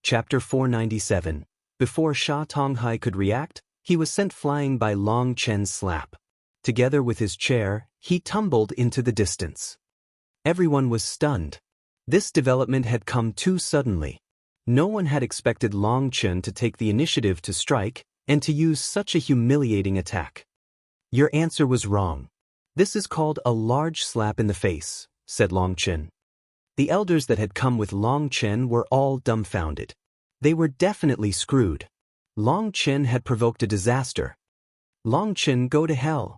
Chapter 497. Before Sha Tonghai could react, he was sent flying by Long Chen's slap. Together with his chair, he tumbled into the distance. Everyone was stunned. This development had come too suddenly. No one had expected Long Chen to take the initiative to strike and to use such a humiliating attack. Your answer was wrong. This is called a large slap in the face, said Long Chen. The elders that had come with Long Chen were all dumbfounded. They were definitely screwed. Long Chen had provoked a disaster. Long Chen, go to hell.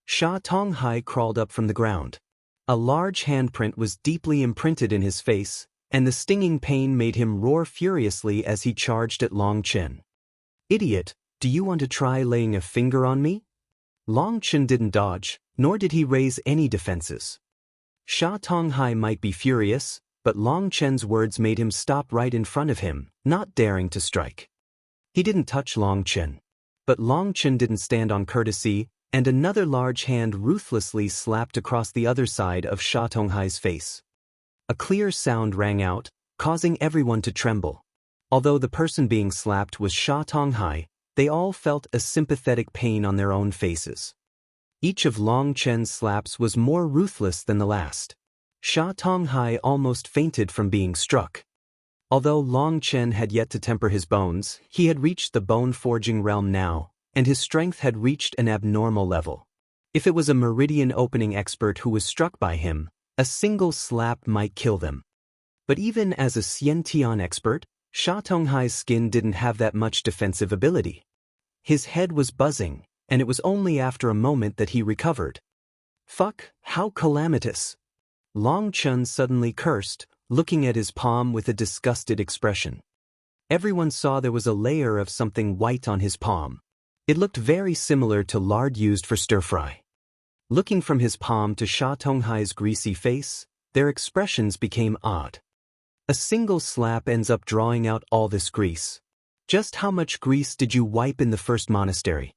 Sha Tonghai crawled up from the ground. A large handprint was deeply imprinted in his face, and the stinging pain made him roar furiously as he charged at Long Chen. Idiot, do you want to try laying a finger on me? Long Chen didn't dodge, nor did he raise any defenses. Sha Tonghai might be furious, but Long Chen's words made him stop right in front of him, not daring to strike. He didn't touch Long Chen. But Long Chen didn't stand on courtesy, and another large hand ruthlessly slapped across the other side of Sha Tonghai's face. A clear sound rang out, causing everyone to tremble. Although the person being slapped was Sha Tonghai, they all felt a sympathetic pain on their own faces. Each of Long Chen's slaps was more ruthless than the last. Sha Tonghai almost fainted from being struck. Although Long Chen had yet to temper his bones, he had reached the bone-forging realm now, and his strength had reached an abnormal level. If it was a meridian-opening expert who was struck by him, a single slap might kill them. But even as a Xiantian expert, Sha Tonghai's skin didn't have that much defensive ability. His head was buzzing, and it was only after a moment that he recovered. Fuck, how calamitous! Long Chen suddenly cursed, looking at his palm with a disgusted expression. Everyone saw there was a layer of something white on his palm. It looked very similar to lard used for stir-fry. Looking from his palm to Sha Tonghai's greasy face, their expressions became odd. A single slap ends up drawing out all this grease. Just how much grease did you wipe in the first monastery?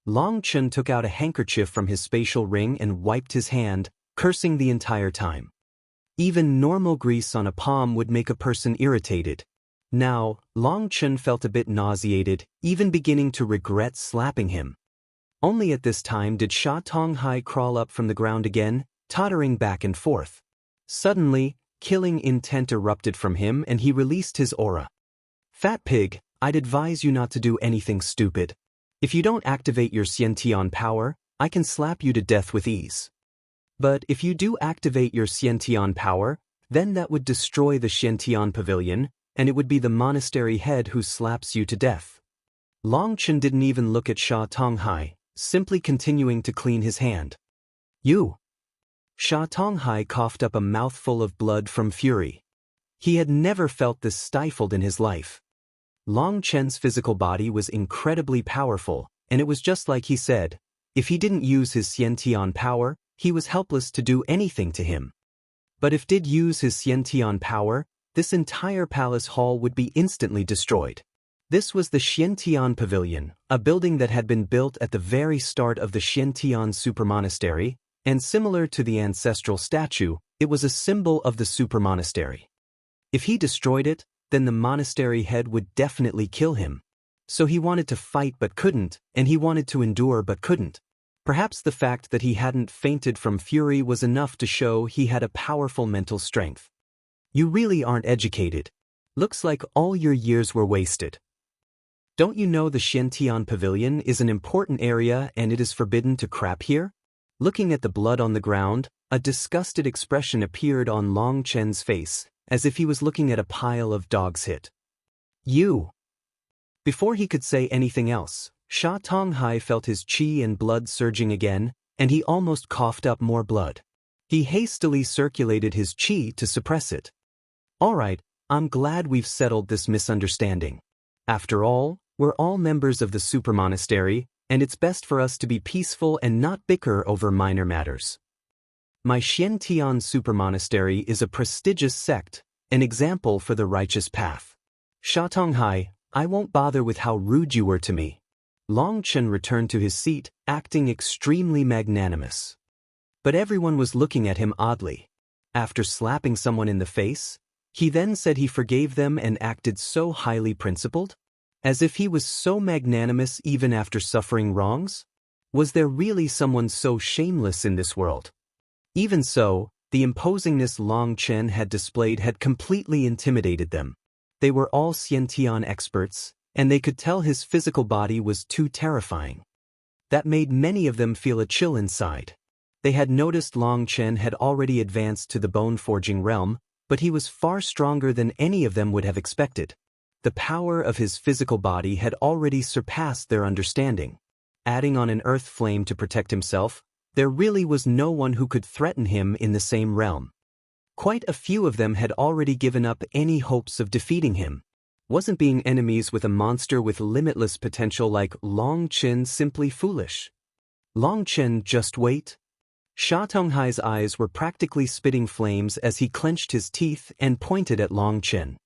Long Chen took out a handkerchief from his spatial ring and wiped his hand, cursing the entire time. Even normal grease on a palm would make a person irritated. Now, Long Chen felt a bit nauseated, even beginning to regret slapping him. Only at this time did Sha Tonghai crawl up from the ground again, tottering back and forth. Suddenly, killing intent erupted from him and he released his aura. Fat pig, I'd advise you not to do anything stupid. If you don't activate your Xiantian power, I can slap you to death with ease. But if you do activate your Xiantian power, then that would destroy the Xiantian pavilion, and it would be the monastery head who slaps you to death. Long Chen didn't even look at Sha Tonghai, simply continuing to clean his hand. You! Sha Tonghai coughed up a mouthful of blood from fury. He had never felt this stifled in his life. Long Chen's physical body was incredibly powerful, and it was just like he said, if he didn't use his Xiantian power, he was helpless to do anything to him. But if did use his Xiantian power, this entire palace hall would be instantly destroyed. This was the Xiantian Pavilion, a building that had been built at the very start of the Xiantian Supermonastery, and similar to the ancestral statue, it was a symbol of the supermonastery. If he destroyed it, then the monastery head would definitely kill him. So he wanted to fight but couldn't, and he wanted to endure but couldn't. Perhaps the fact that he hadn't fainted from fury was enough to show he had a powerful mental strength. You really aren't educated. Looks like all your years were wasted. Don't you know the Xiantian Pavilion is an important area and it is forbidden to crap here? Looking at the blood on the ground, a disgusted expression appeared on Long Chen's face, as if he was looking at a pile of dog's shit. You! Before he could say anything else, Sha Tonghai felt his qi and blood surging again, and he almost coughed up more blood. He hastily circulated his qi to suppress it. All right, I'm glad we've settled this misunderstanding. After all, we're all members of the supermonastery, and it's best for us to be peaceful and not bicker over minor matters. My Xiantian Supermonastery is a prestigious sect, an example for the righteous path. Sha Tonghai, I won't bother with how rude you were to me. Long Chen returned to his seat, acting extremely magnanimous. But everyone was looking at him oddly. After slapping someone in the face, He then said he forgave them and acted so highly principled? As if he was so magnanimous even after suffering wrongs? Was there really someone so shameless in this world? Even so, the imposingness Long Chen had displayed had completely intimidated them. They were all Xiantian experts, and they could tell his physical body was too terrifying. That made many of them feel a chill inside. They had noticed Long Chen had already advanced to the bone-forging realm, but he was far stronger than any of them would have expected. The power of his physical body had already surpassed their understanding. Adding on an earth flame to protect himself, there really was no one who could threaten him in the same realm. Quite a few of them had already given up any hopes of defeating him. Wasn't being enemies with a monster with limitless potential like Long Chen simply foolish? Long Chen, just wait. Sha Tonghai's eyes were practically spitting flames as he clenched his teeth and pointed at Long Chen.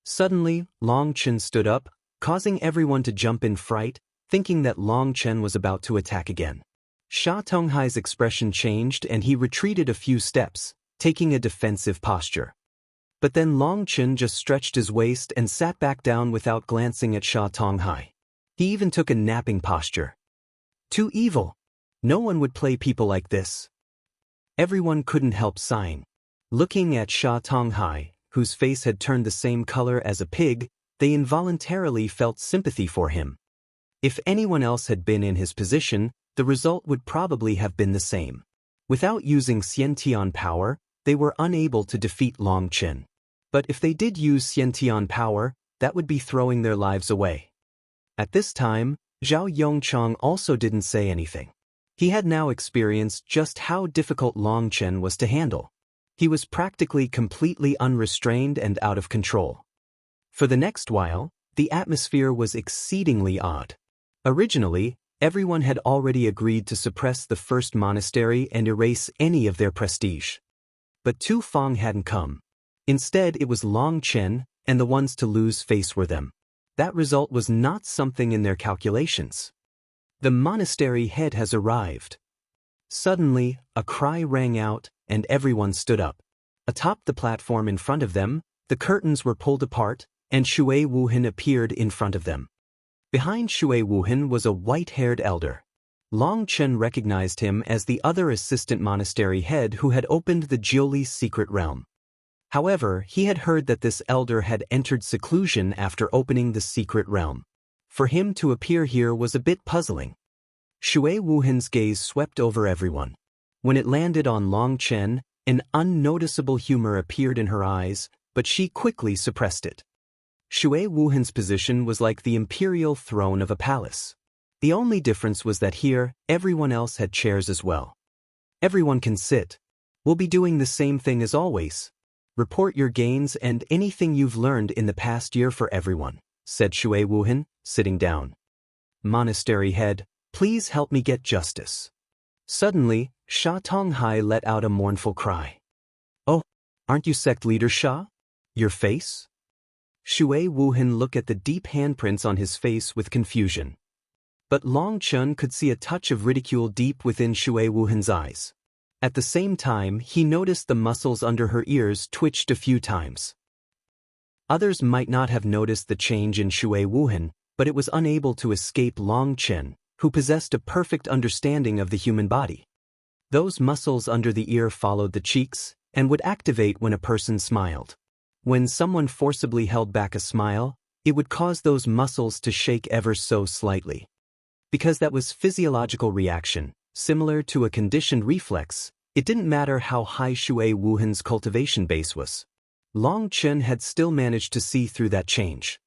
Suddenly, Long Chen stood up, causing everyone to jump in fright, thinking that Long Chen was about to attack again. Sha Tonghai's expression changed and he retreated a few steps, taking a defensive posture. But then Long Chen just stretched his waist and sat back down without glancing at Sha Tonghai. He even took a napping posture. Too evil. No one would play people like this. Everyone couldn't help sighing. Looking at Sha Tonghai, whose face had turned the same color as a pig, they involuntarily felt sympathy for him. If anyone else had been in his position, the result would probably have been the same. Without using Xiantian power, they were unable to defeat Long Chen. But if they did use Xiantian power, that would be throwing their lives away. At this time, Zhao Yongchang also didn't say anything. He had now experienced just how difficult Long Chen was to handle. He was practically completely unrestrained and out of control. For the next while, the atmosphere was exceedingly odd. Originally, everyone had already agreed to suppress the first monastery and erase any of their prestige. But Tu Feng hadn't come. Instead, it was Long Chen, and the ones to lose face were them. That result was not something in their calculations. The monastery head has arrived. Suddenly, a cry rang out, and everyone stood up. Atop the platform in front of them, the curtains were pulled apart, and Shui Wuhan appeared in front of them. Behind Shui Wuhan was a white-haired elder. Long Chen recognized him as the other assistant monastery head who had opened the Jiuli's secret realm. However, he had heard that this elder had entered seclusion after opening the secret realm. For him to appear here was a bit puzzling. Shui Wuhan's gaze swept over everyone. When it landed on Long Chen, an unnoticeable humor appeared in her eyes, but she quickly suppressed it. Shui Wuhan's position was like the imperial throne of a palace. The only difference was that here, everyone else had chairs as well. Everyone can sit. We'll be doing the same thing as always. Report your gains and anything you've learned in the past year for everyone, said Shui Wuhan, sitting down. Monastery head, please help me get justice. Suddenly, Sha Tonghai let out a mournful cry. Oh, aren't you sect leader Sha? Your face? Shui Wuhan looked at the deep handprints on his face with confusion. But Long Chen could see a touch of ridicule deep within Shui Wuhan's eyes. At the same time, he noticed the muscles under her ears twitched a few times. Others might not have noticed the change in Shui Wuhan, but it was unable to escape Long Chen, who possessed a perfect understanding of the human body. Those muscles under the ear followed the cheeks, and would activate when a person smiled. When someone forcibly held back a smile, it would cause those muscles to shake ever so slightly. Because that was physiological reaction, similar to a conditioned reflex, it didn't matter how high Shui Wuhan's cultivation base was. Long Chen had still managed to see through that change.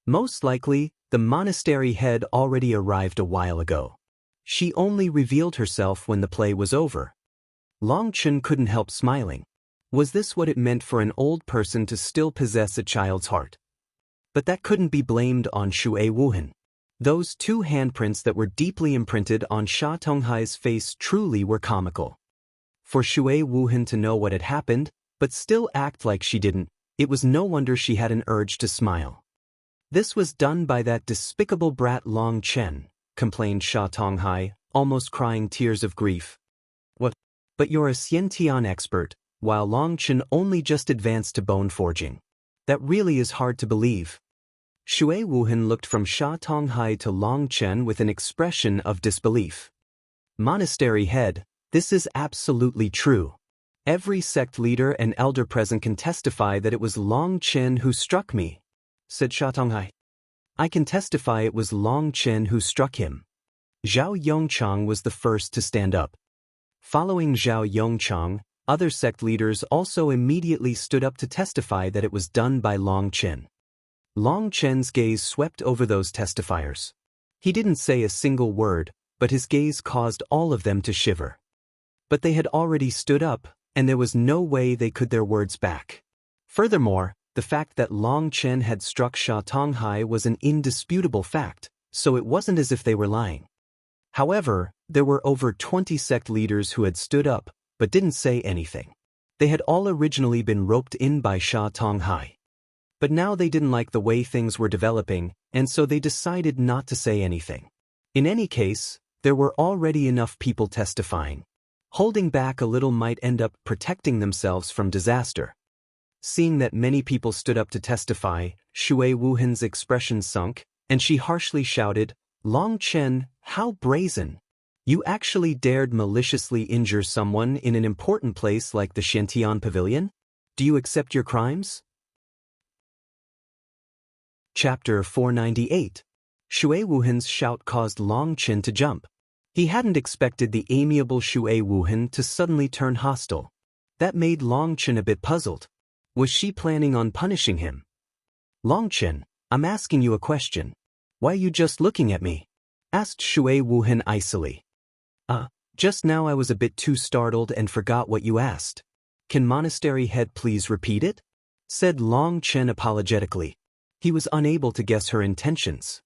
Most likely, the monastery head already arrived a while ago. She only revealed herself when the play was over. Long Chen couldn't help smiling. Was this what it meant for an old person to still possess a child's heart? But that couldn't be blamed on Shui Wuhan. Those two handprints that were deeply imprinted on Sha Tonghai's face truly were comical. For Shui Wuhan to know what had happened, but still act like she didn't, it was no wonder she had an urge to smile. This was done by that despicable brat Long Chen, complained Sha Tonghai, almost crying tears of grief. What? But you're a Xiantian expert, while Long Chen only just advanced to bone forging. That really is hard to believe. Shui Wuhan looked from Sha Tonghai to Long Chen with an expression of disbelief. Monastery head, this is absolutely true. Every sect leader and elder present can testify that it was Long Chen who struck me, said Sha Tonghai. I can testify it was Long Chen who struck him. Zhao Yongchang was the first to stand up. Following Zhao Yongchang, other sect leaders also immediately stood up to testify that it was done by Long Chen. Long Chen's gaze swept over those testifiers. He didn't say a single word, but his gaze caused all of them to shiver. But they had already stood up, and there was no way they could their words back. Furthermore, the fact that Long Chen had struck Sha Tonghai was an indisputable fact, so it wasn't as if they were lying. However, there were over 20 sect leaders who had stood up, but didn't say anything. They had all originally been roped in by Sha Tonghai. But now they didn't like the way things were developing, and so they decided not to say anything. In any case, there were already enough people testifying. Holding back a little might end up protecting themselves from disaster. Seeing that many people stood up to testify, Shui Wuhan's expression sunk, and she harshly shouted, Long Chen, how brazen! You actually dared maliciously injure someone in an important place like the Xiantian Pavilion? Do you accept your crimes? Chapter 498. Shui Wuhan's shout caused Long Chen to jump. He hadn't expected the amiable Shui Wuhan to suddenly turn hostile. That made Long Chen a bit puzzled. Was she planning on punishing him? Long Chen, I'm asking you a question. Why are you just looking at me? Asked Shui Wuhan icily. Just now I was a bit too startled and forgot what you asked. Can monastery head please repeat it? Said Long Chen apologetically. He was unable to guess her intentions.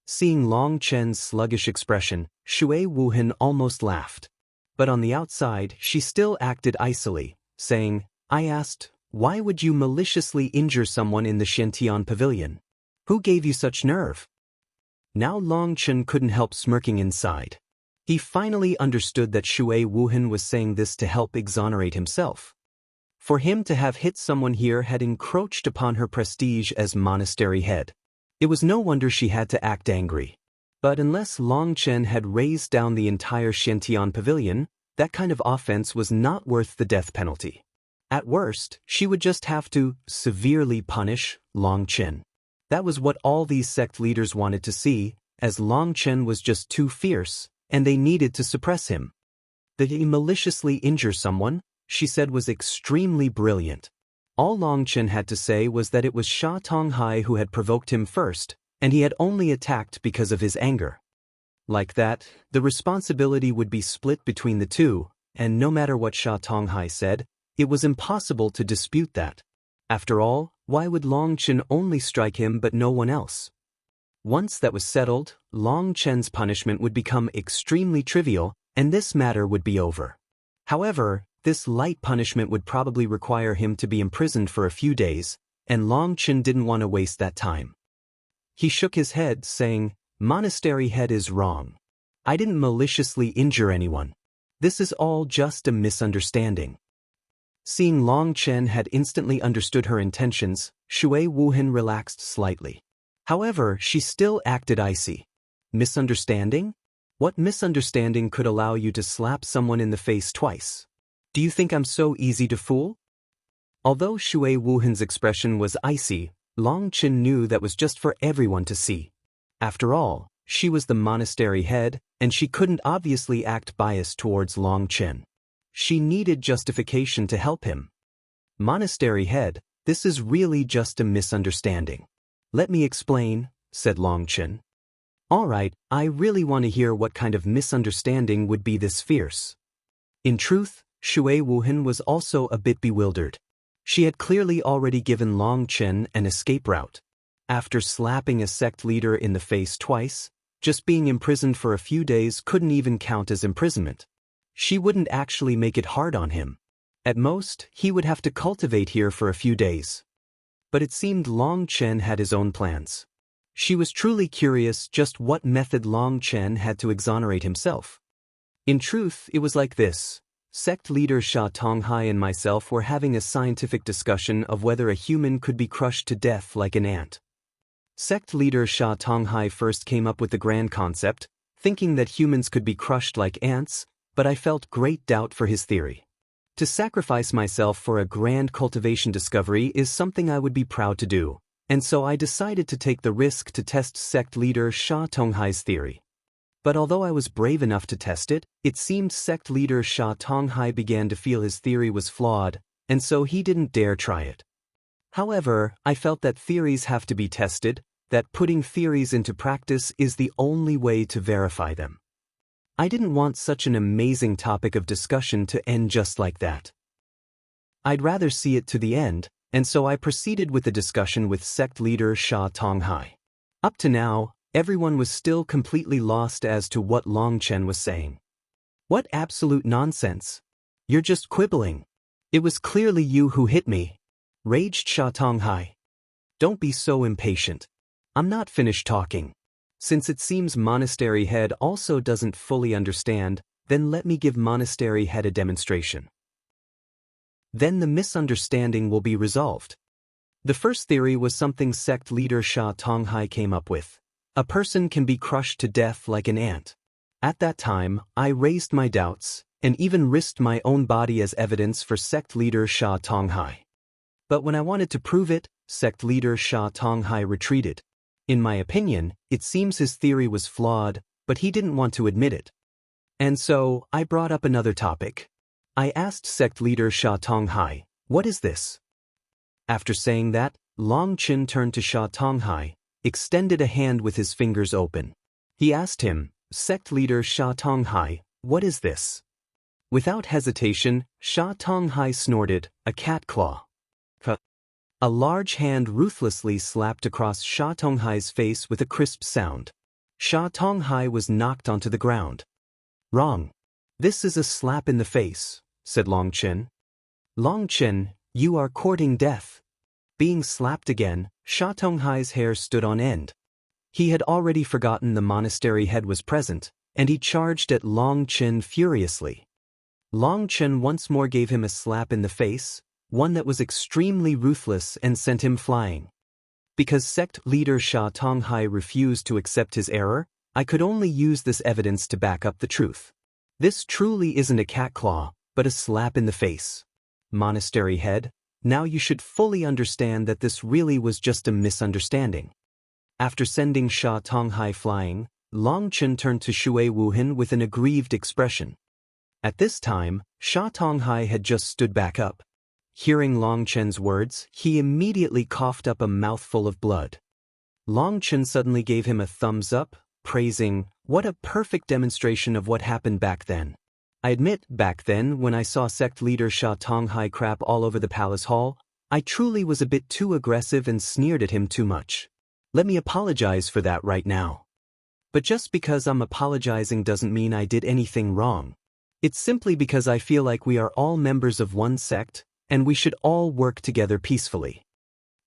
Seeing Long Chen's sluggish expression, Shui Wuhan almost laughed. But on the outside, she still acted icily, saying, I asked, why would you maliciously injure someone in the Xiantian Pavilion? Who gave you such nerve? Now Long Chen couldn't help smirking inside. He finally understood that Shui Wuhan was saying this to help exonerate himself. For him to have hit someone here had encroached upon her prestige as monastery head. It was no wonder she had to act angry. But unless Long Chen had razed down the entire Xiantian Pavilion, that kind of offense was not worth the death penalty. At worst, she would just have to severely punish Long Chen. That was what all these sect leaders wanted to see, as Long Chen was just too fierce, and they needed to suppress him. That he maliciously injure someone, she said, was extremely brilliant. All Long Chen had to say was that it was Sha Tonghai who had provoked him first, and he had only attacked because of his anger. Like that, the responsibility would be split between the two, and no matter what Sha Tonghai said, it was impossible to dispute that. After all, why would Long Chen only strike him but no one else? Once that was settled, Long Chen's punishment would become extremely trivial, and this matter would be over. However, this light punishment would probably require him to be imprisoned for a few days, and Long Chen didn't want to waste that time. He shook his head, saying, Monastery head is wrong. I didn't maliciously injure anyone. This is all just a misunderstanding. Seeing Long Chen had instantly understood her intentions, Shui Wuhan relaxed slightly. However, she still acted icy. Misunderstanding? What misunderstanding could allow you to slap someone in the face twice? Do you think I'm so easy to fool? Although Shui Wuhan's expression was icy, Long Chen knew that was just for everyone to see. After all, she was the monastery head, and she couldn't obviously act biased towards Long Chen. She needed justification to help him. Monastery head, this is really just a misunderstanding. Let me explain, said Long Chen. All right, I really want to hear what kind of misunderstanding would be this fierce. In truth, Shui Wuhan was also a bit bewildered. She had clearly already given Long Chen an escape route. After slapping a sect leader in the face twice, just being imprisoned for a few days couldn't even count as imprisonment. She wouldn't actually make it hard on him. At most, he would have to cultivate here for a few days. But it seemed Long Chen had his own plans. She was truly curious just what method Long Chen had to exonerate himself. In truth, it was like this. sect leader Sha Tonghai and myself were having a scientific discussion of whether a human could be crushed to death like an ant. Sect leader Sha Tonghai first came up with the grand concept, thinking that humans could be crushed like ants, but I felt great doubt for his theory. To sacrifice myself for a grand cultivation discovery is something I would be proud to do, and so I decided to take the risk to test sect leader Sha Tonghai's theory. But although I was brave enough to test it, it seemed sect leader Sha Tonghai began to feel his theory was flawed, and so he didn't dare try it. However, I felt that theories have to be tested, that putting theories into practice is the only way to verify them. I didn't want such an amazing topic of discussion to end just like that. I'd rather see it to the end, and so I proceeded with the discussion with sect leader Sha Tonghai. Up to now, everyone was still completely lost as to what Long Chen was saying. What absolute nonsense! You're just quibbling. It was clearly you who hit me, raged Sha Tonghai. Don't be so impatient. I'm not finished talking. Since it seems Monastery Head also doesn't fully understand, then let me give Monastery Head a demonstration. Then the misunderstanding will be resolved. The first theory was something sect leader Sha Tonghai came up with. A person can be crushed to death like an ant. At that time, I raised my doubts, and even risked my own body as evidence for sect leader Sha Tonghai. But when I wanted to prove it, sect leader Sha Tonghai retreated. In my opinion, it seems his theory was flawed, but he didn't want to admit it. And so, I brought up another topic. I asked sect leader Sha Tonghai, "What is this?" After saying that, Long Chen turned to Sha Tonghai, extended a hand with his fingers open. He asked him, "Sect leader Sha Tonghai, what is this?" Without hesitation, Sha Tonghai snorted, "A cat claw." A large hand ruthlessly slapped across Sha Tonghai's face with a crisp sound. Sha Tonghai was knocked onto the ground. "Wrong. This is a slap in the face," said Long Chen. "Long Chen, you are courting death." Being slapped again, Sha Tonghai's hair stood on end. He had already forgotten the monastery head was present, and he charged at Long Chen furiously. Long Chen once more gave him a slap in the face, one that was extremely ruthless and sent him flying. Because sect leader Sha Tonghai refused to accept his error, I could only use this evidence to back up the truth. This truly isn't a cat claw, but a slap in the face. Monastery head, now you should fully understand that this really was just a misunderstanding. After sending Sha Tonghai flying, Long Chen turned to Shui Wuhan with an aggrieved expression. At this time, Sha Tonghai had just stood back up. Hearing Long Chen's words, he immediately coughed up a mouthful of blood. Long Chen suddenly gave him a thumbs up, praising, "What a perfect demonstration of what happened back then." I admit, back then, when I saw sect leader Sha Tonghai crap all over the palace hall, I truly was a bit too aggressive and sneered at him too much. Let me apologize for that right now. But just because I'm apologizing doesn't mean I did anything wrong. It's simply because I feel like we are all members of one sect, and we should all work together peacefully.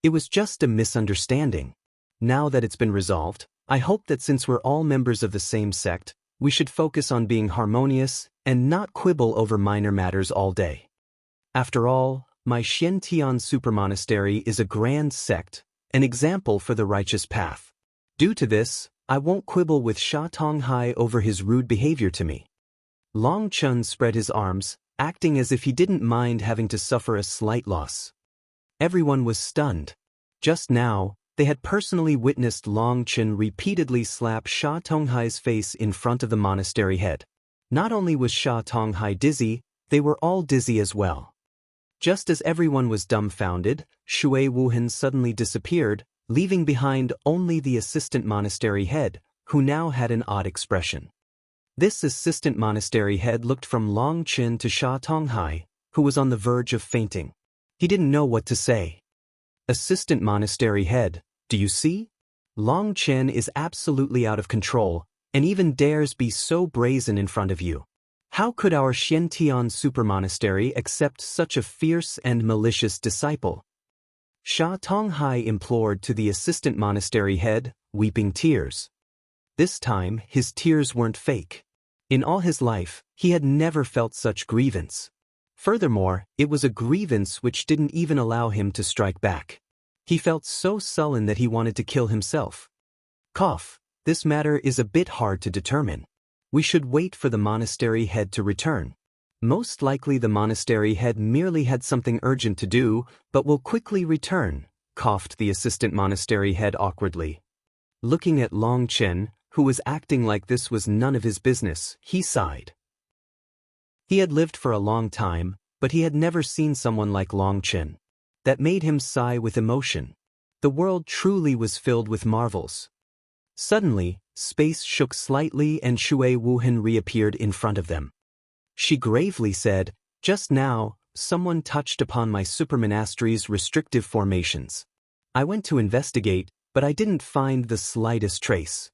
It was just a misunderstanding. Now that it's been resolved, I hope that since we're all members of the same sect, we should focus on being harmonious and not quibble over minor matters all day. After all, my Xiantian Supermonastery is a grand sect, an example for the righteous path. Due to this, I won't quibble with Sha Tonghai over his rude behavior to me. Long Chen spread his arms, acting as if he didn't mind having to suffer a slight loss. Everyone was stunned. Just now, they had personally witnessed Long Chen repeatedly slap Sha Tonghai's face in front of the monastery head. Not only was Sha Tonghai dizzy, they were all dizzy as well. Just as everyone was dumbfounded, Shui Wuhan suddenly disappeared, leaving behind only the assistant monastery head, who now had an odd expression. This assistant monastery head looked from Long Chen to Sha Tonghai, who was on the verge of fainting. He didn't know what to say. "Assistant monastery head, do you see? Long Chen is absolutely out of control, and even dares be so brazen in front of you. How could our Xiantian Supermonastery accept such a fierce and malicious disciple?" Sha Tonghai implored to the assistant monastery head, weeping tears. This time, his tears weren't fake. In all his life, he had never felt such grievance. Furthermore, it was a grievance which didn't even allow him to strike back. He felt so sullen that he wanted to kill himself. Cough. This matter is a bit hard to determine. We should wait for the monastery head to return. Most likely the monastery head merely had something urgent to do, but will quickly return, coughed the assistant monastery head awkwardly. Looking at Long Chen, who was acting like this was none of his business, he sighed. He had lived for a long time, but he had never seen someone like Long Chen. That made him sigh with emotion. The world truly was filled with marvels. Suddenly, space shook slightly and Shui Wuhan reappeared in front of them. She gravely said, "Just now, someone touched upon my supermonastery's restrictive formations. I went to investigate, but I didn't find the slightest trace.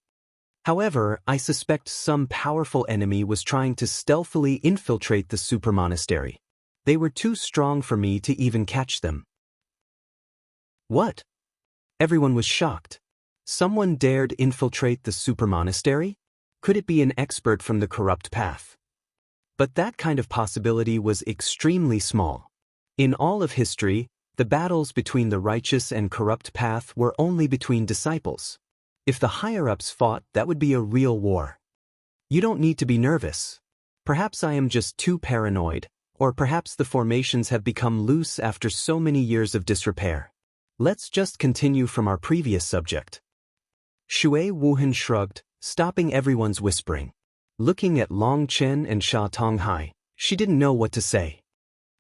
However, I suspect some powerful enemy was trying to stealthily infiltrate the supermonastery. They were too strong for me to even catch them." What? Everyone was shocked. Someone dared infiltrate the supermonastery? Could it be an expert from the corrupt path? But that kind of possibility was extremely small. In all of history, the battles between the righteous and corrupt path were only between disciples. If the higher-ups fought, that would be a real war. You don't need to be nervous. Perhaps I am just too paranoid, or perhaps the formations have become loose after so many years of disrepair. Let's just continue from our previous subject. Shui Wuhan shrugged, stopping everyone's whispering. Looking at Long Chen and Sha Tonghai, she didn't know what to say.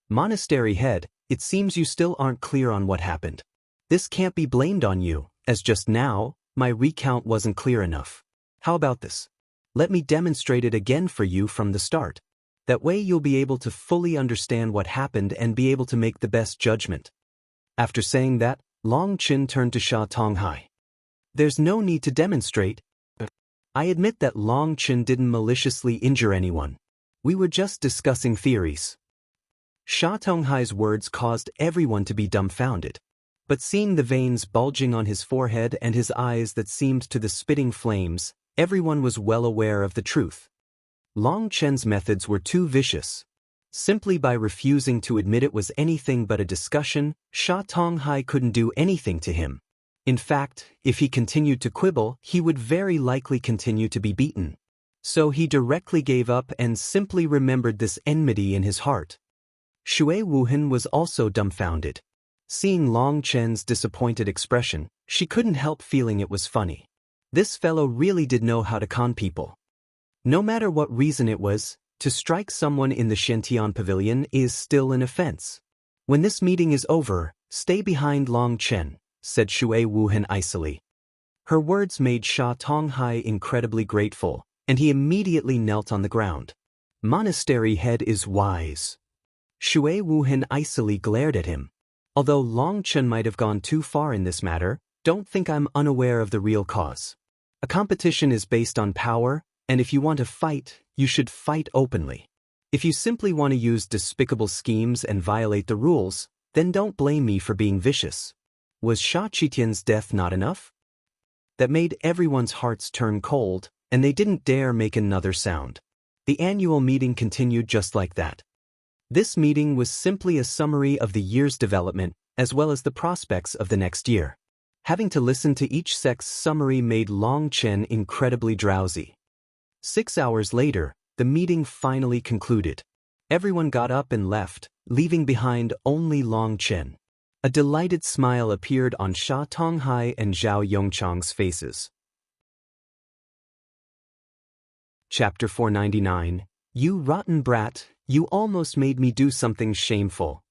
Monastery head, it seems you still aren't clear on what happened. This can't be blamed on you, as just now, my recount wasn't clear enough. How about this? Let me demonstrate it again for you from the start. That way you'll be able to fully understand what happened and be able to make the best judgment. After saying that, Long Chen turned to Sha Tonghai. There's no need to demonstrate. I admit that Long Chen didn't maliciously injure anyone. We were just discussing theories. Sha Tonghai's words caused everyone to be dumbfounded. But seeing the veins bulging on his forehead and his eyes that seemed to the spitting flames, everyone was well aware of the truth. Long Chen's methods were too vicious. Simply by refusing to admit it was anything but a discussion, Sha Tonghai couldn't do anything to him. In fact, if he continued to quibble, he would very likely continue to be beaten. So he directly gave up and simply remembered this enmity in his heart. Shui Wuhan was also dumbfounded. Seeing Long Chen's disappointed expression, she couldn't help feeling it was funny. This fellow really did know how to con people. No matter what reason it was, to strike someone in the Shantian Pavilion is still an offense. When this meeting is over, stay behind Long Chen, said Shui Wuhan icily. Her words made Sha Tonghai incredibly grateful, and he immediately knelt on the ground. Monastery head is wise. Shui Wuhan icily glared at him. Although Long Chen might have gone too far in this matter, don't think I'm unaware of the real cause. A competition is based on power, and if you want to fight, you should fight openly. If you simply want to use despicable schemes and violate the rules, then don't blame me for being vicious. Was Sha Qitian's death not enough? That made everyone's hearts turn cold, and they didn't dare make another sound. The annual meeting continued just like that. This meeting was simply a summary of the year's development, as well as the prospects of the next year. Having to listen to each sect's summary made Long Chen incredibly drowsy. 6 hours later, the meeting finally concluded. Everyone got up and left, leaving behind only Long Chen. A delighted smile appeared on Sha Tonghai and Zhao Yongchang's faces. Chapter 499. You rotten brat, you almost made me do something shameful.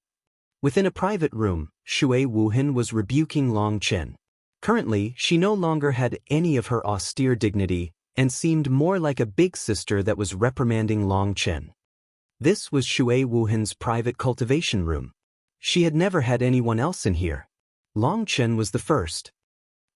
Within a private room, Shui Wuhan was rebuking Long Chen. Currently, she no longer had any of her austere dignity and seemed more like a big sister that was reprimanding Long Chen. This was Shui Wuhan's private cultivation room. She had never had anyone else in here. Long Chen was the first.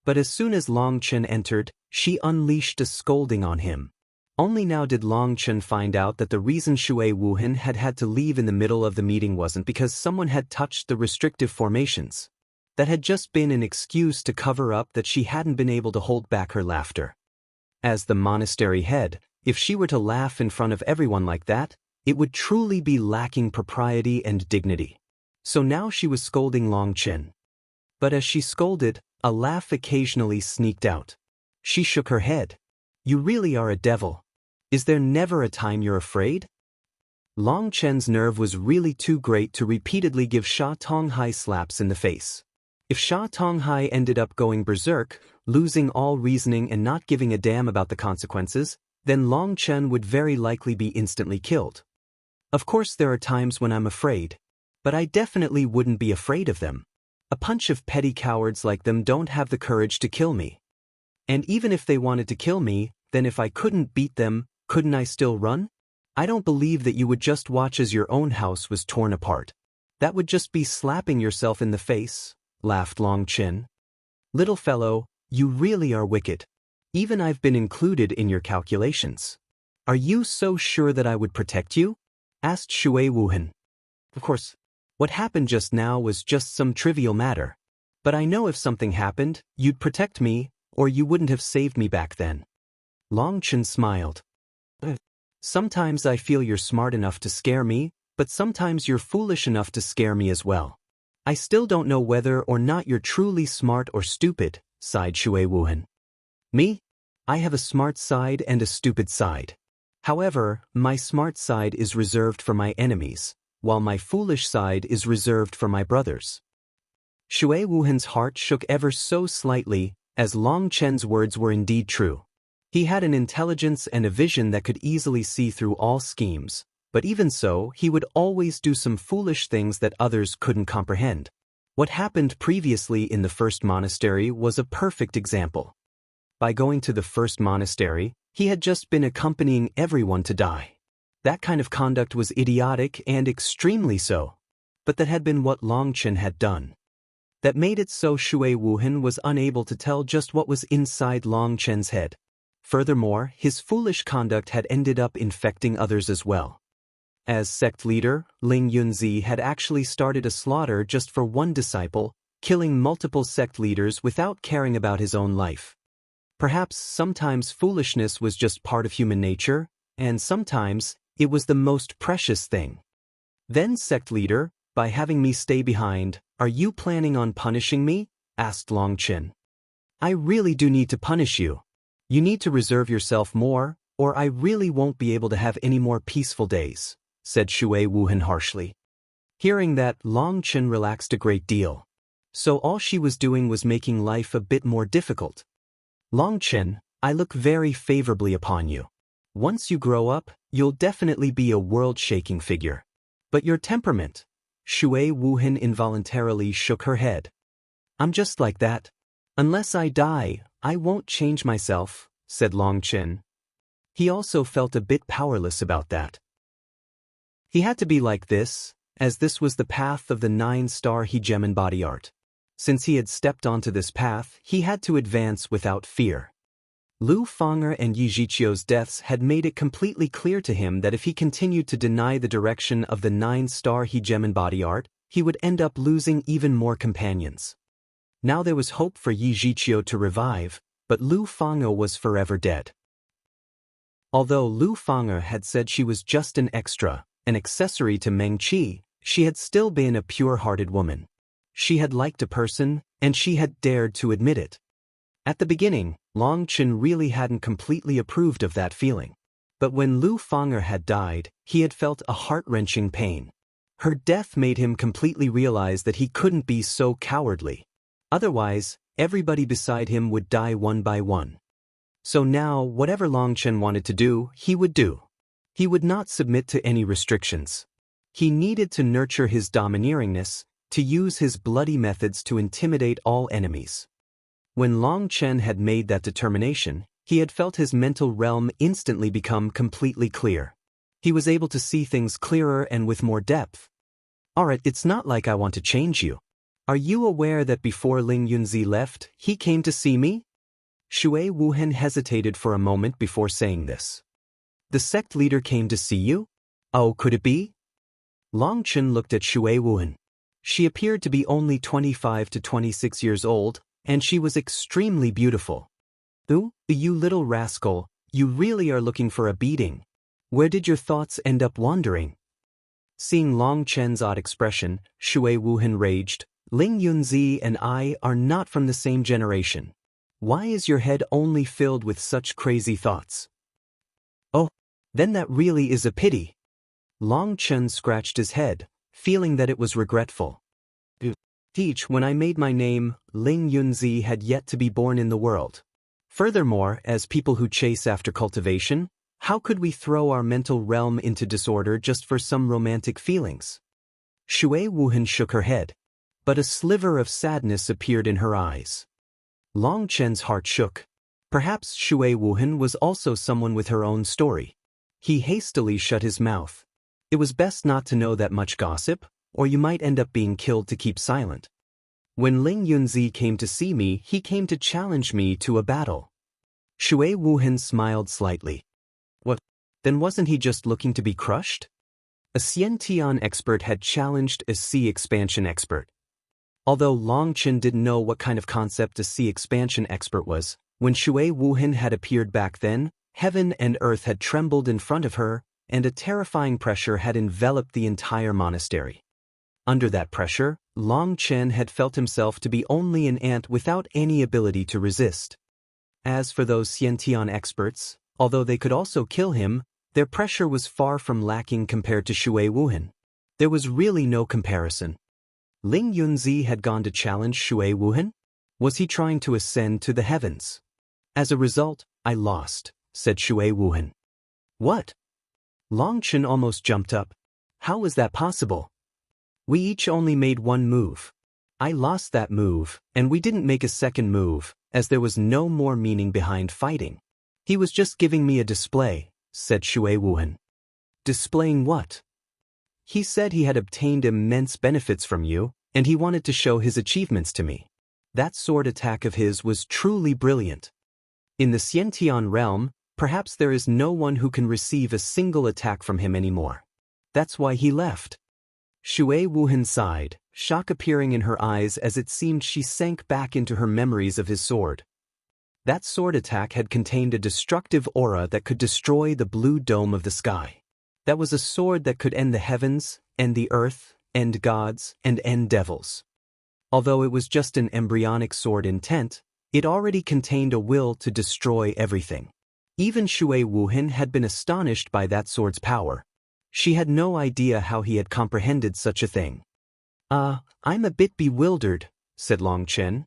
But as soon as Long Chen entered, she unleashed a scolding on him. Only now did Long Chen find out that the reason Shui Wuhan had had to leave in the middle of the meeting wasn't because someone had touched the restrictive formations. That had just been an excuse to cover up that she hadn't been able to hold back her laughter. As the monastery head, If she were to laugh in front of everyone like that, it would truly be lacking propriety and dignity. So now she was scolding Long Chen. But as she scolded, a laugh occasionally sneaked out. She shook her head. You really are a devil. Is there never a time you're afraid? Long Chen's nerve was really too great to repeatedly give Sha Tonghai slaps in the face. If Sha Tonghai ended up going berserk, losing all reasoning and not giving a damn about the consequences, then Long Chen would very likely be instantly killed. Of course there are times when I'm afraid, but I definitely wouldn't be afraid of them. A bunch of petty cowards like them don't have the courage to kill me. And even if they wanted to kill me, then if I couldn't beat them, couldn't I still run? I don't believe that you would just watch as your own house was torn apart. That would just be slapping yourself in the face, laughed Long Chen. Little fellow, you really are wicked. Even I've been included in your calculations. Are you so sure that I would protect you? Asked Shui Wuhan. Of course, what happened just now was just some trivial matter. But I know if something happened, you'd protect me, or you wouldn't have saved me back then. Long Chen smiled. Sometimes I feel you're smart enough to scare me, but sometimes you're foolish enough to scare me as well. I still don't know whether or not you're truly smart or stupid, sighed Shui Wuhan. Me? I have a smart side and a stupid side. However, my smart side is reserved for my enemies, while my foolish side is reserved for my brothers. Shui Wuhan's heart shook ever so slightly, as Long Chen's words were indeed true. He had an intelligence and a vision that could easily see through all schemes, but even so, he would always do some foolish things that others couldn't comprehend. What happened previously in the first monastery was a perfect example. By going to the first monastery, he had just been accompanying everyone to die. That kind of conduct was idiotic and extremely so. But that had been what Long Chen had done. That made it so Shui Wuhan was unable to tell just what was inside Long Chen's head. Furthermore, his foolish conduct had ended up infecting others as well. As sect leader, Ling Yunzi had actually started a slaughter just for one disciple, killing multiple sect leaders without caring about his own life. Perhaps sometimes foolishness was just part of human nature, and sometimes it was the most precious thing. Then sect leader, by having me stay behind, are you planning on punishing me? Asked Long Chen. I really do need to punish you. You need to reserve yourself more, or I really won't be able to have any more peaceful days, said Shui Wuhan harshly. Hearing that, Long Chen relaxed a great deal. So all she was doing was making life a bit more difficult. Long Chen, I look very favorably upon you. Once you grow up, you'll definitely be a world-shaking figure. But your temperament? Shui Wuhan involuntarily shook her head. I'm just like that. Unless I die, I won't change myself, said Long Chen. He also felt a bit powerless about that. He had to be like this, as this was the path of the 9-star hegemon body art. Since he had stepped onto this path, he had to advance without fear. Lu Feng'er and Yi Zhiqiu's deaths had made it completely clear to him that if he continued to deny the direction of the 9-star hegemon body art, he would end up losing even more companions. Now there was hope for Yi Zhiqiu to revive, but Lu Feng'er was forever dead. Although Lu Feng'er had said she was just an extra, an accessory to Meng Qi, she had still been a pure-hearted woman. She had liked a person, and she had dared to admit it. At the beginning, Long Chen really hadn't completely approved of that feeling. But when Lu Feng'er had died, he had felt a heart-wrenching pain. Her death made him completely realize that he couldn't be so cowardly. Otherwise, everybody beside him would die one by one. So now, whatever Long Chen wanted to do, he would do. He would not submit to any restrictions. He needed to nurture his domineeringness, to use his bloody methods to intimidate all enemies. When Long Chen had made that determination, he had felt his mental realm instantly become completely clear. He was able to see things clearer and with more depth. Alright, it's not like I want to change you. Are you aware that before Ling Yunzi left, he came to see me? Shui Wuhan hesitated for a moment before saying this. The sect leader came to see you? Oh, could it be? Long Chen looked at Shui Wuhan. She appeared to be only 25 to 26 years old, and she was extremely beautiful. Ooh, you little rascal, You really are looking for a beating. Where did your thoughts end up wandering? Seeing Long Chen's odd expression, Shui Wuhan raged, Ling Yunzi and I are not from the same generation. Why is your head only filled with such crazy thoughts? Oh, then that really is a pity. Long Chen scratched his head, feeling that it was regretful. Each when I made my name, Ling Yunzi had yet to be born in the world. Furthermore, as people who chase after cultivation, how could we throw our mental realm into disorder just for some romantic feelings? Shui Wuhan shook her head, but a sliver of sadness appeared in her eyes. Long Chen's heart shook. Perhaps Shui Wuhan was also someone with her own story. He hastily shut his mouth. It was best not to know that much gossip, or you might end up being killed to keep silent. When Ling Yunzi came to see me, he came to challenge me to a battle. Shui Wuhan smiled slightly. What? Then wasn't he just looking to be crushed? A Xiantian expert had challenged a sea expansion expert. Although Long Chen didn't know what kind of concept a sea expansion expert was, when Shui Wuhan had appeared back then, heaven and earth had trembled in front of her, and a terrifying pressure had enveloped the entire monastery. Under that pressure, Long Chen had felt himself to be only an ant without any ability to resist. As for those Xiantian experts, although they could also kill him, their pressure was far from lacking compared to Shui Wuhan. There was really no comparison. Ling Yunzi had gone to challenge Shui Wuhan? Was he trying to ascend to the heavens? As a result, I lost, said Shui Wuhan. What? Long Chen almost jumped up. How was that possible? We each only made one move. I lost that move, and we didn't make a second move, as there was no more meaning behind fighting. He was just giving me a display, said Shui Wuhan. Displaying what? He said he had obtained immense benefits from you, and he wanted to show his achievements to me. That sword attack of his was truly brilliant. In the Xiantian realm, perhaps there is no one who can receive a single attack from him anymore. That's why he left. Shui Wuhan sighed, shock appearing in her eyes as it seemed she sank back into her memories of his sword. That sword attack had contained a destructive aura that could destroy the blue dome of the sky. That was a sword that could end the heavens, end the earth, end gods, and end devils. Although it was just an embryonic sword intent, it already contained a will to destroy everything. Even Shui Wuhan had been astonished by that sword's power. She had no idea how he had comprehended such a thing. I'm a bit bewildered, said Long Chen.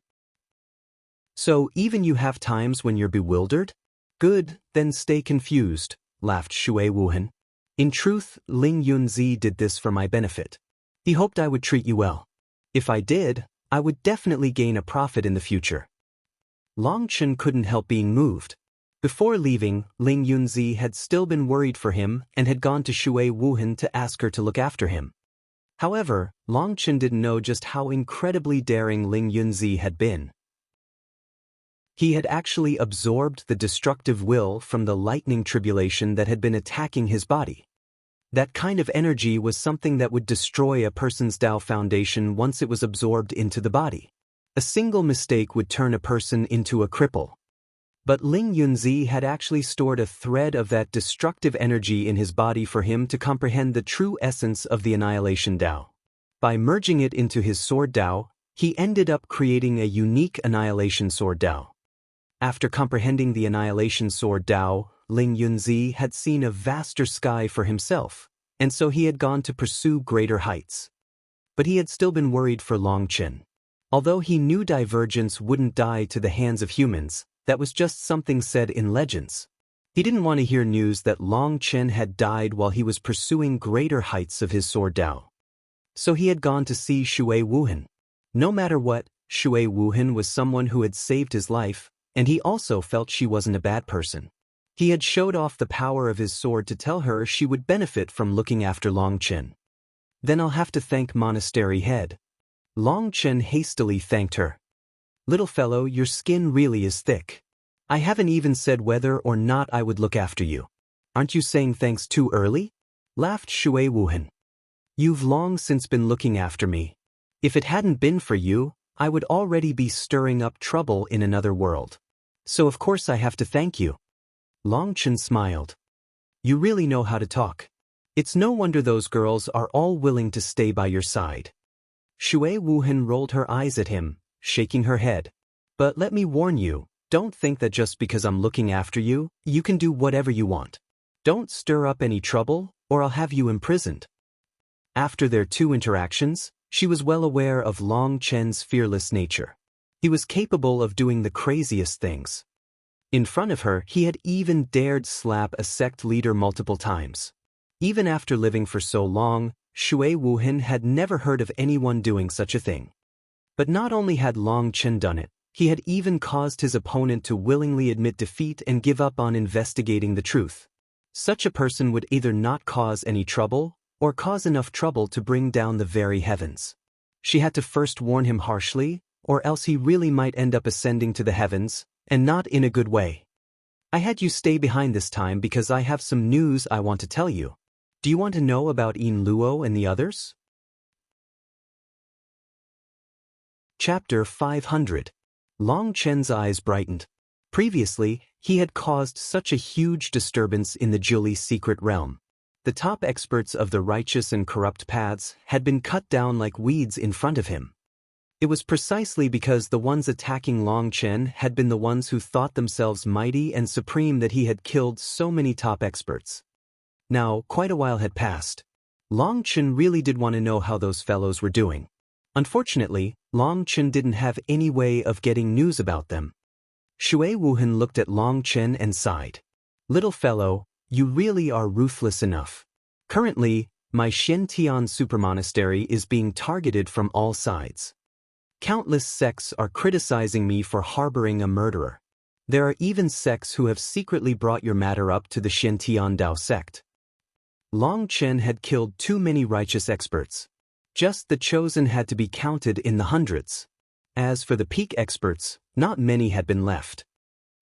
So even you have times when you're bewildered? Good, then stay confused, laughed Shui Wuhan. In truth, Ling Yunzi did this for my benefit. He hoped I would treat you well. If I did, I would definitely gain a profit in the future. Long Chen couldn't help being moved. Before leaving, Ling Yunzi had still been worried for him and had gone to Shui Wuhan to ask her to look after him. However, Long Chen didn't know just how incredibly daring Ling Yunzi had been. He had actually absorbed the destructive will from the lightning tribulation that had been attacking his body. That kind of energy was something that would destroy a person's Tao foundation once it was absorbed into the body. A single mistake would turn a person into a cripple. But Ling Yunzi had actually stored a thread of that destructive energy in his body for him to comprehend the true essence of the Annihilation Tao. By merging it into his Sword Tao, he ended up creating a unique Annihilation Sword Tao. After comprehending the Annihilation Sword Tao, Ling Yunzi had seen a vaster sky for himself, and so he had gone to pursue greater heights. But he had still been worried for Long Chen. Although he knew divergence wouldn't die to the hands of humans, that was just something said in legends. He didn't want to hear news that Long Chen had died while he was pursuing greater heights of his Sword Tao. So he had gone to see Shui Wuhan. No matter what, Shui Wuhan was someone who had saved his life, and he also felt she wasn't a bad person. He had showed off the power of his sword to tell her she would benefit from looking after Long Chen. Then I'll have to thank Monastery Head. Long Chen hastily thanked her. Little fellow, your skin really is thick. I haven't even said whether or not I would look after you. Aren't you saying thanks too early? Laughed Shui Wuhan. You've long since been looking after me. If it hadn't been for you, I would already be stirring up trouble in another world. So of course I have to thank you. Long Chen smiled. You really know how to talk. It's no wonder those girls are all willing to stay by your side. Shui Wuhan rolled her eyes at him, shaking her head. But let me warn you, don't think that just because I'm looking after you, you can do whatever you want. Don't stir up any trouble, or I'll have you imprisoned. After their 2 interactions, she was well aware of Long Chen's fearless nature. He was capable of doing the craziest things. In front of her, he had even dared slap a sect leader multiple times. Even after living for so long, Shui Wuhan had never heard of anyone doing such a thing. But not only had Long Chen done it, he had even caused his opponent to willingly admit defeat and give up on investigating the truth. Such a person would either not cause any trouble, or cause enough trouble to bring down the very heavens. She had to first warn him harshly, or else he really might end up ascending to the heavens, and not in a good way. I had you stay behind this time because I have some news I want to tell you. Do you want to know about Yin Luo and the others? Chapter 500. Long Chen's eyes brightened. Previously, he had caused such a huge disturbance in the Zhili secret realm. The top experts of the righteous and corrupt paths had been cut down like weeds in front of him. It was precisely because the ones attacking Long Chen had been the ones who thought themselves mighty and supreme that he had killed so many top experts. Now, quite a while had passed. Long Chen really did want to know how those fellows were doing. Unfortunately, Long Chen didn't have any way of getting news about them. Shui Wuhan looked at Long Chen and sighed. Little fellow, you really are ruthless enough. Currently, my Shen-Tian supermonastery is being targeted from all sides. Countless sects are criticizing me for harboring a murderer. There are even sects who have secretly brought your matter up to the Shen-Tian Dao sect. Long Chen had killed too many righteous experts. Just the chosen had to be counted in the hundreds. As for the peak experts, not many had been left.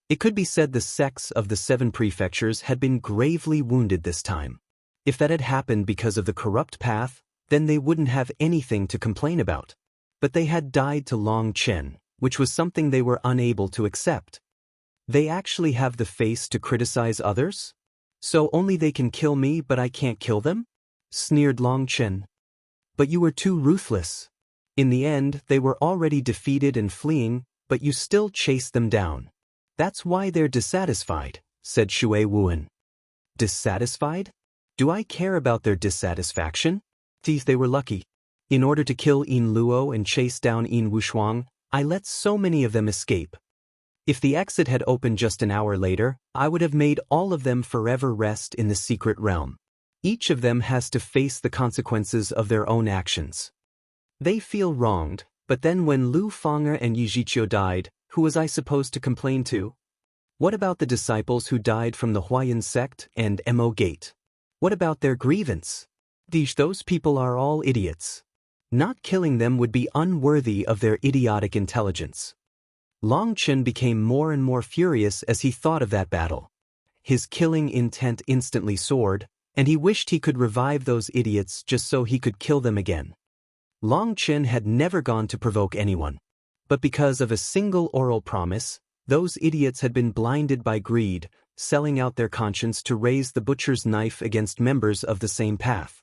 It could be said the sects of the 7 prefectures had been gravely wounded this time. If that had happened because of the corrupt path, then they wouldn't have anything to complain about. But they had died to Long Chen, which was something they were unable to accept. They actually have the face to criticize others? So only they can kill me but I can't kill them? Sneered Long Chen. But you were too ruthless. In the end, they were already defeated and fleeing, but you still chased them down. That's why they're dissatisfied, said Shui Wuhan. Dissatisfied? Do I care about their dissatisfaction? They were lucky. In order to kill Yin Luo and chase down Yin Wushuang, I let so many of them escape. If the exit had opened just an hour later, I would have made all of them forever rest in the secret realm. Each of them has to face the consequences of their own actions. They feel wronged, but then when Lu Feng'er and Yi Zhiqiu died, who was I supposed to complain to? What about the disciples who died from the Huayan sect and Mo Gate? What about their grievance? Those people are all idiots. Not killing them would be unworthy of their idiotic intelligence. Long Chen became more and more furious as he thought of that battle. His killing intent instantly soared, and he wished he could revive those idiots just so he could kill them again. Long Chen had never gone to provoke anyone. But because of a single oral promise, those idiots had been blinded by greed, selling out their conscience to raise the butcher's knife against members of the same path.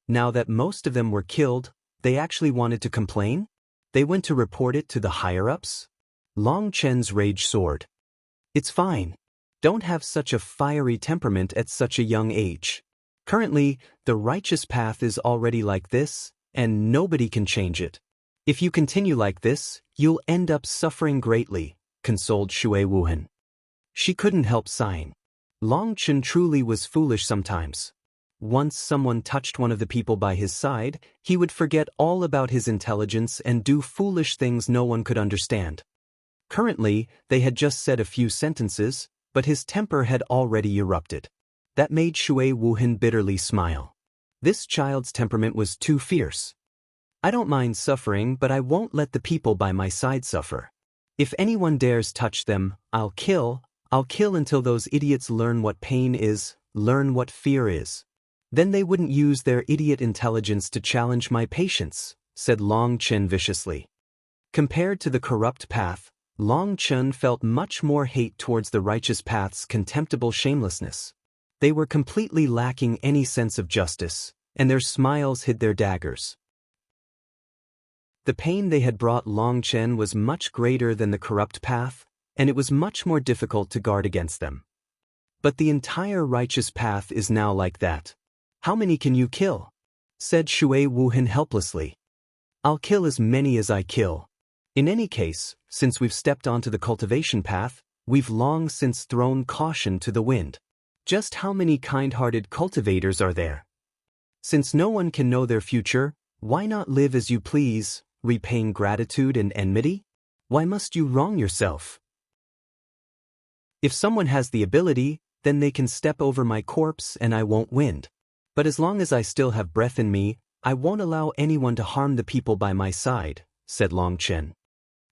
Now that most of them were killed, they actually wanted to complain? They went to report it to the higher-ups? Long Chen's rage soared. It's fine. Don't have such a fiery temperament at such a young age. Currently, the righteous path is already like this, and nobody can change it. If you continue like this, you'll end up suffering greatly, consoled Shui Wuhan. She couldn't help sighing. Long Chen truly was foolish sometimes. Once someone touched one of the people by his side, he would forget all about his intelligence and do foolish things no one could understand. Currently, they had just said a few sentences, but his temper had already erupted. That made Shui Wuhan bitterly smile. This child's temperament was too fierce. I don't mind suffering, but I won't let the people by my side suffer. If anyone dares touch them, I'll kill until those idiots learn what pain is, learn what fear is. Then they wouldn't use their idiot intelligence to challenge my patience, said Long Chen viciously. Compared to the corrupt path, Long Chen felt much more hate towards the righteous path's contemptible shamelessness. They were completely lacking any sense of justice, and their smiles hid their daggers. The pain they had brought Long Chen was much greater than the corrupt path, and it was much more difficult to guard against them. But the entire righteous path is now like that. How many can you kill? Said Shui Wuhan helplessly. I'll kill as many as I kill. In any case, since we've stepped onto the cultivation path, we've long since thrown caution to the wind. Just how many kind-hearted cultivators are there? Since no one can know their future, why not live as you please, repaying gratitude and enmity? Why must you wrong yourself? If someone has the ability, then they can step over my corpse and I won't wind. But as long as I still have breath in me, I won't allow anyone to harm the people by my side, said Long Chen.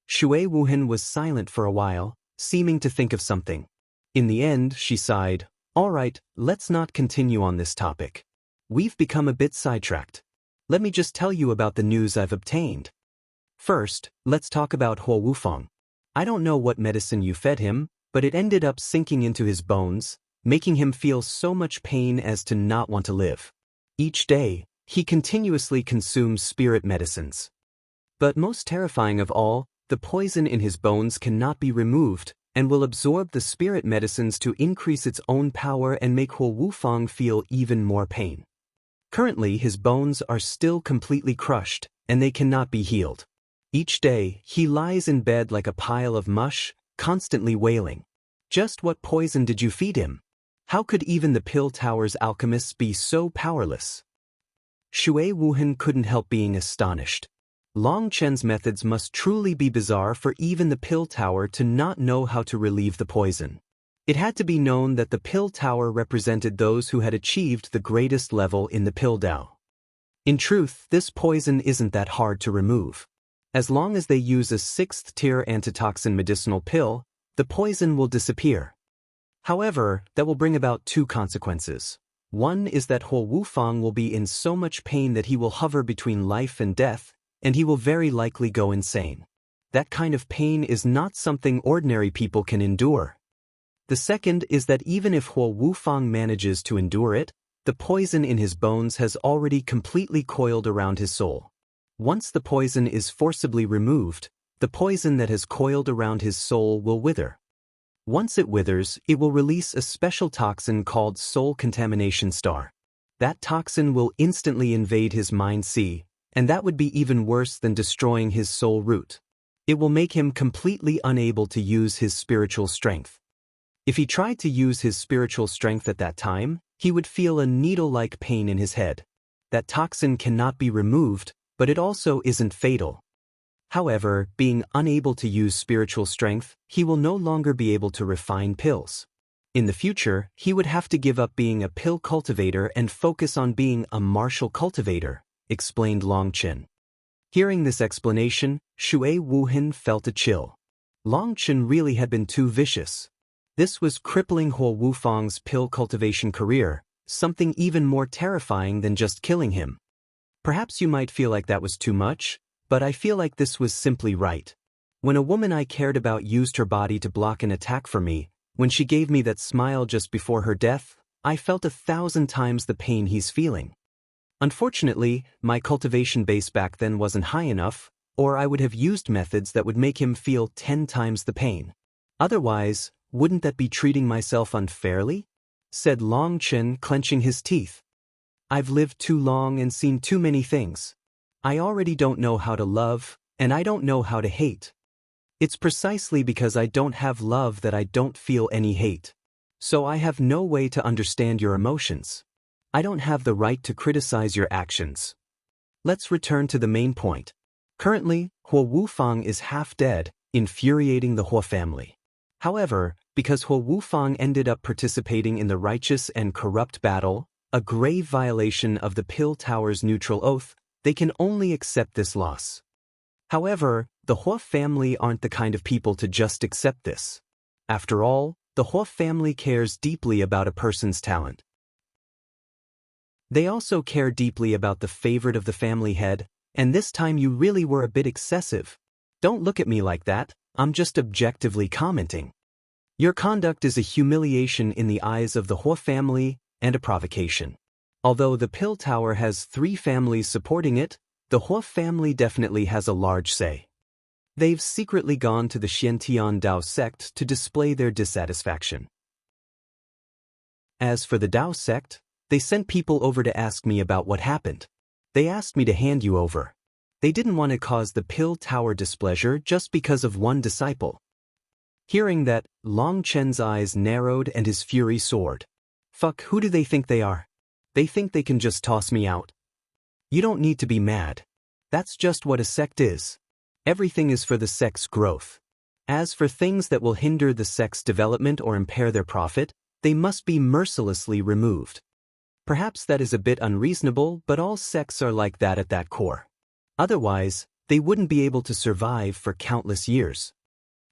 Shui Wuhan was silent for a while, seeming to think of something. In the end, she sighed, all right, let's not continue on this topic. We've become a bit sidetracked. Let me just tell you about the news I've obtained. First, let's talk about Huo Wufang. I don't know what medicine you fed him, but it ended up sinking into his bones, making him feel so much pain as to not want to live. Each day, he continuously consumes spirit medicines. But most terrifying of all, the poison in his bones cannot be removed, and will absorb the spirit medicines to increase its own power and make Huo Wufang feel even more pain. Currently, his bones are still completely crushed, and they cannot be healed. Each day, he lies in bed like a pile of mush, constantly wailing. Just what poison did you feed him? How could even the Pill Tower's alchemists be so powerless? Shui Wuhan couldn't help being astonished. Long Chen's methods must truly be bizarre for even the Pill Tower to not know how to relieve the poison. It had to be known that the Pill Tower represented those who had achieved the greatest level in the Pill Dao. In truth, this poison isn't that hard to remove. As long as they use a 6th-tier antitoxin medicinal pill, the poison will disappear. However, that will bring about 2 consequences. One is that Huo Wufang will be in so much pain that he will hover between life and death, and he will very likely go insane. That kind of pain is not something ordinary people can endure. The second is that even if Huo Wufang manages to endure it, the poison in his bones has already completely coiled around his soul. Once the poison is forcibly removed, the poison that has coiled around his soul will wither. Once it withers, it will release a special toxin called Soul Contamination Star. That toxin will instantly invade his mind sea, and that would be even worse than destroying his soul root. It will make him completely unable to use his spiritual strength. If he tried to use his spiritual strength at that time, he would feel a needle-like pain in his head. That toxin cannot be removed, but it also isn't fatal. However, being unable to use spiritual strength, he will no longer be able to refine pills. In the future, he would have to give up being a pill cultivator and focus on being a martial cultivator, explained Long Chen. Hearing this explanation, Shui Wuhan felt a chill. Long Chen really had been too vicious. This was crippling Huo Wufang's pill cultivation career, something even more terrifying than just killing him. Perhaps you might feel like that was too much, but I feel like this was simply right. When a woman I cared about used her body to block an attack for me, when she gave me that smile just before her death, I felt 1,000 times the pain he's feeling. Unfortunately, my cultivation base back then wasn't high enough, or I would have used methods that would make him feel 10 times the pain. Otherwise, wouldn't that be treating myself unfairly? Said Long Chen, clenching his teeth. I've lived too long and seen too many things. I already don't know how to love, and I don't know how to hate. It's precisely because I don't have love that I don't feel any hate. So I have no way to understand your emotions. I don't have the right to criticize your actions. Let's return to the main point. Currently, Huo Wufang is half dead, infuriating the Huo family. However, because Huo Wufang ended up participating in the righteous and corrupt battle, a grave violation of the Pill Tower's neutral oath, they can only accept this loss. However, the Huo family aren't the kind of people to just accept this. After all, the Huo family cares deeply about a person's talent. They also care deeply about the favorite of the family head, and this time you really were a bit excessive. Don't look at me like that, I'm just objectively commenting. Your conduct is a humiliation in the eyes of the Hua family and a provocation. Although the Pill Tower has 3 families supporting it, the Hua family definitely has a large say. They've secretly gone to the Xiantian Dao sect to display their dissatisfaction. As for the Dao sect, they sent people over to ask me about what happened. They asked me to hand you over. They didn't want to cause the Pill Tower displeasure just because of one disciple. Hearing that, Long Chen's eyes narrowed and his fury soared. Fuck, who do they think they are? They think they can just toss me out? You don't need to be mad. That's just what a sect is. Everything is for the sect's growth. As for things that will hinder the sect's development or impair their profit, they must be mercilessly removed. Perhaps that is a bit unreasonable, but all sects are like that at that core. Otherwise, they wouldn't be able to survive for countless years.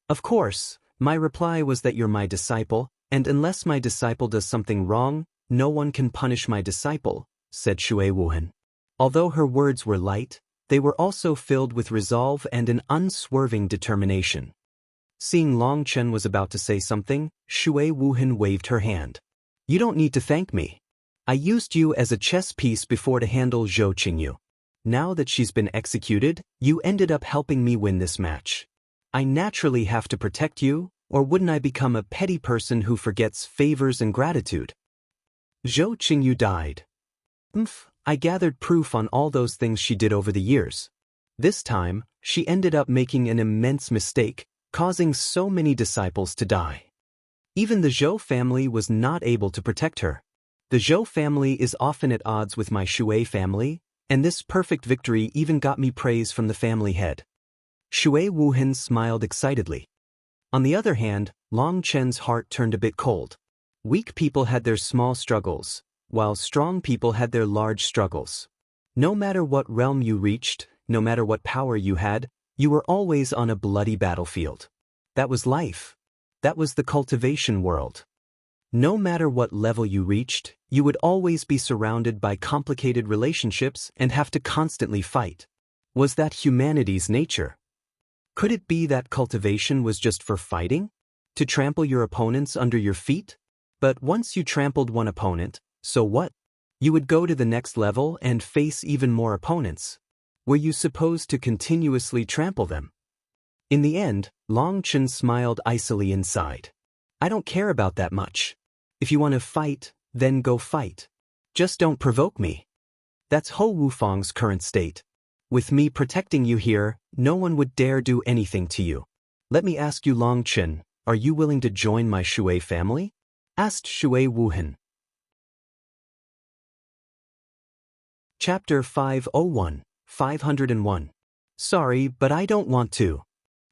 Of course, my reply was that you're my disciple, and unless my disciple does something wrong, no one can punish my disciple, said Shui Wuhan. Although her words were light, they were also filled with resolve and an unswerving determination. Seeing Long Chen was about to say something, Shui Wuhan waved her hand. You don't need to thank me. I used you as a chess piece before to handle Zhou Qingyu. Now that she's been executed, you ended up helping me win this match. I naturally have to protect you, or wouldn't I become a petty person who forgets favors and gratitude? Zhou Qingyu died. I gathered proof on all those things she did over the years. This time, she ended up making an immense mistake, causing so many disciples to die. Even the Zhou family was not able to protect her. The Zhou family is often at odds with my Shui family, and this perfect victory even got me praise from the family head. Shui Wuhan smiled excitedly. On the other hand, Long Chen's heart turned a bit cold. Weak people had their small struggles, while strong people had their large struggles. No matter what realm you reached, no matter what power you had, you were always on a bloody battlefield. That was life. That was the cultivation world. No matter what level you reached, you would always be surrounded by complicated relationships and have to constantly fight. Was that humanity's nature? Could it be that cultivation was just for fighting? To trample your opponents under your feet? But once you trampled one opponent, so what? You would go to the next level and face even more opponents. Were you supposed to continuously trample them? In the end, Long Chen smiled icily inside. I don't care about that much. If you want to fight, then go fight. Just don't provoke me. That's Ho Wufang's current state. With me protecting you here, no one would dare do anything to you. Let me ask you, Long Chen, are you willing to join my Shui family? Asked Shui Wuhan. Chapter 501, 501. Sorry, but I don't want to.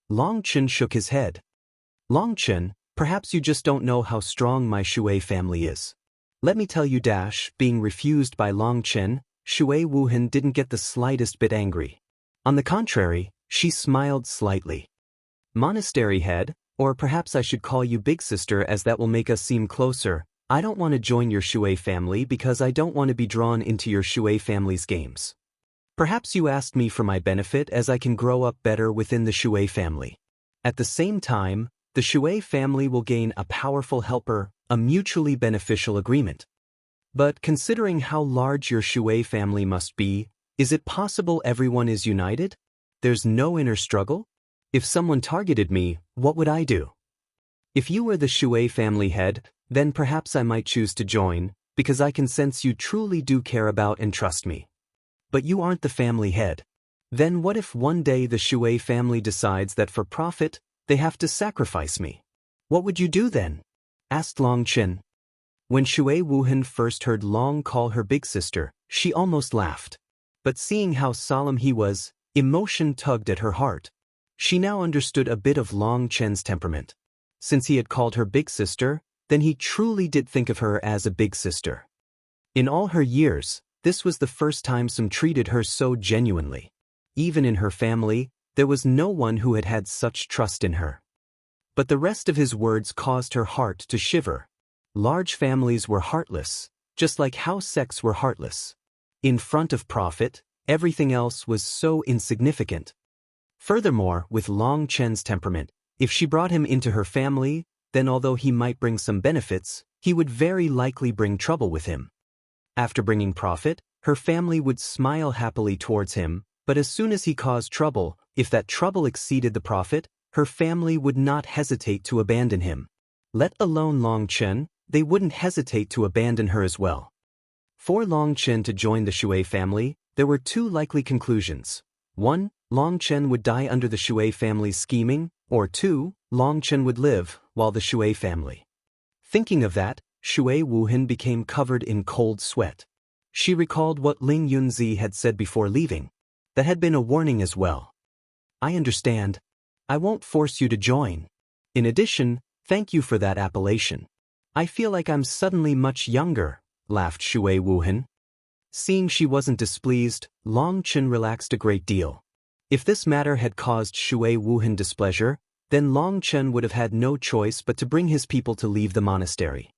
Long Chen shook his head. Long Chen, perhaps you just don't know how strong my Shui family is. Let me tell you, being refused by Long Chen, Shui Wuhan didn't get the slightest bit angry. On the contrary, she smiled slightly. Monastery head, or perhaps I should call you big sister as that will make us seem closer, I don't want to join your Shui family because I don't want to be drawn into your Shui family's games. Perhaps you asked me for my benefit as I can grow up better within the Shui family. At the same time, the Shui family will gain a powerful helper, a mutually beneficial agreement. But considering how large your Shui family must be, is it possible everyone is united? There's no inner struggle? If someone targeted me, what would I do? If you were the Shui family head, then perhaps I might choose to join, because I can sense you truly do care about and trust me. But you aren't the family head. Then what if one day the Shui family decides that for profit, they have to sacrifice me? What would you do then? Asked Long Chen. When Shui Wuhan first heard Long call her big sister, she almost laughed. But seeing how solemn he was, emotion tugged at her heart. She now understood a bit of Long Chen's temperament. Since he had called her big sister, then he truly did think of her as a big sister. In all her years, this was the first time some treated her so genuinely. Even in her family, there was no one who had had such trust in her. But the rest of his words caused her heart to shiver. Large families were heartless, just like how sects were heartless. In front of profit, everything else was so insignificant. Furthermore, with Long Chen's temperament, If she brought him into her family, then although he might bring some benefits, he would very likely bring trouble with him. After bringing profit, her family would smile happily towards him, but as soon as he caused trouble, if that trouble exceeded the profit, her family would not hesitate to abandon him. Let alone Long Chen, they wouldn't hesitate to abandon her as well. For Long Chen to join the Shui family, there were two likely conclusions. 1. Long Chen would die under the Shui family's scheming, or 2. Long Chen would live, while the Shui family. Thinking of that, Shui Wuhan became covered in cold sweat. She recalled what Ling Yunzi had said before leaving. That had been a warning as well. I understand. I won't force you to join. In addition, thank you for that appellation. I feel like I'm suddenly much younger, laughed Shui Wuhan. Seeing she wasn't displeased, Long Chen relaxed a great deal. If this matter had caused Shui Wuhan displeasure, then Long Chen would have had no choice but to bring his people to leave the monastery.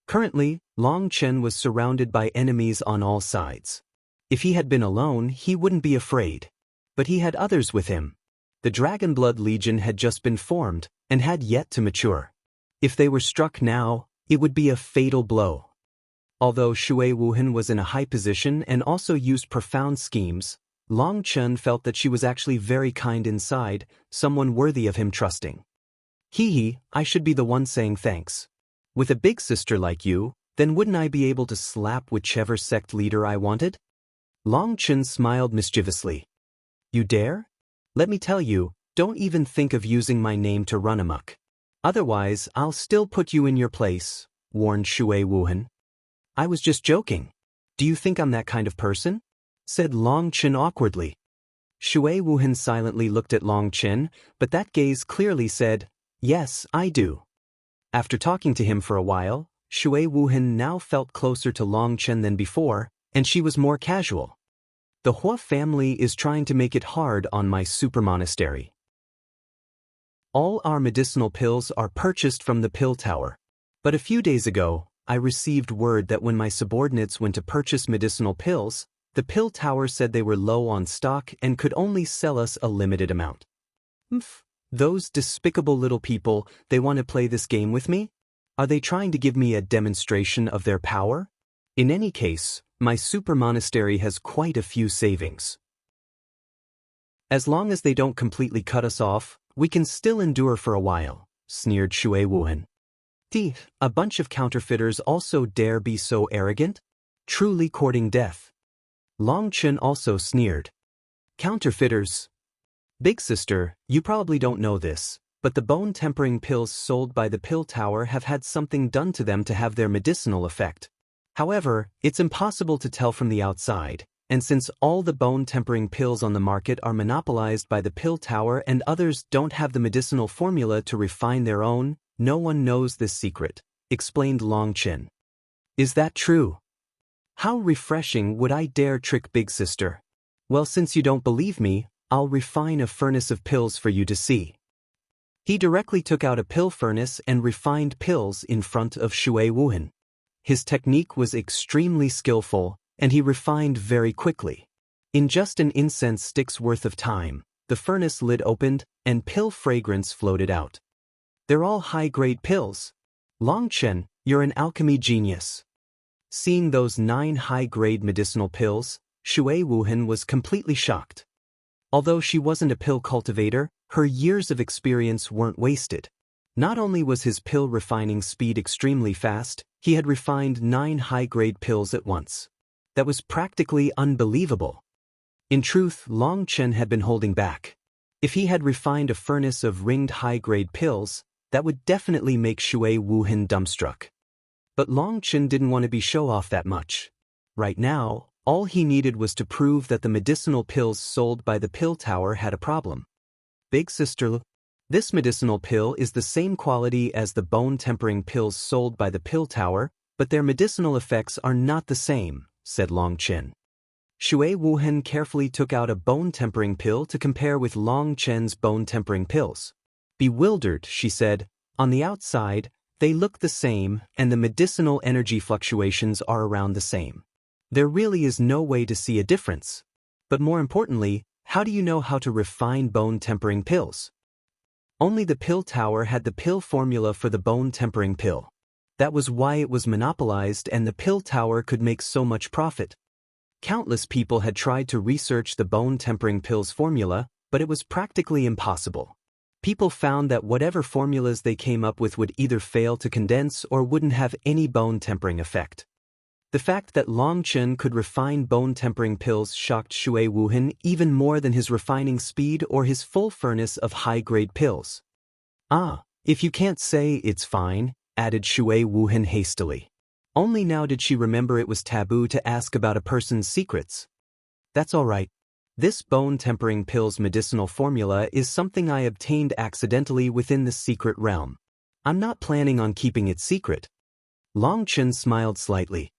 Currently, Long Chen was surrounded by enemies on all sides. If he had been alone, he wouldn't be afraid. But he had others with him. The Dragonblood Legion had just been formed, and had yet to mature. If they were struck now, it would be a fatal blow. Although Shui Wuhan was in a high position and also used profound schemes, Long Chen felt that she was actually very kind inside, someone worthy of him trusting. Hee, I should be the one saying thanks. With a big sister like you, then wouldn't I be able to slap whichever sect leader I wanted? Long Chen smiled mischievously. You dare? Let me tell you, don't even think of using my name to run amok. Otherwise, I'll still put you in your place, warned Shui Wuhan. I was just joking. Do you think I'm that kind of person? Said Long Chen awkwardly. Shui Wuhan silently looked at Long Chen, but that gaze clearly said, yes, I do. After talking to him for a while, Shui Wuhan now felt closer to Long Chen than before, and she was more casual. The Hua family is trying to make it hard on my super monastery. All our medicinal pills are purchased from the pill tower. But a few days ago, I received word that when my subordinates went to purchase medicinal pills, the pill tower said they were low on stock and could only sell us a limited amount. Those despicable little people, they want to play this game with me? Are they trying to give me a demonstration of their power? In any case, my super monastery has quite a few savings. As long as they don't completely cut us off, we can still endure for a while, sneered Shui Wuhan. A bunch of counterfeiters also dare be so arrogant? Truly courting death. Long Chen also sneered. Counterfeiters. Big sister, you probably don't know this, but the bone-tempering pills sold by the pill tower have had something done to them to have their medicinal effect. However, it's impossible to tell from the outside, and since all the bone-tempering pills on the market are monopolized by the pill tower and others don't have the medicinal formula to refine their own, no one knows this secret, explained Long Chen. Is that true? How refreshing. Would I dare trick big sister? Well, since you don't believe me, I'll refine a furnace of pills for you to see. He directly took out a pill furnace and refined pills in front of Shui Wuhan. His technique was extremely skillful, and he refined very quickly. In just an incense stick's worth of time, the furnace lid opened, and pill fragrance floated out. They're all high-grade pills. Long Chen, you're an alchemy genius. Seeing those 9 high-grade medicinal pills, Shui Wuhan was completely shocked. Although she wasn't a pill cultivator, her years of experience weren't wasted. Not only was his pill refining speed extremely fast, he had refined 9 high-grade pills at once. That was practically unbelievable. In truth, Long Chen had been holding back. If he had refined a furnace of ringed high-grade pills, that would definitely make Shui Wuhan dumbstruck. But Long Chen didn't want to be show-off that much. Right now, all he needed was to prove that the medicinal pills sold by the pill tower had a problem. Big sister, this medicinal pill is the same quality as the bone-tempering pills sold by the pill tower, but their medicinal effects are not the same, said Long Chen. Shui Wuhan carefully took out a bone-tempering pill to compare with Long Chen's bone-tempering pills. Bewildered, she said, on the outside, they look the same and the medicinal energy fluctuations are around the same. There really is no way to see a difference. But more importantly, how do you know how to refine bone-tempering pills? Only the pill tower had the pill formula for the bone-tempering pill. That was why it was monopolized and the pill tower could make so much profit. Countless people had tried to research the bone-tempering pill's formula, but it was practically impossible. People found that whatever formulas they came up with would either fail to condense or wouldn't have any bone-tempering effect. The fact that Long Chen could refine bone-tempering pills shocked Shui Wuhan even more than his refining speed or his full furnace of high-grade pills. "Ah, if you can't say it's fine," added Shui Wuhan hastily. Only now did she remember it was taboo to ask about a person's secrets. "That's all right. This bone-tempering pill's medicinal formula is something I obtained accidentally within the secret realm. I'm not planning on keeping it secret." Long Chen smiled slightly.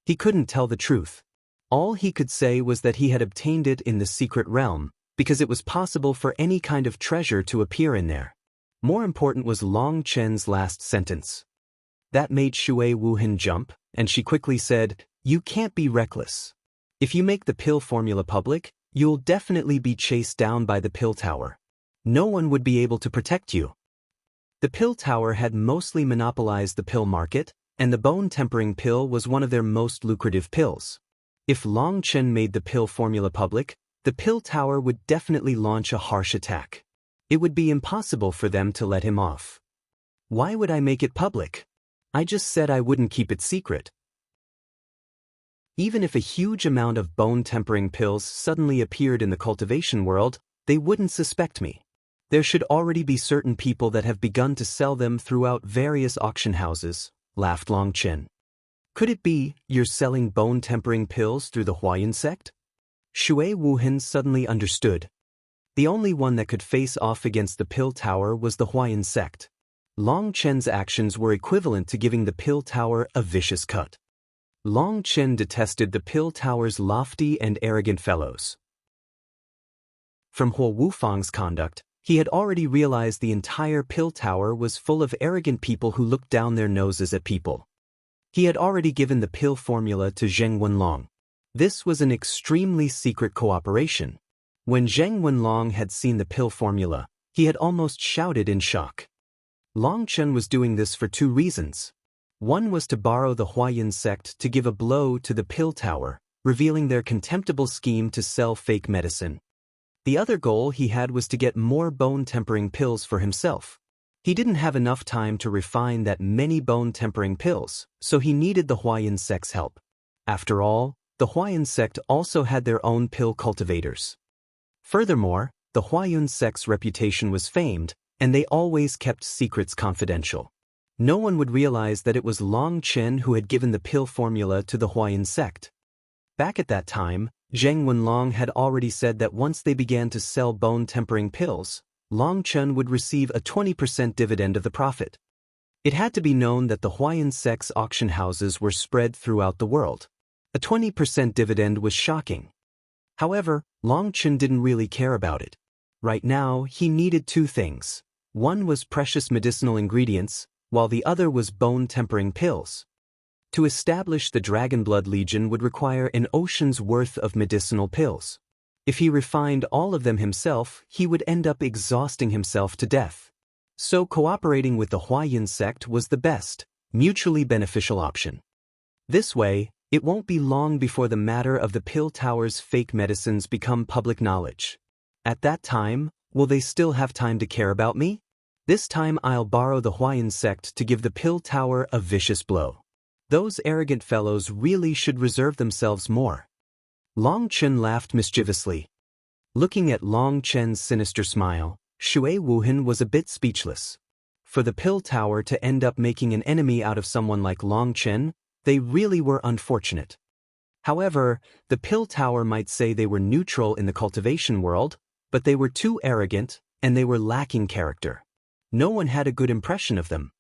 He couldn't tell the truth. All he could say was that he had obtained it in the secret realm, because it was possible for any kind of treasure to appear in there. More important was Long Chen's last sentence. That made Shui Wuhan jump, and she quickly said, "You can't be reckless. If you make the pill formula public, you'll definitely be chased down by the pill tower. No one would be able to protect you." The pill tower had mostly monopolized the pill market, and the bone-tempering pill was one of their most lucrative pills. If Long Chen made the pill formula public, the pill tower would definitely launch a harsh attack. It would be impossible for them to let him off. "Why would I make it public? I just said I wouldn't keep it secret." Even if a huge amount of bone-tempering pills suddenly appeared in the cultivation world, they wouldn't suspect me. There should already be certain people that have begun to sell them throughout various auction houses, laughed Long Chen. "Could it be you're selling bone-tempering pills through the Huayan sect?" Shui Wuhan suddenly understood. The only one that could face off against the pill tower was the Huayan sect. Long Chen's actions were equivalent to giving the pill tower a vicious cut. Long Chen detested the pill tower's lofty and arrogant fellows. From Huo Wufang's conduct, he had already realized the entire pill tower was full of arrogant people who looked down their noses at people. He had already given the pill formula to Zheng Wenlong. This was an extremely secret cooperation. When Zheng Wenlong had seen the pill formula, he had almost shouted in shock. Long Chen was doing this for two reasons. One was to borrow the Huayan sect to give a blow to the pill tower, revealing their contemptible scheme to sell fake medicine. The other goal he had was to get more bone-tempering pills for himself. He didn't have enough time to refine that many bone-tempering pills, so he needed the Huayan sect's help. After all, the Huayan sect also had their own pill cultivators. Furthermore, the Huayan sect's reputation was famed, and they always kept secrets confidential. No one would realize that it was Long Chen who had given the pill formula to the Huayan sect. Back at that time, Zheng Wenlong had already said that once they began to sell bone-tempering pills, Long Chen would receive a 20% dividend of the profit. It had to be known that the Huayan sect's auction houses were spread throughout the world. A 20% dividend was shocking. However, Long Chen didn't really care about it. Right now, he needed two things. One was precious medicinal ingredients, while the other was bone-tempering pills. To establish the Dragon Blood Legion would require an ocean's worth of medicinal pills. If he refined all of them himself, he would end up exhausting himself to death. So cooperating with the Huayan sect was the best, mutually beneficial option. This way, it won't be long before the matter of the pill tower's fake medicines become public knowledge. At that time, will they still have time to care about me? This time I'll borrow the Huayan sect to give the pill tower a vicious blow. Those arrogant fellows really should reserve themselves more. Long Chen laughed mischievously. Looking at Long Chen's sinister smile, Shui Wuhan was a bit speechless. For the pill tower to end up making an enemy out of someone like Long Chen, they really were unfortunate. However, the pill tower might say they were neutral in the cultivation world, but they were too arrogant, and they were lacking character. No one had a good impression of them.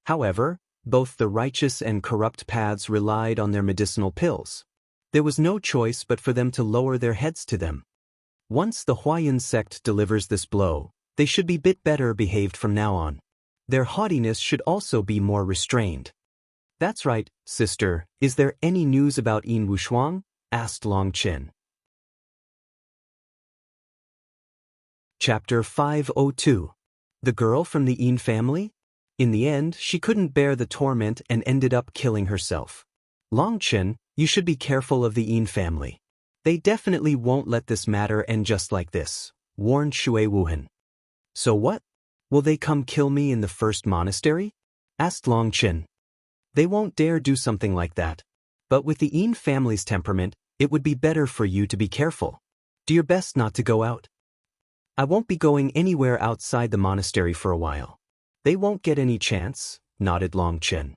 However, both the righteous and corrupt paths relied on their medicinal pills. There was no choice but for them to lower their heads to them. Once the Huayan sect delivers this blow, they should be a bit better behaved from now on. Their haughtiness should also be more restrained. "That's right, sister. Is there any news about Yin Wushuang?" asked Long Chen. Chapter 502. The girl from the Yin family? In the end, she couldn't bear the torment and ended up killing herself. Long Chen, you should be careful of the Yin family. They definitely won't let this matter end just like this, warned Shui Wuhan. So what? Will they come kill me in the first monastery? Asked Long Chen. They won't dare do something like that. But with the Yin family's temperament, it would be better for you to be careful. Do your best not to go out. I won't be going anywhere outside the monastery for a while. They won't get any chance, nodded Long Chen.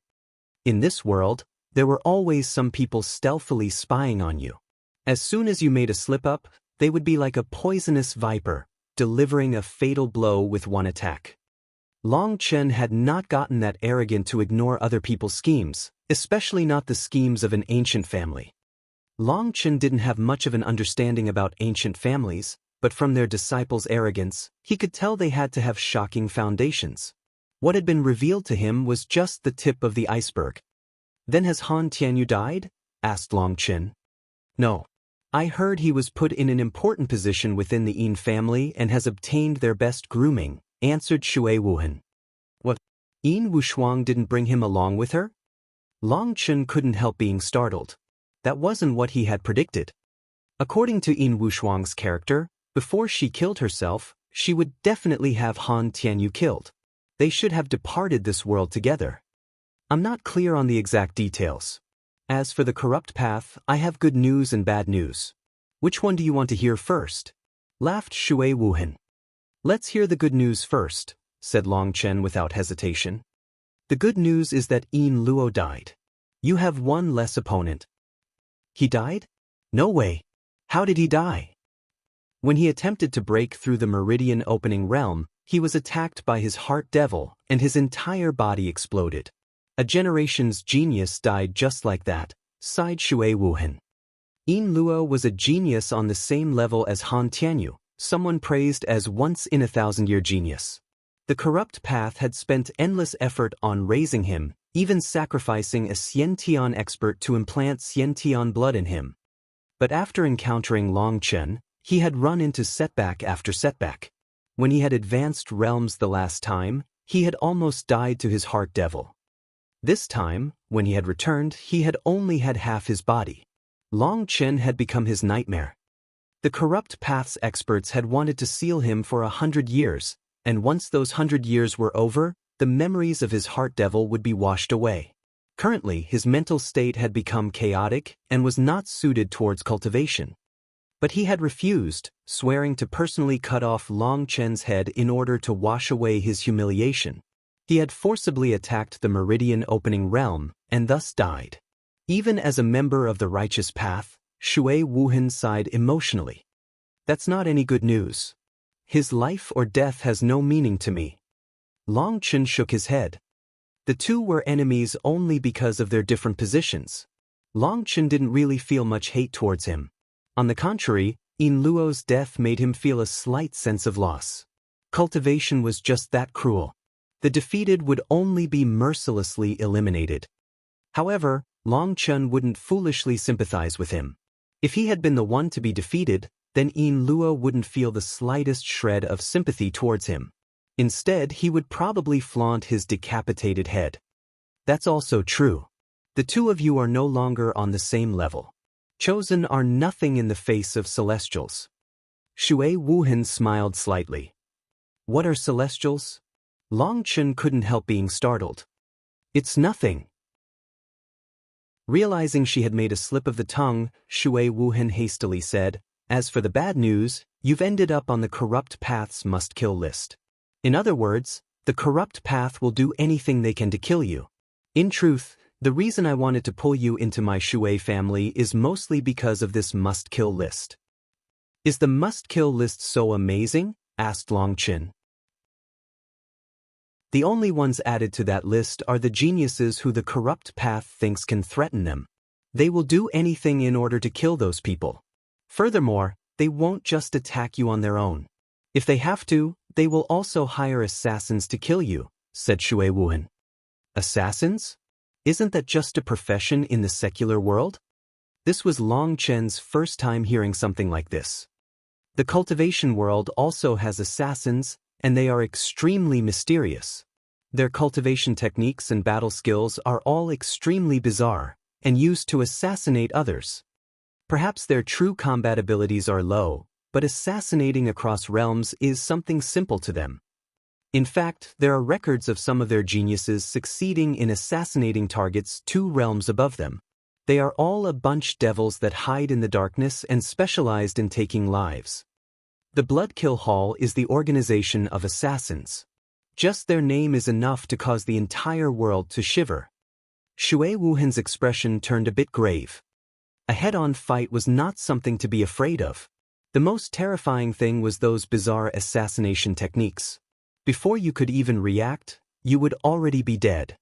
In this world, there were always some people stealthily spying on you. As soon as you made a slip-up, they would be like a poisonous viper, delivering a fatal blow with one attack. Long Chen had not gotten that arrogant to ignore other people's schemes, especially not the schemes of an ancient family. Long Chen didn't have much of an understanding about ancient families, but from their disciples' arrogance, he could tell they had to have shocking foundations. What had been revealed to him was just the tip of the iceberg. Then has Han Tianyu died? Asked Long Chen. No. I heard he was put in an important position within the Yin family and has obtained their best grooming, answered Shui Wuhan. What? Yin Wushuang didn't bring him along with her? Long Chen couldn't help being startled. That wasn't what he had predicted. According to Yin Wushuang's character, before she killed herself, she would definitely have Han Tianyu killed. They should have departed this world together. I'm not clear on the exact details. As for the corrupt path, I have good news and bad news. Which one do you want to hear first? Laughed Shui Wuhan. Let's hear the good news first, said Long Chen without hesitation. The good news is that Yin Luo died. You have one less opponent. He died? No way. How did he die? When he attempted to break through the meridian opening realm, he was attacked by his heart devil, and his entire body exploded. A generation's genius died just like that, sighed Shui Wuhan. Yin Luo was a genius on the same level as Han Tianyu, someone praised as once-in-a-thousand-year genius. The corrupt path had spent endless effort on raising him, even sacrificing a Xiantian expert to implant Xiantian blood in him. But after encountering Long Chen, he had run into setback after setback. When he had advanced realms the last time, he had almost died to his heart devil. This time, when he had returned, he had only had half his body. Long Chen had become his nightmare. The corrupt path's experts had wanted to seal him for 100 years, and once those 100 years were over, the memories of his heart devil would be washed away. Currently, his mental state had become chaotic and was not suited towards cultivation. But he had refused, swearing to personally cut off Long Chen's head in order to wash away his humiliation. He had forcibly attacked the meridian opening realm, and thus died. Even as a member of the righteous path, Shui Wuhan sighed emotionally. That's not any good news. His life or death has no meaning to me. Long Chen shook his head. The two were enemies only because of their different positions. Long Chen didn't really feel much hate towards him. On the contrary, Yin Luo's death made him feel a slight sense of loss. Cultivation was just that cruel. The defeated would only be mercilessly eliminated. However, Long Chen wouldn't foolishly sympathize with him. If he had been the one to be defeated, then Yin Luo wouldn't feel the slightest shred of sympathy towards him. Instead, he would probably flaunt his decapitated head. That's also true. The two of you are no longer on the same level. Chosen are nothing in the face of celestials. Shui Wuhan smiled slightly. What are celestials? Long Chen couldn't help being startled. It's nothing. Realizing she had made a slip of the tongue, Shui Wuhan hastily said, As for the bad news, you've ended up on the corrupt path's must-kill list. In other words, the corrupt path will do anything they can to kill you. In truth, the reason I wanted to pull you into my Shui family is mostly because of this must-kill list. Is the must-kill list so amazing? Asked Long Chen. The only ones added to that list are the geniuses who the corrupt path thinks can threaten them. They will do anything in order to kill those people. Furthermore, they won't just attack you on their own. If they have to, they will also hire assassins to kill you, said Shui Wuhan. Assassins? Isn't that just a profession in the secular world? This was Long Chen's first time hearing something like this. The cultivation world also has assassins, and they are extremely mysterious. Their cultivation techniques and battle skills are all extremely bizarre, and used to assassinate others. Perhaps their true combat abilities are low, but assassinating across realms is something simple to them. In fact, there are records of some of their geniuses succeeding in assassinating targets 2 realms above them. They are all a bunch devils that hide in the darkness and specialized in taking lives. The Bloodkill Hall is the organization of assassins. Just their name is enough to cause the entire world to shiver. Shui Wuhan's expression turned a bit grave. A head-on fight was not something to be afraid of. The most terrifying thing was those bizarre assassination techniques. Before you could even react, you would already be dead.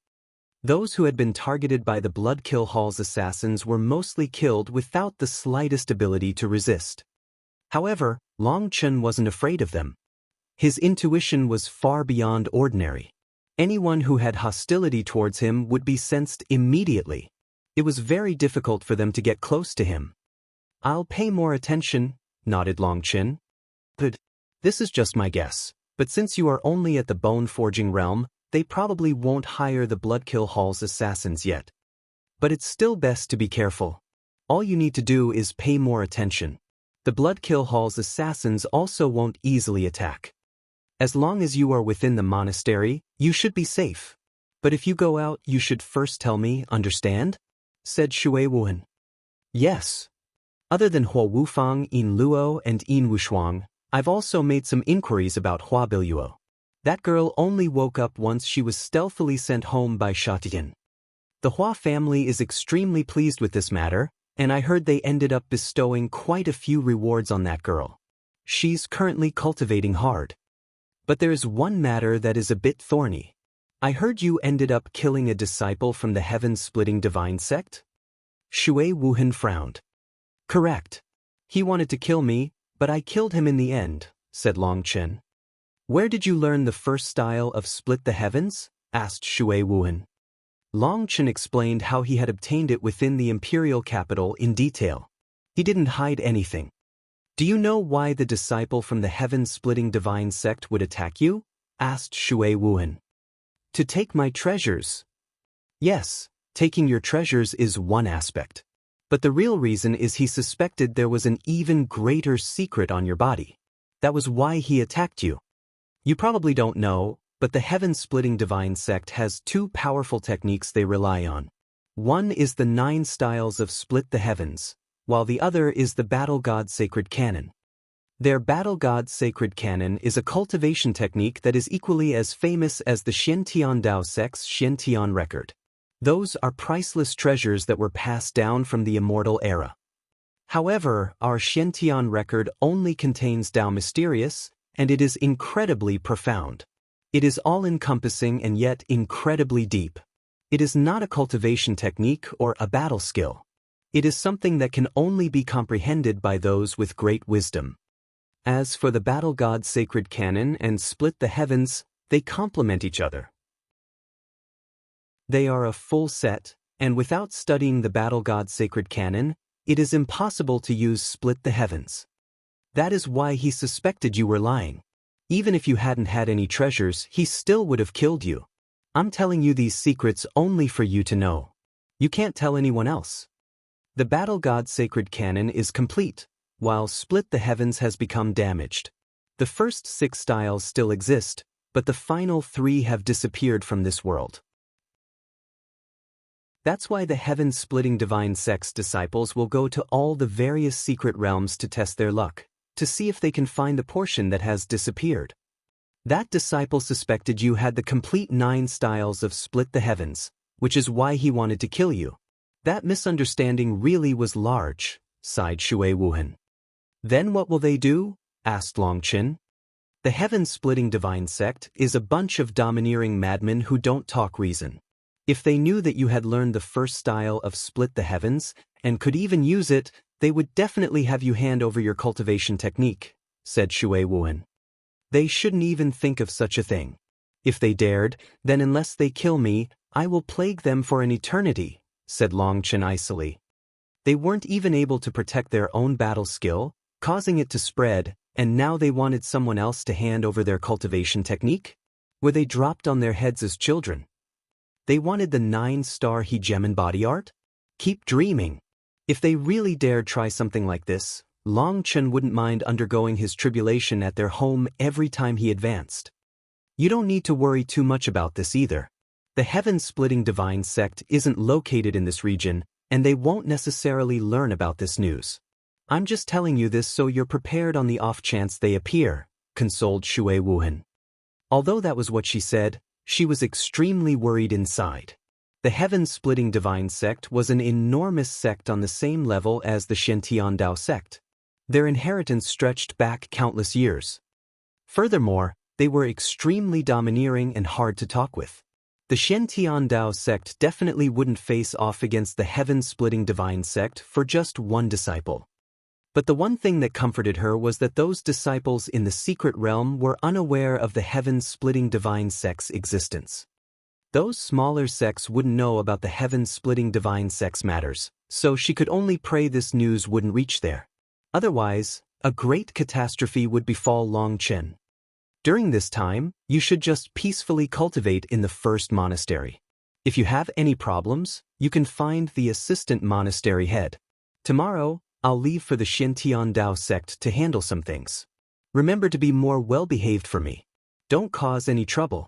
Those who had been targeted by the Bloodkill Hall's assassins were mostly killed without the slightest ability to resist. However, Long Chen wasn't afraid of them. His intuition was far beyond ordinary. Anyone who had hostility towards him would be sensed immediately. It was very difficult for them to get close to him. "I'll pay more attention," nodded Long Chen. "Good. This is just my guess, but since you are only at the Bone Forging realm, they probably won't hire the Bloodkill Hall's assassins yet. But it's still best to be careful. All you need to do is pay more attention. The Bloodkill Hall's assassins also won't easily attack. As long as you are within the monastery, you should be safe. But if you go out, you should first tell me, understand?" said Shui Wuhan. "Yes. Other than Hua Wufang, Yin Luo, and Yin Wushuang, I've also made some inquiries about Hua Biluo. That girl only woke up once she was stealthily sent home by Shatian. The Hua family is extremely pleased with this matter, and I heard they ended up bestowing quite a few rewards on that girl. She's currently cultivating hard. But there's one matter that is a bit thorny. I heard you ended up killing a disciple from the heaven-splitting divine sect?" Shui Wuhan frowned. "Correct. He wanted to kill me, but I killed him in the end," said Long Chen. "Where did you learn the first style of split the heavens?" asked Shui Wuhan. Long Chen explained how he had obtained it within the imperial capital in detail. He didn't hide anything. "Do you know why the disciple from the heaven-splitting divine sect would attack you?" asked Shui Wuhan. "To take my treasures." "Yes, taking your treasures is one aspect. But the real reason is he suspected there was an even greater secret on your body. That was why he attacked you. You probably don't know, but the heaven-splitting divine sect has 2 powerful techniques they rely on. One is the 9 styles of split the heavens, while the other is the Battle God Sacred Canon. Their Battle God Sacred Canon is a cultivation technique that is equally as famous as the Xiantian Dao sect's Xiantian record. Those are priceless treasures that were passed down from the immortal era. However, our Xiantian record only contains Dao Mysterious, and it is incredibly profound. It is all-encompassing and yet incredibly deep. It is not a cultivation technique or a battle skill. It is something that can only be comprehended by those with great wisdom. As for the Battle God Sacred Canon and Split the Heavens, they complement each other. They are a full set, and without studying the Battle God Sacred Canon, it is impossible to use Split the Heavens. That is why he suspected you were lying. Even if you hadn't had any treasures, he still would have killed you. I'm telling you these secrets only for you to know. You can't tell anyone else. The Battle God Sacred Canon is complete, while Split the Heavens has become damaged. The first 6 styles still exist, but the final 3 have disappeared from this world. That's why the heaven-splitting divine sect's disciples will go to all the various secret realms to test their luck, to see if they can find the portion that has disappeared. That disciple suspected you had the complete 9 styles of Split the Heavens, which is why he wanted to kill you. That misunderstanding really was large, sighed Shui Wuhan. Then what will they do? Asked Long Chen. The heaven-splitting divine sect is a bunch of domineering madmen who don't talk reason. If they knew that you had learned the first style of Split the Heavens, and could even use it, they would definitely have you hand over your cultivation technique, said Shui Wuhan. They shouldn't even think of such a thing. If they dared, then unless they kill me, I will plague them for an eternity, said Long Chen icily. They weren't even able to protect their own battle skill, causing it to spread, And now they wanted someone else to hand over their cultivation technique? Were they dropped on their heads as children? They wanted the 9-star hegemon body art? Keep dreaming. If they really dared try something like this, Long Chen wouldn't mind undergoing his tribulation at their home every time he advanced. You don't need to worry too much about this either. The heaven-splitting divine sect isn't located in this region, and they won't necessarily learn about this news. I'm just telling you this so you're prepared on the off chance they appear, consoled Shui Wuhan. Although that was what she said, she was extremely worried inside. The heaven-splitting divine sect was an enormous sect on the same level as the Shen Dao sect. Their inheritance stretched back countless years. Furthermore, they were extremely domineering and hard to talk with. The Shen Dao sect definitely wouldn't face off against the heaven-splitting divine sect for just one disciple. But the one thing that comforted her was that those disciples in the secret realm were unaware of the heaven-splitting divine sect's existence. Those smaller sects wouldn't know about the heaven-splitting divine sect's matters, so she could only pray this news wouldn't reach there. Otherwise, a great catastrophe would befall Long Chen. During this time, you should just peacefully cultivate in the first monastery. If you have any problems, you can find the assistant monastery head. Tomorrow, I'll leave for the Shen Dao sect to handle some things. Remember to be more well-behaved for me. Don't cause any trouble.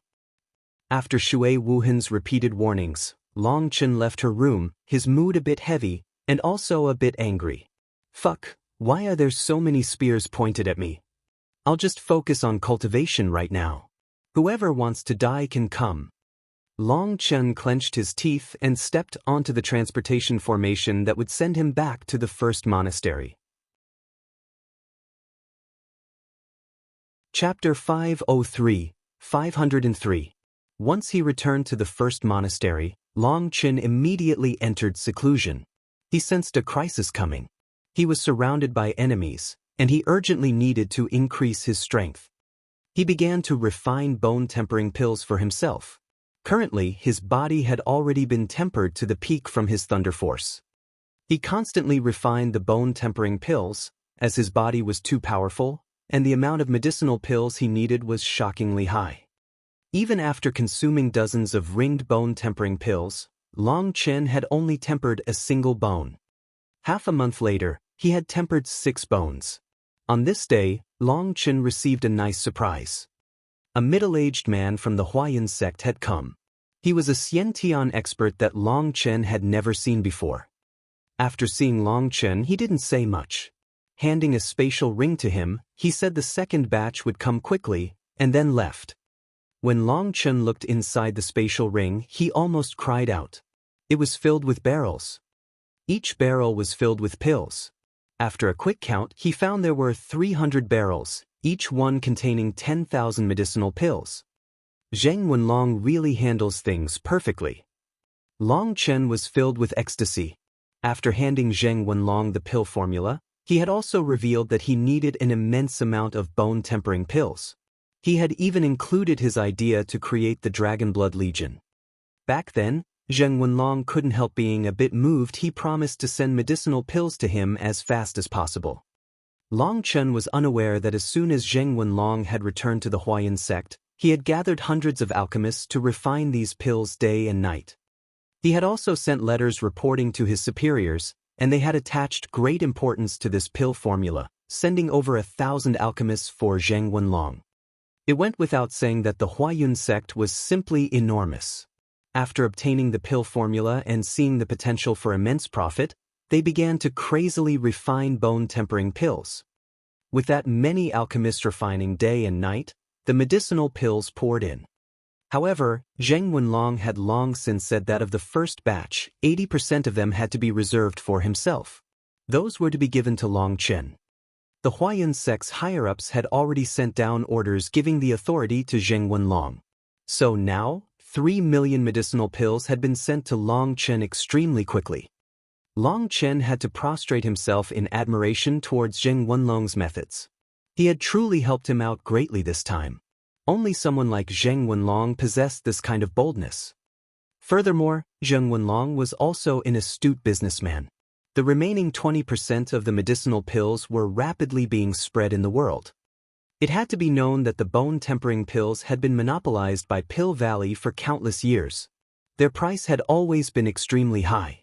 After Shui Wuhan's repeated warnings, Long Chen left her room, his mood a bit heavy, and also a bit angry. Fuck, why are there so many spears pointed at me? I'll just focus on cultivation right now. Whoever wants to die can come. Long Chen clenched his teeth and stepped onto the transportation formation that would send him back to the first monastery. Chapter 503, 503. Once he returned to the first monastery, Long Chen immediately entered seclusion. He sensed a crisis coming. He was surrounded by enemies, and he urgently needed to increase his strength. He began to refine bone-tempering pills for himself. Currently, his body had already been tempered to the peak from his thunder force. He constantly refined the bone-tempering pills, as his body was too powerful, and the amount of medicinal pills he needed was shockingly high. Even after consuming dozens of ringed bone-tempering pills, Long Chen had only tempered a single bone. Half a month later, he had tempered 6 bones. On this day, Long Chen received a nice surprise. A middle-aged man from the Huayan sect had come. He was a Xiantian expert that Long Chen had never seen before. After seeing Long Chen, he didn't say much. Handing a spatial ring to him, he said the second batch would come quickly, and then left. When Long Chen looked inside the spatial ring, he almost cried out. It was filled with barrels. Each barrel was filled with pills. After a quick count, he found there were 300 barrels, each one containing 10,000 medicinal pills. Zheng Wenlong really handles things perfectly. Long Chen was filled with ecstasy. After handing Zheng Wenlong the pill formula, he had also revealed that he needed an immense amount of bone-tempering pills. He had even included his idea to create the Dragon Blood Legion. Back then, Zheng Wenlong couldn't help being a bit moved. He promised to send medicinal pills to him as fast as possible. Long Chen was unaware that as soon as Zheng Wenlong had returned to the Huayan sect, he had gathered hundreds of alchemists to refine these pills day and night. He had also sent letters reporting to his superiors, and they had attached great importance to this pill formula, sending over 1,000 alchemists for Zheng Wenlong. It went without saying that the Huayan sect was simply enormous. After obtaining the pill formula and seeing the potential for immense profit, they began to crazily refine bone-tempering pills. With that many alchemists refining day and night, the medicinal pills poured in. However, Zheng Wenlong had long since said that of the first batch, 80% of them had to be reserved for himself. Those were to be given to Long Chen. The Huayan sect's higher-ups had already sent down orders giving the authority to Zheng Wenlong. So now, 3 million medicinal pills had been sent to Long Chen extremely quickly. Long Chen had to prostrate himself in admiration towards Zheng Wenlong's methods. He had truly helped him out greatly this time. Only someone like Zheng Wenlong possessed this kind of boldness. Furthermore, Zheng Wenlong was also an astute businessman. The remaining 20% of the medicinal pills were rapidly being spread in the world. It had to be known that the bone-tempering pills had been monopolized by Pill Valley for countless years. Their price had always been extremely high.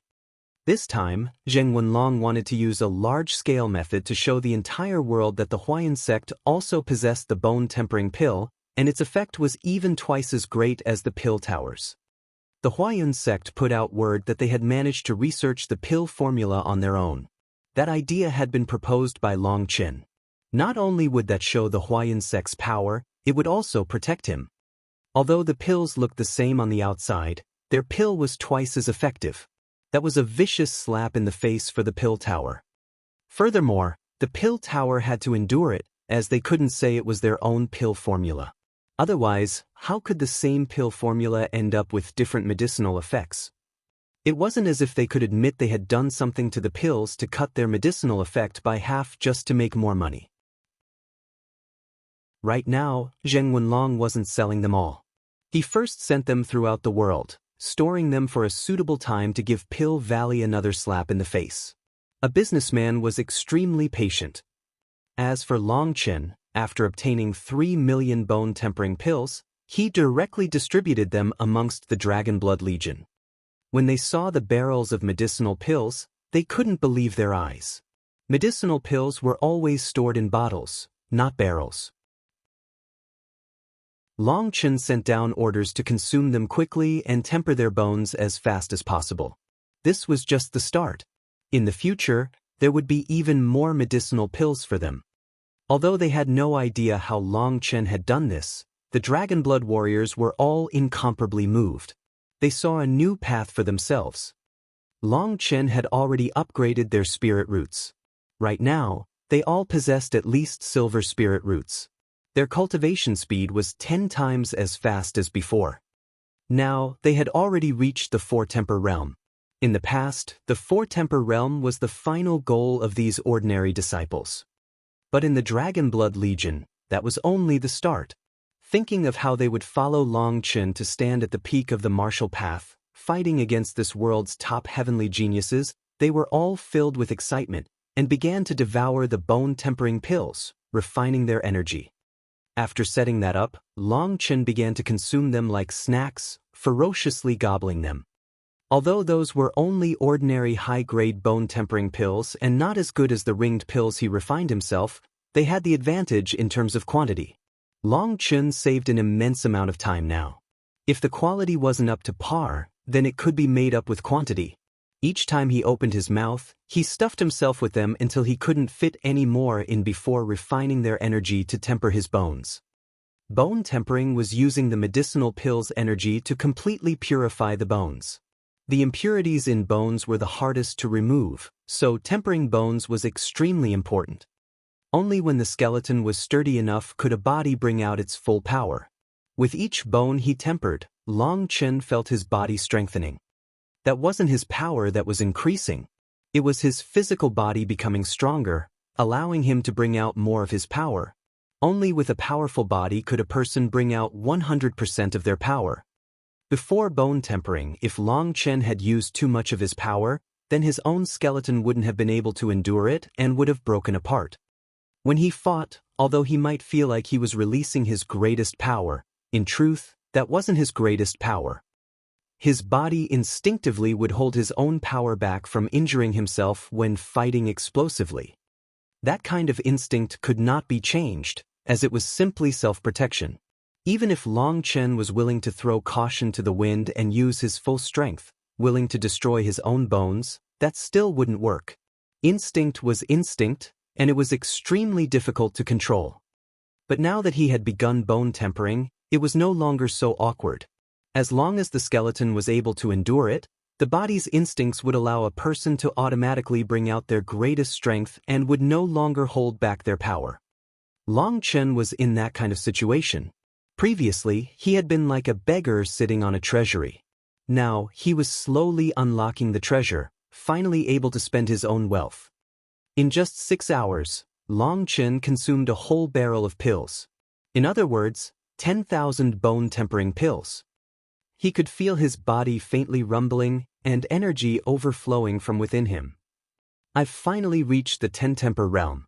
This time, Zheng Wenlong wanted to use a large-scale method to show the entire world that the Huayan sect also possessed the bone-tempering pill, and its effect was even twice as great as the pill towers. The Huayan sect put out word that they had managed to research the pill formula on their own. That idea had been proposed by Long Chen. Not only would that show the Huayan sect's power, it would also protect him. Although the pills looked the same on the outside, their pill was twice as effective. That was a vicious slap in the face for the pill tower. Furthermore, the pill tower had to endure it, as they couldn't say it was their own pill formula. Otherwise, how could the same pill formula end up with different medicinal effects? It wasn't as if they could admit they had done something to the pills to cut their medicinal effect by half just to make more money. Right now, Zheng Wenlong wasn't selling them all. He first sent them throughout the world, storing them for a suitable time to give Pill Valley another slap in the face. A businessman was extremely patient. As for Long Chen, after obtaining 3 million bone-tempering pills, he directly distributed them amongst the Dragon Blood Legion. When they saw the barrels of medicinal pills, they couldn't believe their eyes. Medicinal pills were always stored in bottles, not barrels. Long Chen sent down orders to consume them quickly and temper their bones as fast as possible. This was just the start. In the future, there would be even more medicinal pills for them. Although they had no idea how Long Chen had done this, the Dragon Blood warriors were all incomparably moved. They saw a new path for themselves. Long Chen had already upgraded their spirit roots. Right now, they all possessed at least silver spirit roots. Their cultivation speed was 10 times as fast as before. Now, they had already reached the Four-Temper realm. In the past, the Four-Temper realm was the final goal of these ordinary disciples. But in the Dragon Blood Legion, that was only the start. Thinking of how they would follow Long Chen to stand at the peak of the martial path, fighting against this world's top heavenly geniuses, they were all filled with excitement and began to devour the bone-tempering pills, refining their energy. After setting that up, Long Chen began to consume them like snacks, ferociously gobbling them. Although those were only ordinary high-grade bone-tempering pills and not as good as the ringed pills he refined himself, they had the advantage in terms of quantity. Long Chen saved an immense amount of time now. If the quality wasn't up to par, then it could be made up with quantity. Each time he opened his mouth, he stuffed himself with them until he couldn't fit any more in before refining their energy to temper his bones. Bone tempering was using the medicinal pill's energy to completely purify the bones. The impurities in bones were the hardest to remove, so tempering bones was extremely important. Only when the skeleton was sturdy enough could a body bring out its full power. With each bone he tempered, Long Chen felt his body strengthening. That wasn't his power that was increasing. It was his physical body becoming stronger, allowing him to bring out more of his power. Only with a powerful body could a person bring out 100% of their power. Before bone tempering, if Long Chen had used too much of his power, then his own skeleton wouldn't have been able to endure it and would have broken apart. When he fought, although he might feel like he was releasing his greatest power, in truth, that wasn't his greatest power. His body instinctively would hold his own power back from injuring himself when fighting explosively. That kind of instinct could not be changed, as it was simply self-protection. Even if Long Chen was willing to throw caution to the wind and use his full strength, willing to destroy his own bones, that still wouldn't work. Instinct was instinct, and it was extremely difficult to control. But now that he had begun bone tempering, it was no longer so awkward. As long as the skeleton was able to endure it, the body's instincts would allow a person to automatically bring out their greatest strength and would no longer hold back their power. Long Chen was in that kind of situation. Previously, he had been like a beggar sitting on a treasury. Now, he was slowly unlocking the treasure, finally able to spend his own wealth. In just 6 hours, Long Chen consumed a whole barrel of pills. In other words, 10,000 bone-tempering pills. He could feel his body faintly rumbling and energy overflowing from within him. I've finally reached the 10-temper realm.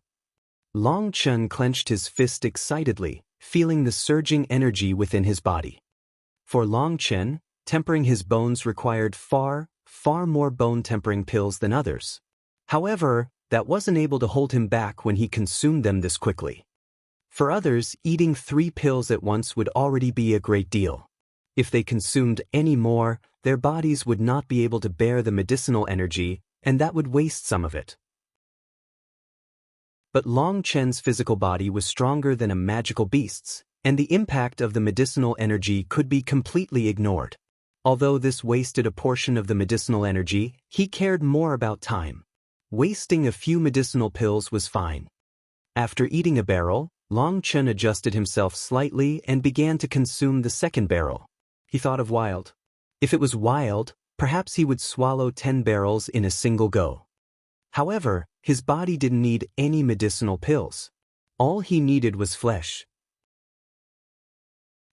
Long Chen clenched his fist excitedly, feeling the surging energy within his body. For Long Chen, tempering his bones required far more bone-tempering pills than others. However, that wasn't able to hold him back when he consumed them this quickly. For others, eating 3 pills at once would already be a great deal. If they consumed any more, their bodies would not be able to bear the medicinal energy, and that would waste some of it. But Long Chen's physical body was stronger than a magical beast's, and the impact of the medicinal energy could be completely ignored. Although this wasted a portion of the medicinal energy, he cared more about time. Wasting a few medicinal pills was fine. After eating a barrel, Long Chen adjusted himself slightly and began to consume the second barrel. He thought of Wild. If it was Wild, perhaps he would swallow 10 barrels in a single go. However, his body didn't need any medicinal pills. All he needed was flesh.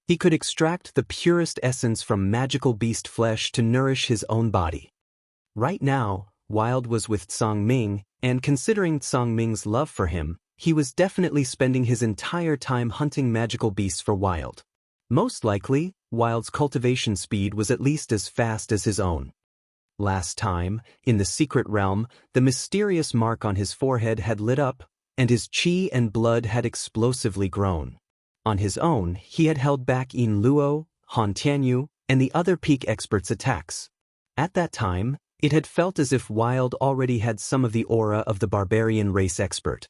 He could extract the purest essence from magical beast flesh to nourish his own body. Right now, Wild was with Tsang Ming, and considering Tsang Ming's love for him, he was definitely spending his entire time hunting magical beasts for Wild. Most likely, Wild's cultivation speed was at least as fast as his own. Last time, in the secret realm, the mysterious mark on his forehead had lit up, and his qi and blood had explosively grown. On his own, he had held back Yin Luo, Han Tianyu, and the other peak experts' attacks. At that time, it had felt as if Wild already had some of the aura of the barbarian race expert.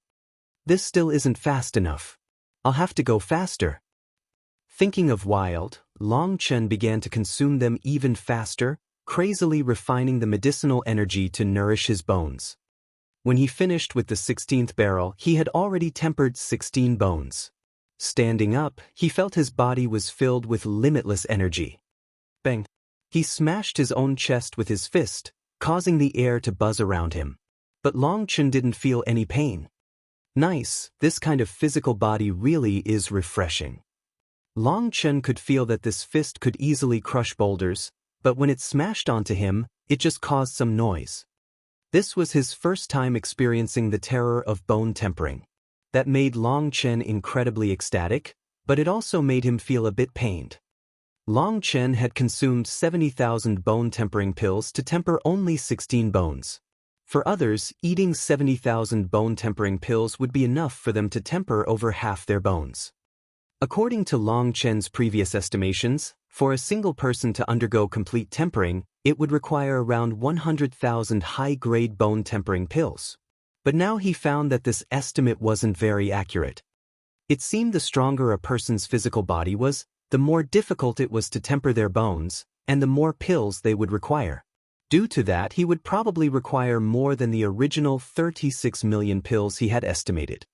This still isn't fast enough. I'll have to go faster. Thinking of Wild, Long Chen began to consume them even faster, crazily refining the medicinal energy to nourish his bones. When he finished with the 16th barrel, he had already tempered 16 bones. Standing up, he felt his body was filled with limitless energy. Bang! He smashed his own chest with his fist, causing the air to buzz around him. But Long Chen didn't feel any pain. Nice, this kind of physical body really is refreshing. Long Chen could feel that this fist could easily crush boulders, but when it smashed onto him, it just caused some noise. This was his first time experiencing the terror of bone tempering. That made Long Chen incredibly ecstatic, but it also made him feel a bit pained. Long Chen had consumed 70,000 bone-tempering pills to temper only 16 bones. For others, eating 70,000 bone-tempering pills would be enough for them to temper over half their bones. According to Long Chen's previous estimations, for a single person to undergo complete tempering, it would require around 100,000 high-grade bone-tempering pills. But now he found that this estimate wasn't very accurate. It seemed the stronger a person's physical body was, the more difficult it was to temper their bones, and the more pills they would require. Due to that, he would probably require more than the original 36 million pills he had estimated.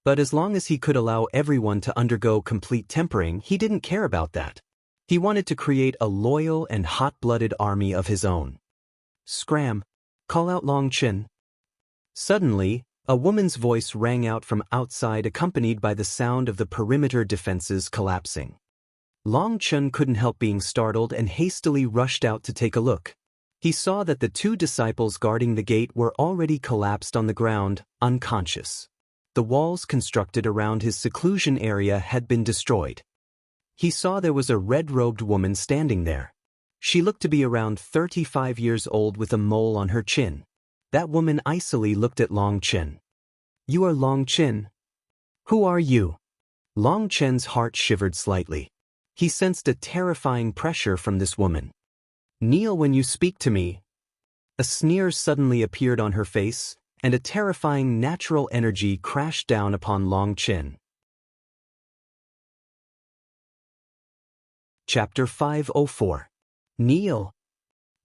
But as long as he could allow everyone to undergo complete tempering, he didn't care about that. He wanted to create a loyal and hot-blooded army of his own. Scram! Call out Long Chen. Suddenly, a woman's voice rang out from outside, accompanied by the sound of the perimeter defenses collapsing. Long Chen couldn't help being startled and hastily rushed out to take a look. He saw that the 2 disciples guarding the gate were already collapsed on the ground, unconscious. The walls constructed around his seclusion area had been destroyed. He saw there was a red-robed woman standing there. She looked to be around 35 years old with a mole on her chin. That woman icily looked at Long Chen. You are Long Chen? Who are you? Long Chen's heart shivered slightly. He sensed a terrifying pressure from this woman. Kneel when you speak to me. A sneer suddenly appeared on her face, and a terrifying natural energy crashed down upon Long Chen. Chapter 504. Kneel.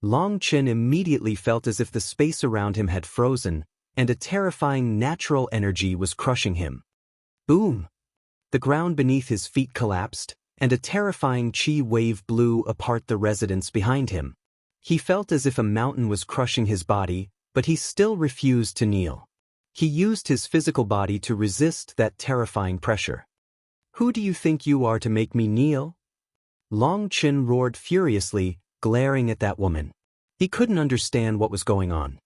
Long Chen immediately felt as if the space around him had frozen, and a terrifying natural energy was crushing him. Boom! The ground beneath his feet collapsed, and a terrifying chi wave blew apart the residence behind him. He felt as if a mountain was crushing his body, but he still refused to kneel. He used his physical body to resist that terrifying pressure. Who do you think you are to make me kneel? Long Chen roared furiously, glaring at that woman. He couldn't understand what was going on.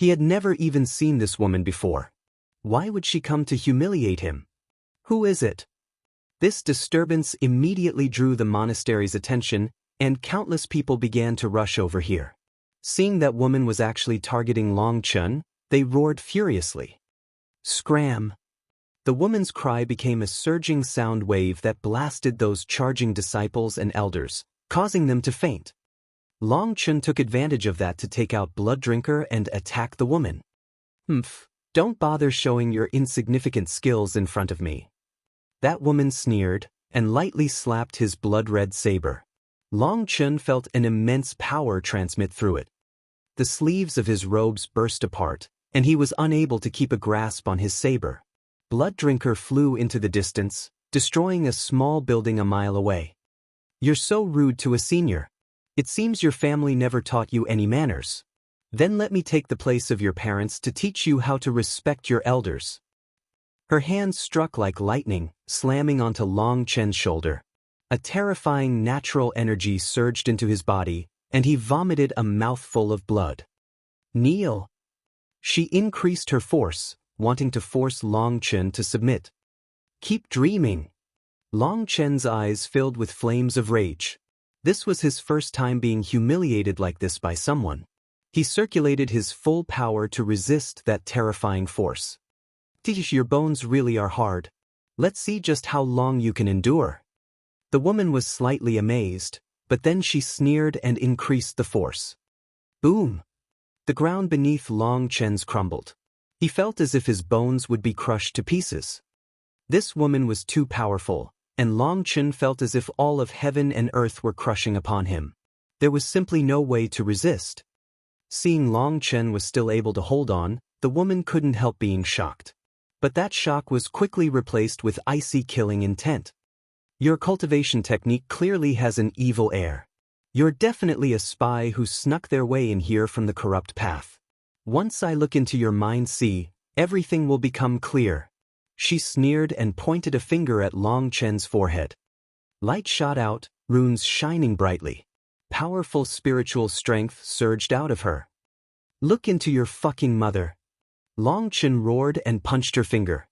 He had never even seen this woman before. Why would she come to humiliate him? Who is it? This disturbance immediately drew the monastery's attention, and countless people began to rush over here. Seeing that woman was actually targeting Long Chun, they roared furiously. Scram! The woman's cry became a surging sound wave that blasted those charging disciples and elders, causing them to faint. Long Chun took advantage of that to take out Blood Drinker and attack the woman. Don't bother showing your insignificant skills in front of me. That woman sneered and lightly slapped his blood-red saber. Long Chun felt an immense power transmit through it. The sleeves of his robes burst apart, and he was unable to keep a grasp on his saber. Blood Drinker flew into the distance, destroying a small building a mile away. You're so rude to a senior. It seems your family never taught you any manners. Then let me take the place of your parents to teach you how to respect your elders. Her hand struck like lightning, slamming onto Long Chen's shoulder. A terrifying natural energy surged into his body, and he vomited a mouthful of blood. Kneel. She increased her force, wanting to force Long Chen to submit. Keep dreaming. Long Chen's eyes filled with flames of rage. This was his first time being humiliated like this by someone. He circulated his full power to resist that terrifying force. Tish, your bones really are hard. Let's see just how long you can endure. The woman was slightly amazed, but then she sneered and increased the force. Boom! The ground beneath Long Chen's crumbled. He felt as if his bones would be crushed to pieces. This woman was too powerful, and Long Chen felt as if all of heaven and earth were crushing upon him. There was simply no way to resist. Seeing Long Chen was still able to hold on, the woman couldn't help being shocked. But that shock was quickly replaced with icy killing intent. Your cultivation technique clearly has an evil air. You're definitely a spy who snuck their way in here from the corrupt path. Once I look into your mind, see, everything will become clear. She sneered and pointed a finger at Long Chen's forehead. Light shot out, runes shining brightly. Powerful spiritual strength surged out of her. Look into your fucking mother. Long Chen roared and punched her finger.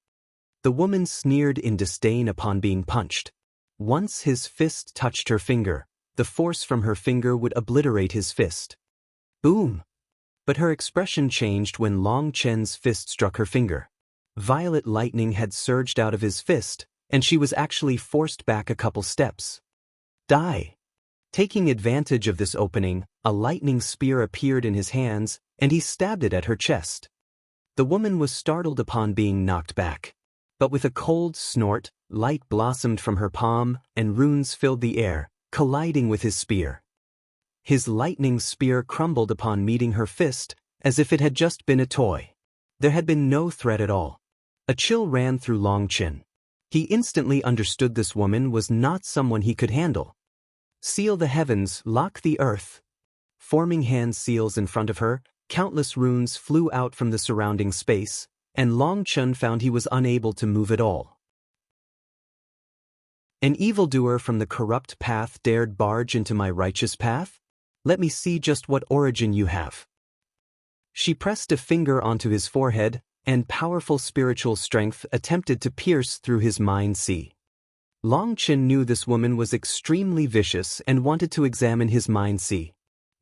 The woman sneered in disdain upon being punched. Once his fist touched her finger, the force from her finger would obliterate his fist. Boom! But her expression changed when Long Chen's fist struck her finger. Violet lightning had surged out of his fist, and she was actually forced back a couple steps. Die! Taking advantage of this opening, a lightning spear appeared in his hands, and he stabbed it at her chest. The woman was startled upon being knocked back. But with a cold snort, light blossomed from her palm, and runes filled the air, colliding with his spear. His lightning spear crumbled upon meeting her fist, as if it had just been a toy. There had been no threat at all. A chill ran through Long Chen. He instantly understood this woman was not someone he could handle. Seal the heavens, lock the earth. Forming hand seals in front of her, countless runes flew out from the surrounding space, and Long Chen found he was unable to move at all. An evildoer from the corrupt path dared barge into my righteous path? Let me see just what origin you have. She pressed a finger onto his forehead, and powerful spiritual strength attempted to pierce through his mind sea. Long Chen knew this woman was extremely vicious and wanted to examine his mind sea.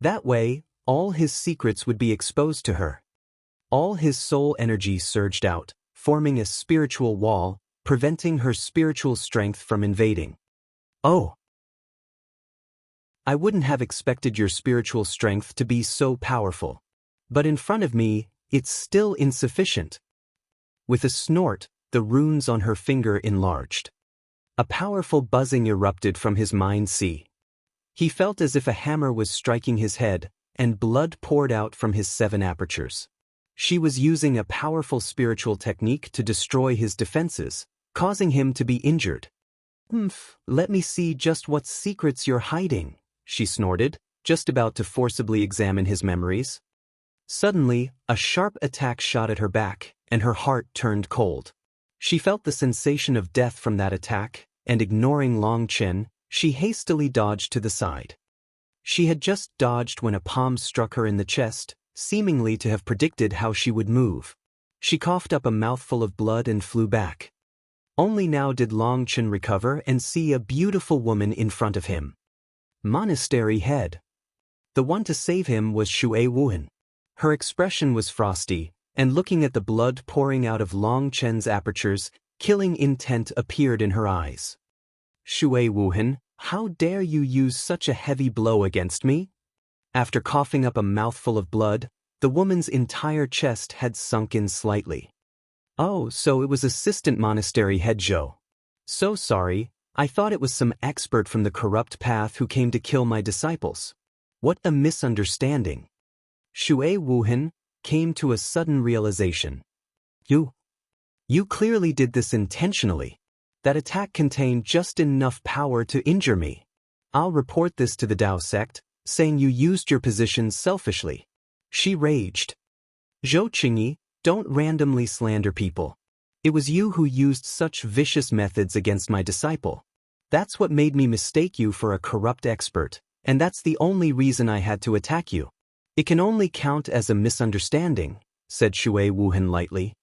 That way, all his secrets would be exposed to her. All his soul energy surged out, forming a spiritual wall, preventing her spiritual strength from invading. Oh! I wouldn't have expected your spiritual strength to be so powerful. But in front of me, it's still insufficient. With a snort, the runes on her finger enlarged. A powerful buzzing erupted from his mind sea. He felt as if a hammer was striking his head, and blood poured out from his 7 apertures. She was using a powerful spiritual technique to destroy his defenses, causing him to be injured. Let me see just what secrets you're hiding, she snorted, just about to forcibly examine his memories. Suddenly, a sharp attack shot at her back, and her heart turned cold. She felt the sensation of death from that attack, and ignoring Long Chen, she hastily dodged to the side. She had just dodged when a palm struck her in the chest, seemingly to have predicted how she would move. She coughed up a mouthful of blood and flew back. Only now did Long Chen recover and see a beautiful woman in front of him. Monastery head. The one to save him was Shui Wuhan. Her expression was frosty, and looking at the blood pouring out of Long Chen's apertures, killing intent appeared in her eyes. Shui Wuhan, how dare you use such a heavy blow against me? After coughing up a mouthful of blood, the woman's entire chest had sunk in slightly. Oh, so it was Assistant Monastery Head Zhou. So sorry, I thought it was some expert from the corrupt path who came to kill my disciples. What a misunderstanding. Shui Wuhan came to a sudden realization. You clearly did this intentionally. That attack contained just enough power to injure me. I'll report this to the Dao sect, saying you used your position selfishly. She raged. Zhou Qingyi, don't randomly slander people. It was you who used such vicious methods against my disciple. That's what made me mistake you for a corrupt expert, and that's the only reason I had to attack you. It can only count as a misunderstanding, said Shui Wuhan lightly.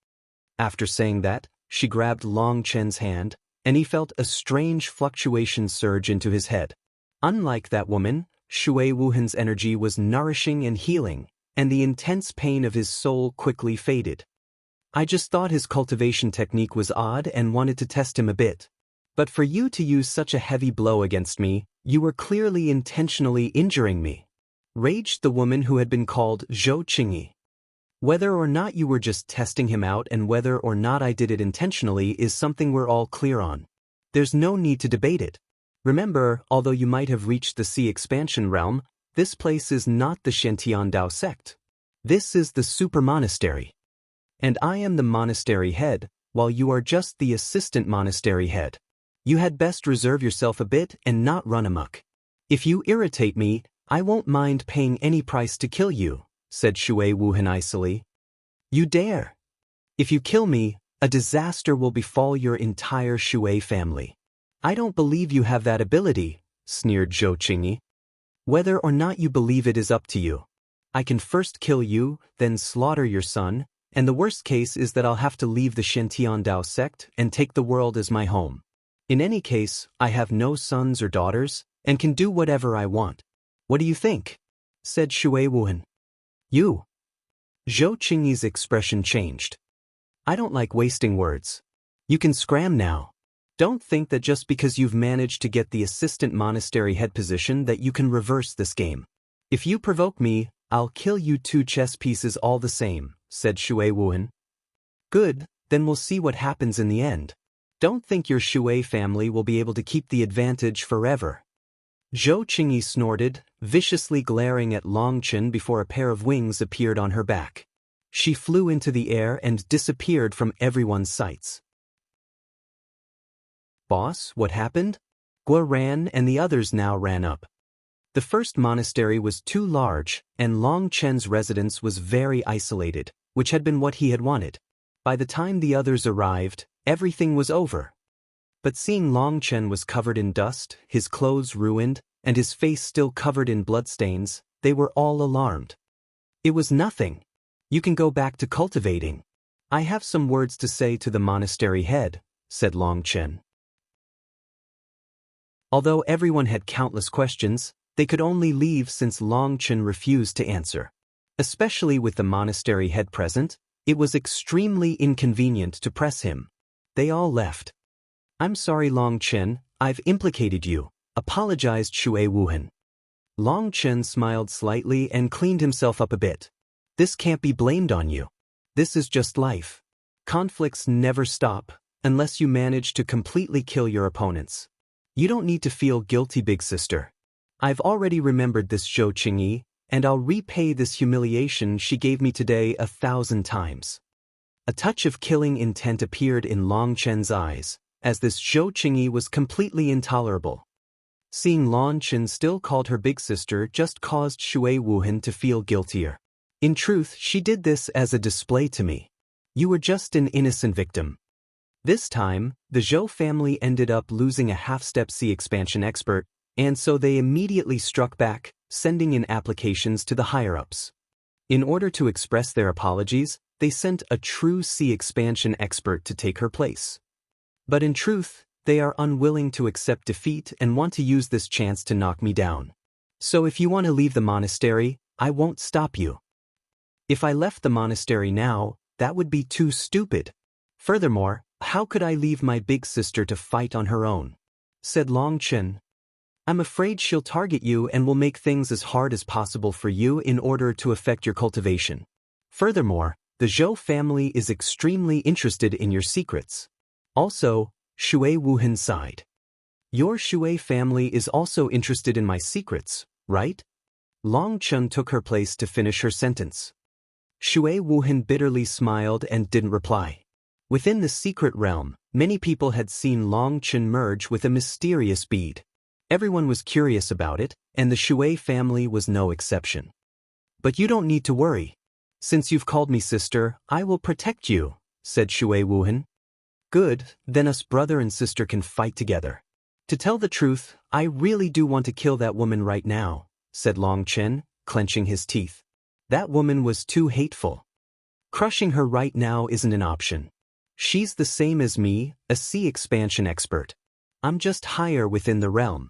After saying that, she grabbed Long Chen's hand, and he felt a strange fluctuation surge into his head. Unlike that woman, Shui Wuhan's energy was nourishing and healing, and the intense pain of his soul quickly faded. I just thought his cultivation technique was odd and wanted to test him a bit. But for you to use such a heavy blow against me, you were clearly intentionally injuring me. Raged the woman who had been called Zhou Qingyi. Whether or not you were just testing him out and whether or not I did it intentionally is something we're all clear on. There's no need to debate it. Remember, although you might have reached the Sea Expansion realm, this place is not the Shantian Dao sect. This is the Super Monastery. And I am the monastery head, while you are just the assistant monastery head. You had best reserve yourself a bit and not run amok. If you irritate me, I won't mind paying any price to kill you, said Shui Wuhan icily. You dare. If you kill me, a disaster will befall your entire Shui family. I don't believe you have that ability, sneered Zhou Qingyi. Whether or not you believe it is up to you. I can first kill you, then slaughter your son, and the worst case is that I'll have to leave the Shantian Dao sect and take the world as my home. In any case, I have no sons or daughters, and can do whatever I want. What do you think? Said Shui Wuhan. You. Zhou Qingyi's expression changed. I don't like wasting words. You can scram now. Don't think that just because you've managed to get the assistant monastery head position that you can reverse this game. If you provoke me, I'll kill you 2 chess pieces all the same, said Shui Wuhan. Good, then we'll see what happens in the end. Don't think your Shui family will be able to keep the advantage forever. Zhou Qingyi snorted, viciously glaring at Long Chen before a pair of wings appeared on her back. She flew into the air and disappeared from everyone's sights. Boss, what happened? Guo ran and the others now ran up. The first monastery was too large, and Long Chen's residence was very isolated, which had been what he had wanted. By the time the others arrived, everything was over. But seeing Long Chen was covered in dust, his clothes ruined, and his face still covered in bloodstains, they were all alarmed. It was nothing. You can go back to cultivating. I have some words to say to the monastery head, said Long Chen. Although everyone had countless questions, they could only leave since Long Chen refused to answer. Especially with the monastery head present, it was extremely inconvenient to press him. They all left. I'm sorry, Long Chen, I've implicated you, apologized Shui Wuhan. Long Chen smiled slightly and cleaned himself up a bit. This can't be blamed on you. This is just life. Conflicts never stop, unless you manage to completely kill your opponents. You don't need to feel guilty, big sister. I've already remembered this Zhou Qingyi, and I'll repay this humiliation she gave me today 1,000 times. A touch of killing intent appeared in Long Chen's eyes, as this Zhou Qingyi was completely intolerable. Seeing Long Chen still called her big sister just caused Shui Wuhan to feel guiltier. In truth, she did this as a display to me. You were just an innocent victim. This time, the Zhou family ended up losing a half-step Sea Expansion expert, and so they immediately struck back, sending in applications to the higher-ups. In order to express their apologies, they sent a true sea expansion expert to take her place. But in truth, they are unwilling to accept defeat and want to use this chance to knock me down. So if you want to leave the monastery, I won't stop you. If I left the monastery now, that would be too stupid. Furthermore, how could I leave my big sister to fight on her own? Said Long Chen. I'm afraid she'll target you and will make things as hard as possible for you in order to affect your cultivation. Furthermore, the Zhou family is extremely interested in your secrets. Also, Shui Wuhan sighed. Your Shui family is also interested in my secrets, right? Long Chen took her place to finish her sentence. Shui Wuhan bitterly smiled and didn't reply. Within the secret realm, many people had seen Long Chen merge with a mysterious bead. Everyone was curious about it, and the Shui family was no exception. But you don't need to worry. Since you've called me sister, I will protect you, said Shui Wuhan. Good, then us brother and sister can fight together. To tell the truth, I really do want to kill that woman right now, said Long Chen, clenching his teeth. That woman was too hateful. Crushing her right now isn't an option. She's the same as me, a sea expansion expert. I'm just higher within the realm.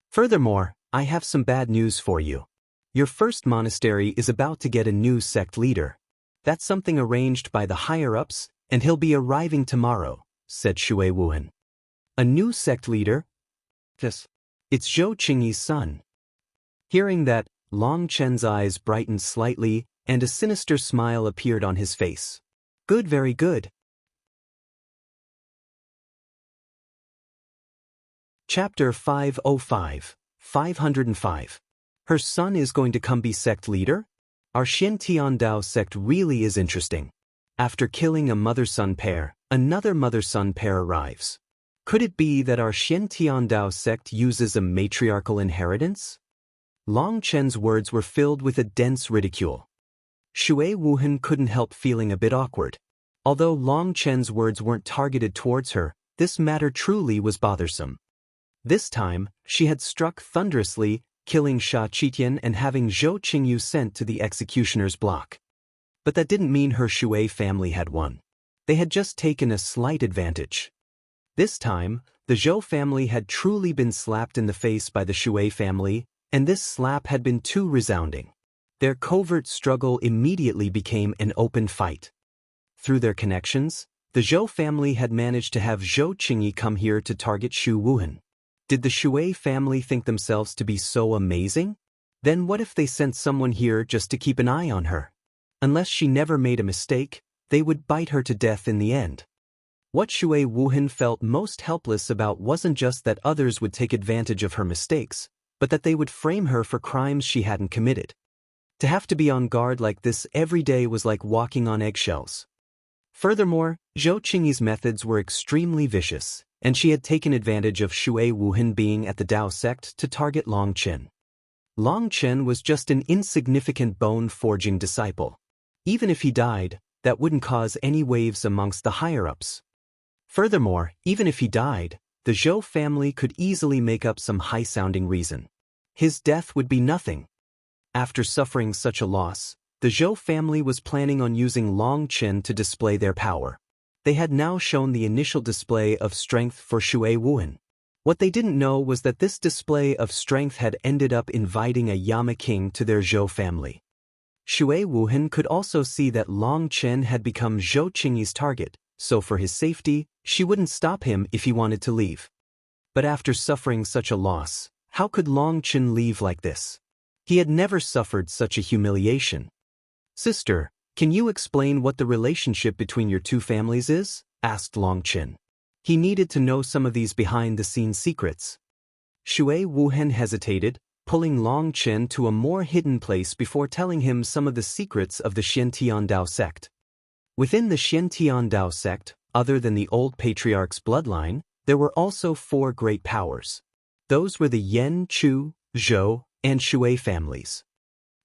Furthermore, I have some bad news for you. Your first monastery is about to get a new sect leader. That's something arranged by the higher-ups, and he'll be arriving tomorrow, said Shui Wuhan. A new sect leader? Yes. It's Zhou Qingyi's son. Hearing that, Long Chen's eyes brightened slightly, and a sinister smile appeared on his face. Good, very good. Chapter 505, 505. Her son is going to come be sect leader? Our Xin Tiandao sect really is interesting. After killing a mother-son pair, another mother-son pair arrives. Could it be that our Xin Tiandao sect uses a matriarchal inheritance? Long Chen's words were filled with a dense ridicule. Shui Wuhan couldn't help feeling a bit awkward. Although Long Chen's words weren't targeted towards her, this matter truly was bothersome. This time, she had struck thunderously, killing Sha Qitian and having Zhou Qingyu sent to the executioner's block. But that didn't mean her Shui family had won. They had just taken a slight advantage. This time, the Zhou family had truly been slapped in the face by the Shui family, and this slap had been too resounding. Their covert struggle immediately became an open fight. Through their connections, the Zhou family had managed to have Zhou Qingyi come here to target Shu Wuhan. Did the Shui family think themselves to be so amazing? Then what if they sent someone here just to keep an eye on her? Unless she never made a mistake, they would bite her to death in the end. What Shui Wuhan felt most helpless about wasn't just that others would take advantage of her mistakes, but that they would frame her for crimes she hadn't committed. To have to be on guard like this every day was like walking on eggshells. Furthermore, Zhou Qingyi's methods were extremely vicious, and she had taken advantage of Shui Wuhan being at the Dao sect to target Long Chen. Long Chen was just an insignificant bone-forging disciple. Even if he died, that wouldn't cause any waves amongst the higher-ups. Furthermore, even if he died, the Zhou family could easily make up some high-sounding reason. His death would be nothing. After suffering such a loss, the Zhou family was planning on using Long Chen to display their power. They had now shown the initial display of strength for Shui Wuhan. What they didn't know was that this display of strength had ended up inviting a Yama king to their Zhou family. Shui Wuhan could also see that Long Chen had become Zhou Qingyi's target, so for his safety, she wouldn't stop him if he wanted to leave. But after suffering such a loss, how could Long Chen leave like this? He had never suffered such a humiliation. Sister, can you explain what the relationship between your two families is? Asked Long Chen. He needed to know some of these behind-the-scenes secrets. Shui Wuhan hesitated, pulling Long Chen to a more hidden place before telling him some of the secrets of the Xiantian Dao sect. Within the Xiantian Dao sect, other than the old patriarch's bloodline, there were also 4 great powers. Those were the Yan, Chu, Zhou, and Shui families.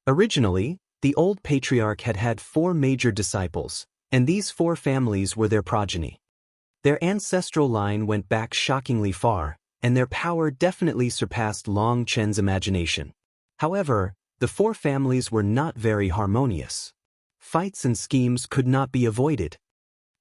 Originally, the old patriarch had had 4 major disciples, and these 4 families were their progeny. Their ancestral line went back shockingly far, and their power definitely surpassed Long Chen's imagination. However, The four families were not very harmonious. Fights and schemes could not be avoided.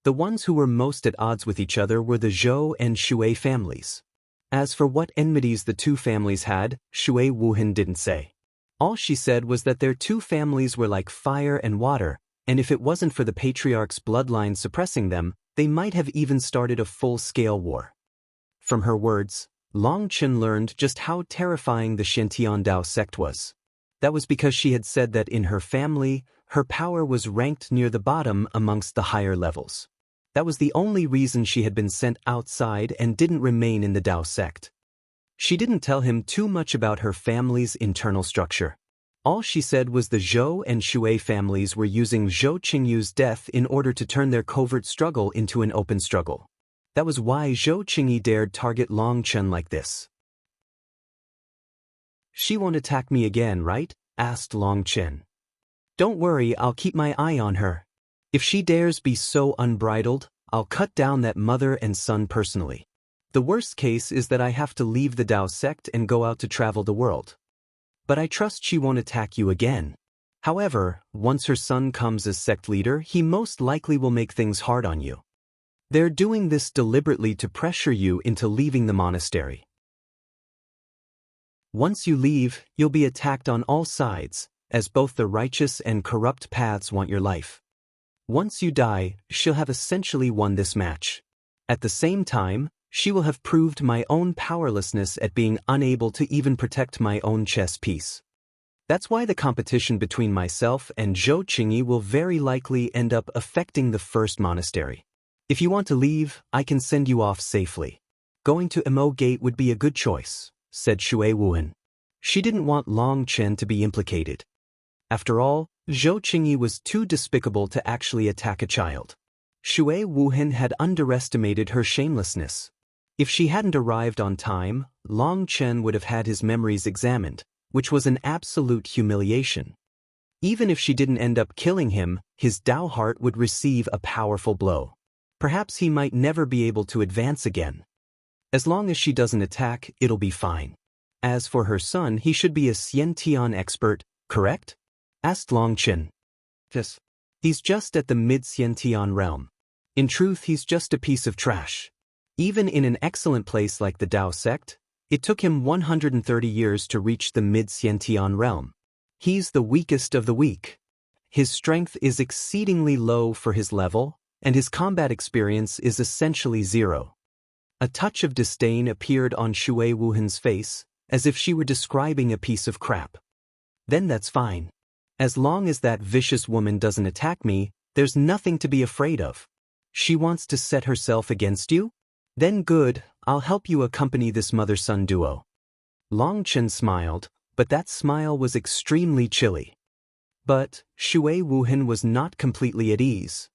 The ones who were most at odds with each other were the Zhou and Shui families. As for what enmities the two families had, Shui Wuhan didn't say. All she said was that their two families were like fire and water, and if it wasn't for the patriarch's bloodline suppressing them, they might have even started a full-scale war. From her words, Long Chen learned just how terrifying the Xiantian Dao sect was. That was because she had said that in her family, her power was ranked near the bottom amongst the higher levels. That was the only reason she had been sent outside and didn't remain in the Dao sect. She didn't tell him too much about her family's internal structure. All she said was the Zhou and Shui families were using Zhou Qingyu's death in order to turn their covert struggle into an open struggle. That was why Zhou Qingyi dared target Long Chen like this. "She won't attack me again, right?" asked Long Chen. "Don't worry, I'll keep my eye on her. If she dares be so unbridled, I'll cut down that mother and son personally. The worst case is that I have to leave the Dao sect and go out to travel the world. But I trust she won't attack you again. However, once her son comes as sect leader, he most likely will make things hard on you. They're doing this deliberately to pressure you into leaving the monastery. Once you leave, you'll be attacked on all sides, as both the righteous and corrupt paths want your life. Once you die, she'll have essentially won this match. At the same time, she will have proved my own powerlessness at being unable to even protect my own chess piece. That's why the competition between myself and Zhou Qingyi will very likely end up affecting the first monastery. If you want to leave, I can send you off safely. Going to Emo Gate would be a good choice," said Shui Wuhan. She didn't want Long Chen to be implicated. After all, Zhou Qingyi was too despicable to actually attack a child. Shui Wuhan had underestimated her shamelessness. If she hadn't arrived on time, Long Chen would have had his memories examined, which was an absolute humiliation. Even if she didn't end up killing him, his Dao heart would receive a powerful blow. Perhaps he might never be able to advance again. As long as she doesn't attack, it'll be fine. As for her son, he should be a Xiantian expert, correct? Asked Long Chen. Yes. He's just at the mid-Xiantian realm. In truth, he's just a piece of trash. Even in an excellent place like the Dao sect, it took him 130 years to reach the mid-Xiantian realm. He's the weakest of the weak. His strength is exceedingly low for his level, and his combat experience is essentially zero. A touch of disdain appeared on Shui Wuhan's face, as if she were describing a piece of crap. Then that's fine. As long as that vicious woman doesn't attack me, there's nothing to be afraid of. She wants to set herself against you? Then good, I'll help you accompany this mother-son duo. Long Chen smiled, but that smile was extremely chilly. But Shui Wuhan was not completely at ease.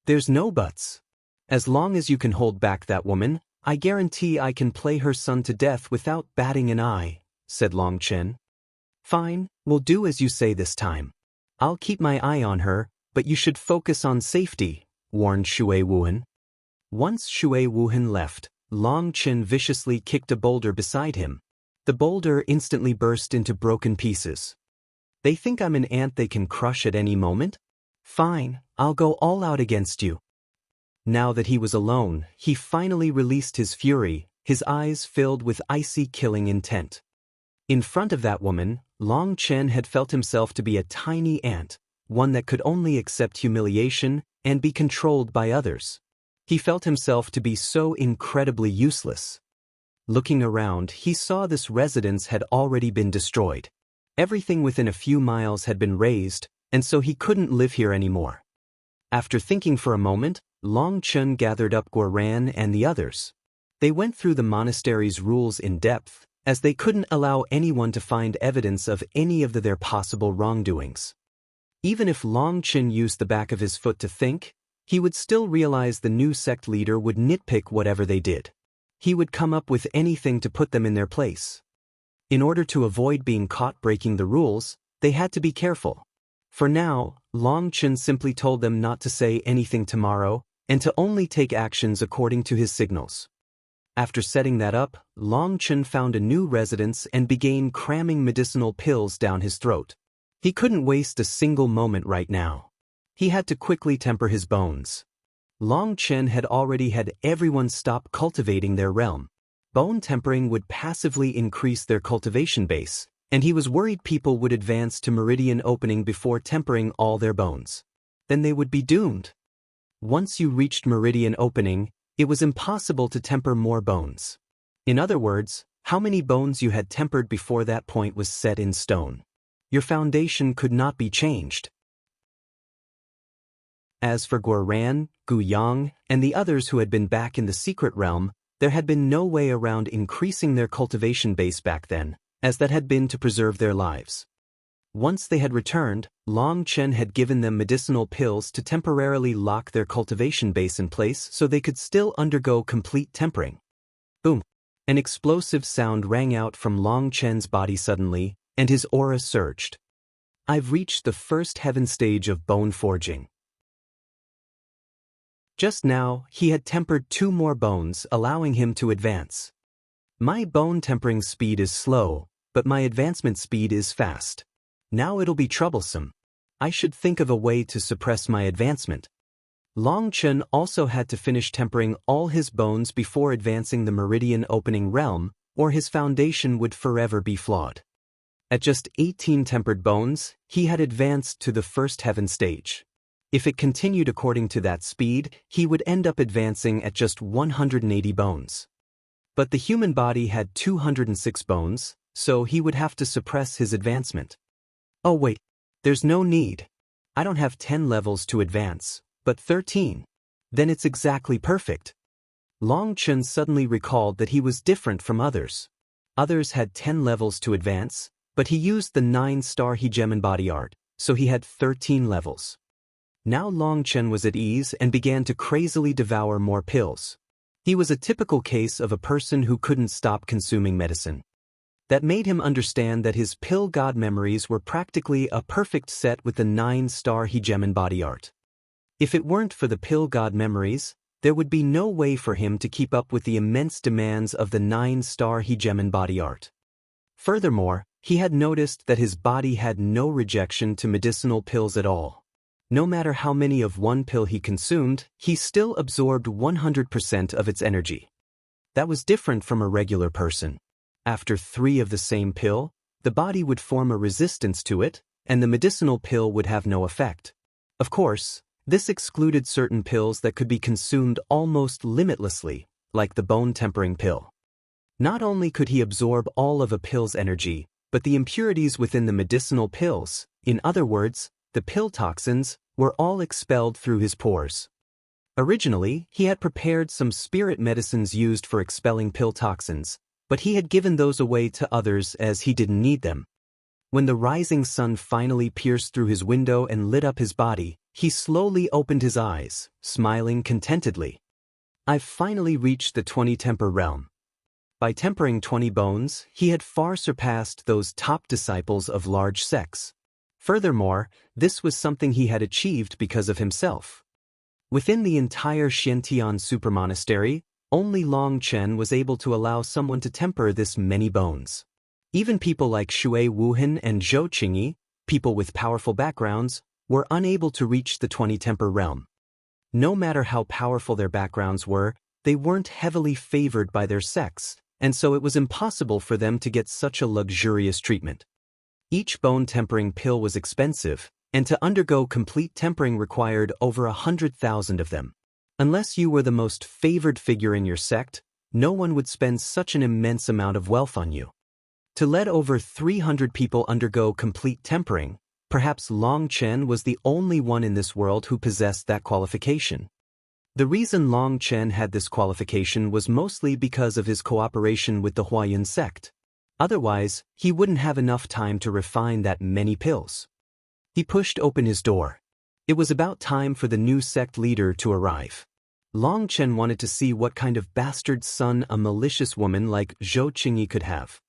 There's no buts. As long as you can hold back that woman, I guarantee I can play her son to death without batting an eye, said Long Chen. Fine, we'll do as you say this time. I'll keep my eye on her, but you should focus on safety, warned Shui Wuhan. Once Shui Wuhan left, Long Chen viciously kicked a boulder beside him. The boulder instantly burst into broken pieces. They think I'm an ant they can crush at any moment? Fine, I'll go all out against you. Now that he was alone, he finally released his fury, his eyes filled with icy killing intent. In front of that woman, Long Chen had felt himself to be a tiny ant, one that could only accept humiliation and be controlled by others. He felt himself to be so incredibly useless. Looking around, he saw this residence had already been destroyed. Everything within a few miles had been razed, and so he couldn't live here anymore. After thinking for a moment, Long Chen gathered up Guoran and the others. They went through the monastery's rules in depth, as they couldn't allow anyone to find evidence of any of their possible wrongdoings. Even if Long Chen used the back of his foot to think, he would still realize the new sect leader would nitpick whatever they did. He would come up with anything to put them in their place. In order to avoid being caught breaking the rules, they had to be careful. For now, Long Chen simply told them not to say anything tomorrow, and to only take actions according to his signals. After setting that up, Long Chen found a new residence and began cramming medicinal pills down his throat. He couldn't waste a single moment right now. He had to quickly temper his bones. Long Chen had already had everyone stop cultivating their realm. Bone tempering would passively increase their cultivation base, and he was worried people would advance to meridian opening before tempering all their bones. Then they would be doomed. Once you reached meridian opening, it was impossible to temper more bones. In other words, how many bones you had tempered before that point was set in stone. Your foundation could not be changed. As for Guoran, Gu Yang, and the others who had been back in the secret realm, there had been no way around increasing their cultivation base back then, as that had been to preserve their lives. Once they had returned, Long Chen had given them medicinal pills to temporarily lock their cultivation base in place so they could still undergo complete tempering. Boom! An explosive sound rang out from Long Chen's body suddenly, and his aura surged. I've reached the first heaven stage of bone forging. Just now, he had tempered 2 more bones, allowing him to advance. My bone tempering speed is slow, but my advancement speed is fast. Now it'll be troublesome. I should think of a way to suppress my advancement. Long Chen also had to finish tempering all his bones before advancing the meridian opening realm, or his foundation would forever be flawed. At just 18 tempered bones, he had advanced to the first heaven stage. If it continued according to that speed, he would end up advancing at just 180 bones. But the human body had 206 bones, so he would have to suppress his advancement. Oh wait, there's no need. I don't have 10 levels to advance, but 13. Then it's exactly perfect. Long Chen suddenly recalled that he was different from others. Others had 10 levels to advance, but he used the 9-star Hegemon body art, so he had 13 levels. Now Long Chen was at ease and began to crazily devour more pills. He was a typical case of a person who couldn't stop consuming medicine. That made him understand that his pill god memories were practically a perfect set with the 9-star Hegemon body art. If it weren't for the pill god memories, there would be no way for him to keep up with the immense demands of the 9-star Hegemon body art. Furthermore, he had noticed that his body had no rejection to medicinal pills at all. No matter how many of one pill he consumed, he still absorbed 100% of its energy. That was different from a regular person. After 3 of the same pill, the body would form a resistance to it, and the medicinal pill would have no effect. Of course, this excluded certain pills that could be consumed almost limitlessly, like the bone tempering pill. Not only could he absorb all of a pill's energy, but the impurities within the medicinal pills, in other words, the pill toxins, were all expelled through his pores. Originally, he had prepared some spirit medicines used for expelling pill toxins, but he had given those away to others as he didn't need them. When the rising sun finally pierced through his window and lit up his body, he slowly opened his eyes, smiling contentedly. I've finally reached the 20-temper realm. By tempering 20 bones, he had far surpassed those top disciples of large sects. Furthermore, this was something he had achieved because of himself. Within the entire Xiantian supermonastery, only Long Chen was able to allow someone to temper this many bones. Even people like Shui Wuhan and Zhou Qingyi, people with powerful backgrounds, were unable to reach the 20-temper realm. No matter how powerful their backgrounds were, they weren't heavily favored by their sects, and so it was impossible for them to get such a luxurious treatment. Each bone tempering pill was expensive, and to undergo complete tempering required over 100,000 of them. Unless you were the most favored figure in your sect, no one would spend such an immense amount of wealth on you. To let over 300 people undergo complete tempering, perhaps Long Chen was the only one in this world who possessed that qualification. The reason Long Chen had this qualification was mostly because of his cooperation with the Huayan sect. Otherwise, he wouldn't have enough time to refine that many pills. He pushed open his door. It was about time for the new sect leader to arrive. Long Chen wanted to see what kind of bastard son a malicious woman like Zhou Qingyi could have.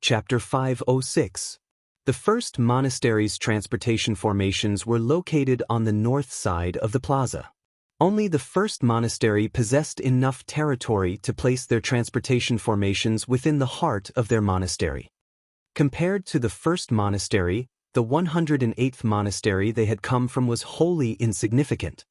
Chapter 506. The first monastery's transportation formations were located on the north side of the plaza. Only the first monastery possessed enough territory to place their transportation formations within the heart of their monastery. Compared to the first monastery, the 108th monastery they had come from was wholly insignificant.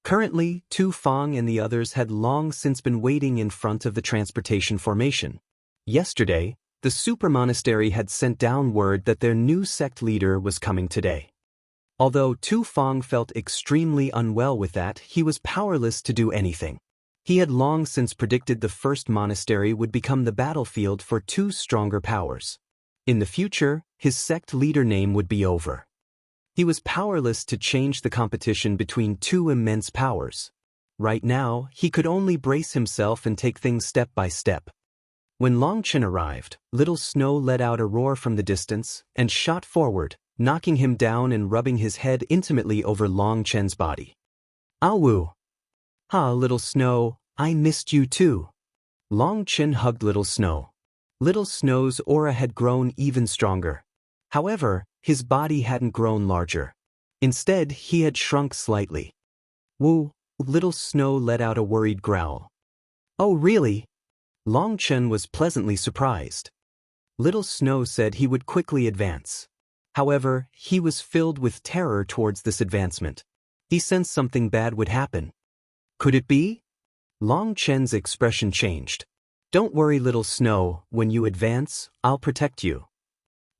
Currently, Tu Feng and the others had long since been waiting in front of the transportation formation. Yesterday, the supermonastery had sent down word that their new sect leader was coming today. Although Tu Feng felt extremely unwell with that, he was powerless to do anything. He had long since predicted the first monastery would become the battlefield for two stronger powers. In the future, his sect leader name would be over. He was powerless to change the competition between two immense powers. Right now, he could only brace himself and take things step by step. When Long Chen arrived, Little Snow let out a roar from the distance and shot forward, knocking him down and rubbing his head intimately over Long Chen's body. "Awu! Ah, Little Snow, I missed you too." Long Chen hugged Little Snow. Little Snow's aura had grown even stronger. However, his body hadn't grown larger. Instead, he had shrunk slightly. "Woo!" Little Snow let out a worried growl. "Oh, really?" Long Chen was pleasantly surprised. Little Snow said he would quickly advance. However, he was filled with terror towards this advancement. He sensed something bad would happen. Could it be? Long Chen's expression changed. "Don't worry, Little Snow, when you advance, I'll protect you."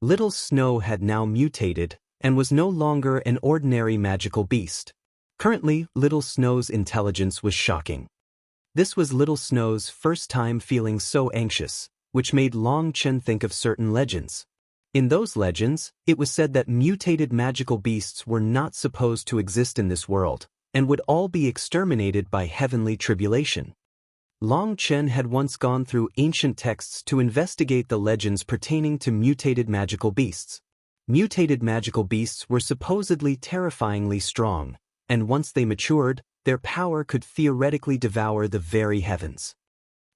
Little Snow had now mutated and was no longer an ordinary magical beast. Currently, Little Snow's intelligence was shocking. This was Little Snow's first time feeling so anxious, which made Long Chen think of certain legends. In those legends, it was said that mutated magical beasts were not supposed to exist in this world, and would all be exterminated by heavenly tribulation. Long Chen had once gone through ancient texts to investigate the legends pertaining to mutated magical beasts. Mutated magical beasts were supposedly terrifyingly strong, and once they matured, their power could theoretically devour the very heavens.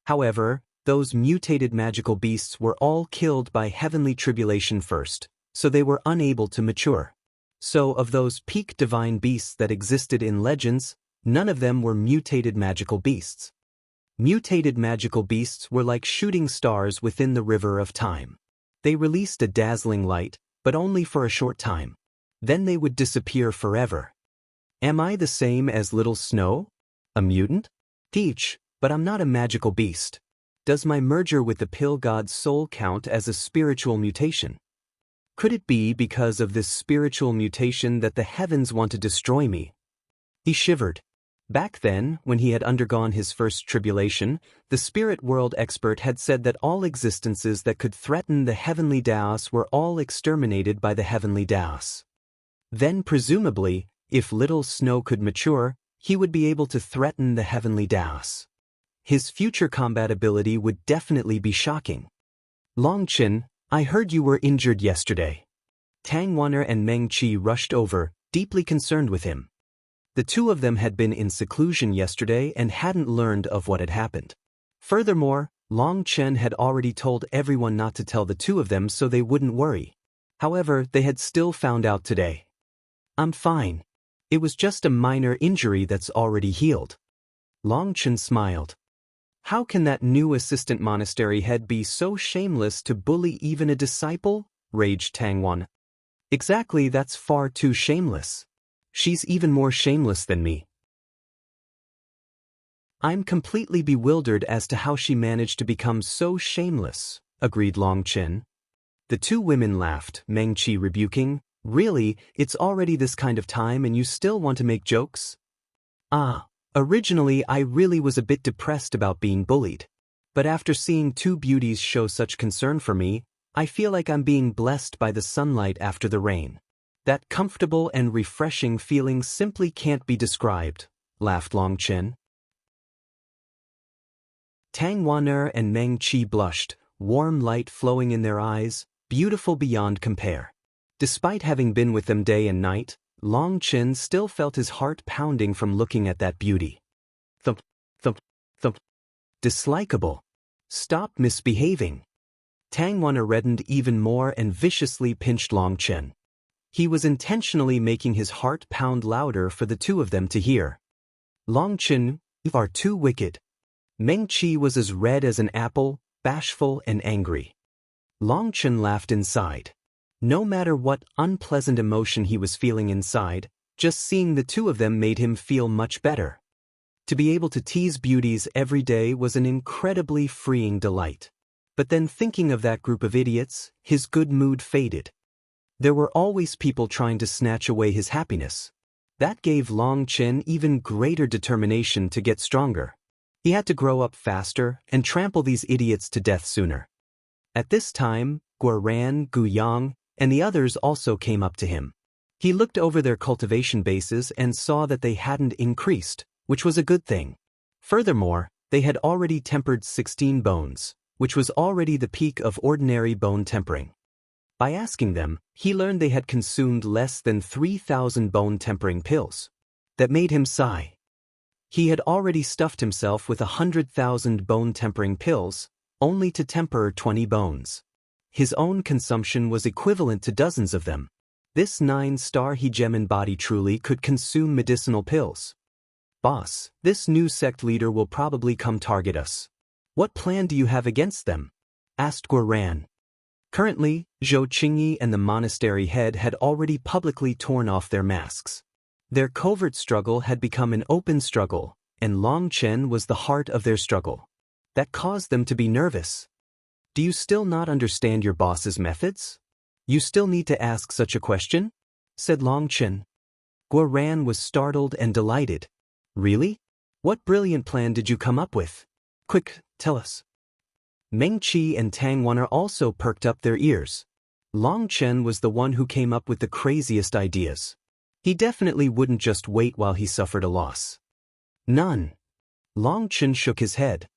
However, those mutated magical beasts were all killed by heavenly tribulation first, so they were unable to mature. So of those peak divine beasts that existed in legends, none of them were mutated magical beasts. Mutated magical beasts were like shooting stars within the river of time. They released a dazzling light, but only for a short time. Then they would disappear forever. Am I the same as Little Snow? A mutant? Teach, but I'm not a magical beast. Does my merger with the pill god's soul count as a spiritual mutation? Could it be because of this spiritual mutation that the heavens want to destroy me? He shivered. Back then, when he had undergone his first tribulation, the spirit world expert had said that all existences that could threaten the heavenly Daos were all exterminated by the heavenly Daos. Then presumably, if Little Snow could mature, he would be able to threaten the heavenly Daos. His future combatability would definitely be shocking. Long Chen, I heard you were injured yesterday. Tang Wan'er and Meng Qi rushed over, deeply concerned with him. The two of them had been in seclusion yesterday and hadn't learned of what had happened. Furthermore, Long Chen had already told everyone not to tell the two of them so they wouldn't worry. However, they had still found out today. I'm fine. It was just a minor injury that's already healed. Long Chen smiled. How can that new assistant monastery head be so shameless to bully even a disciple? Raged Tang Wan. Exactly, that's far too shameless. She's even more shameless than me. I'm completely bewildered as to how she managed to become so shameless, agreed Long Chen. The two women laughed, Meng Qi rebuking, Really, it's already this kind of time and you still want to make jokes? Originally I really was a bit depressed about being bullied. But after seeing two beauties show such concern for me, I feel like I'm being blessed by the sunlight after the rain. That comfortable and refreshing feeling simply can't be described, laughed Long Chen. Tang Wan'er and Meng Qi blushed, warm light flowing in their eyes, beautiful beyond compare. Despite having been with them day and night, Long Chen still felt his heart pounding from looking at that beauty. Thump, thump, thump. Dislikable. Stop misbehaving. Tang Wan'er reddened even more and viciously pinched Long Chen. He was intentionally making his heart pound louder for the two of them to hear. Long Chen, you are too wicked. Meng Qi was as red as an apple, bashful and angry. Long Chen laughed inside. No matter what unpleasant emotion he was feeling inside, just seeing the two of them made him feel much better. To be able to tease beauties every day was an incredibly freeing delight. But then thinking of that group of idiots, his good mood faded. There were always people trying to snatch away his happiness. That gave Long Chen even greater determination to get stronger. He had to grow up faster and trample these idiots to death sooner. At this time, Guoran, Guyang, and the others also came up to him. He looked over their cultivation bases and saw that they hadn't increased, which was a good thing. Furthermore, they had already tempered 16 bones, which was already the peak of ordinary bone tempering. By asking them, he learned they had consumed less than 3,000 bone tempering pills. That made him sigh. He had already stuffed himself with 100,000 bone tempering pills, only to temper 20 bones. His own consumption was equivalent to dozens of them. This 9-star Hegemon body truly could consume medicinal pills. Boss, this new sect leader will probably come target us. What plan do you have against them? Asked Guoran. Currently, Zhou Qingyi and the monastery head had already publicly torn off their masks. Their covert struggle had become an open struggle, and Long Chen was the heart of their struggle. That caused them to be nervous. Do you still not understand your boss's methods? You still need to ask such a question? Said Long Chen. Guoran was startled and delighted. Really? What brilliant plan did you come up with? Quick, tell us. Meng Qi and Tang Wan'er also perked up their ears. Long Chen was the one who came up with the craziest ideas. He definitely wouldn't just wait while he suffered a loss. None. Long Chen shook his head.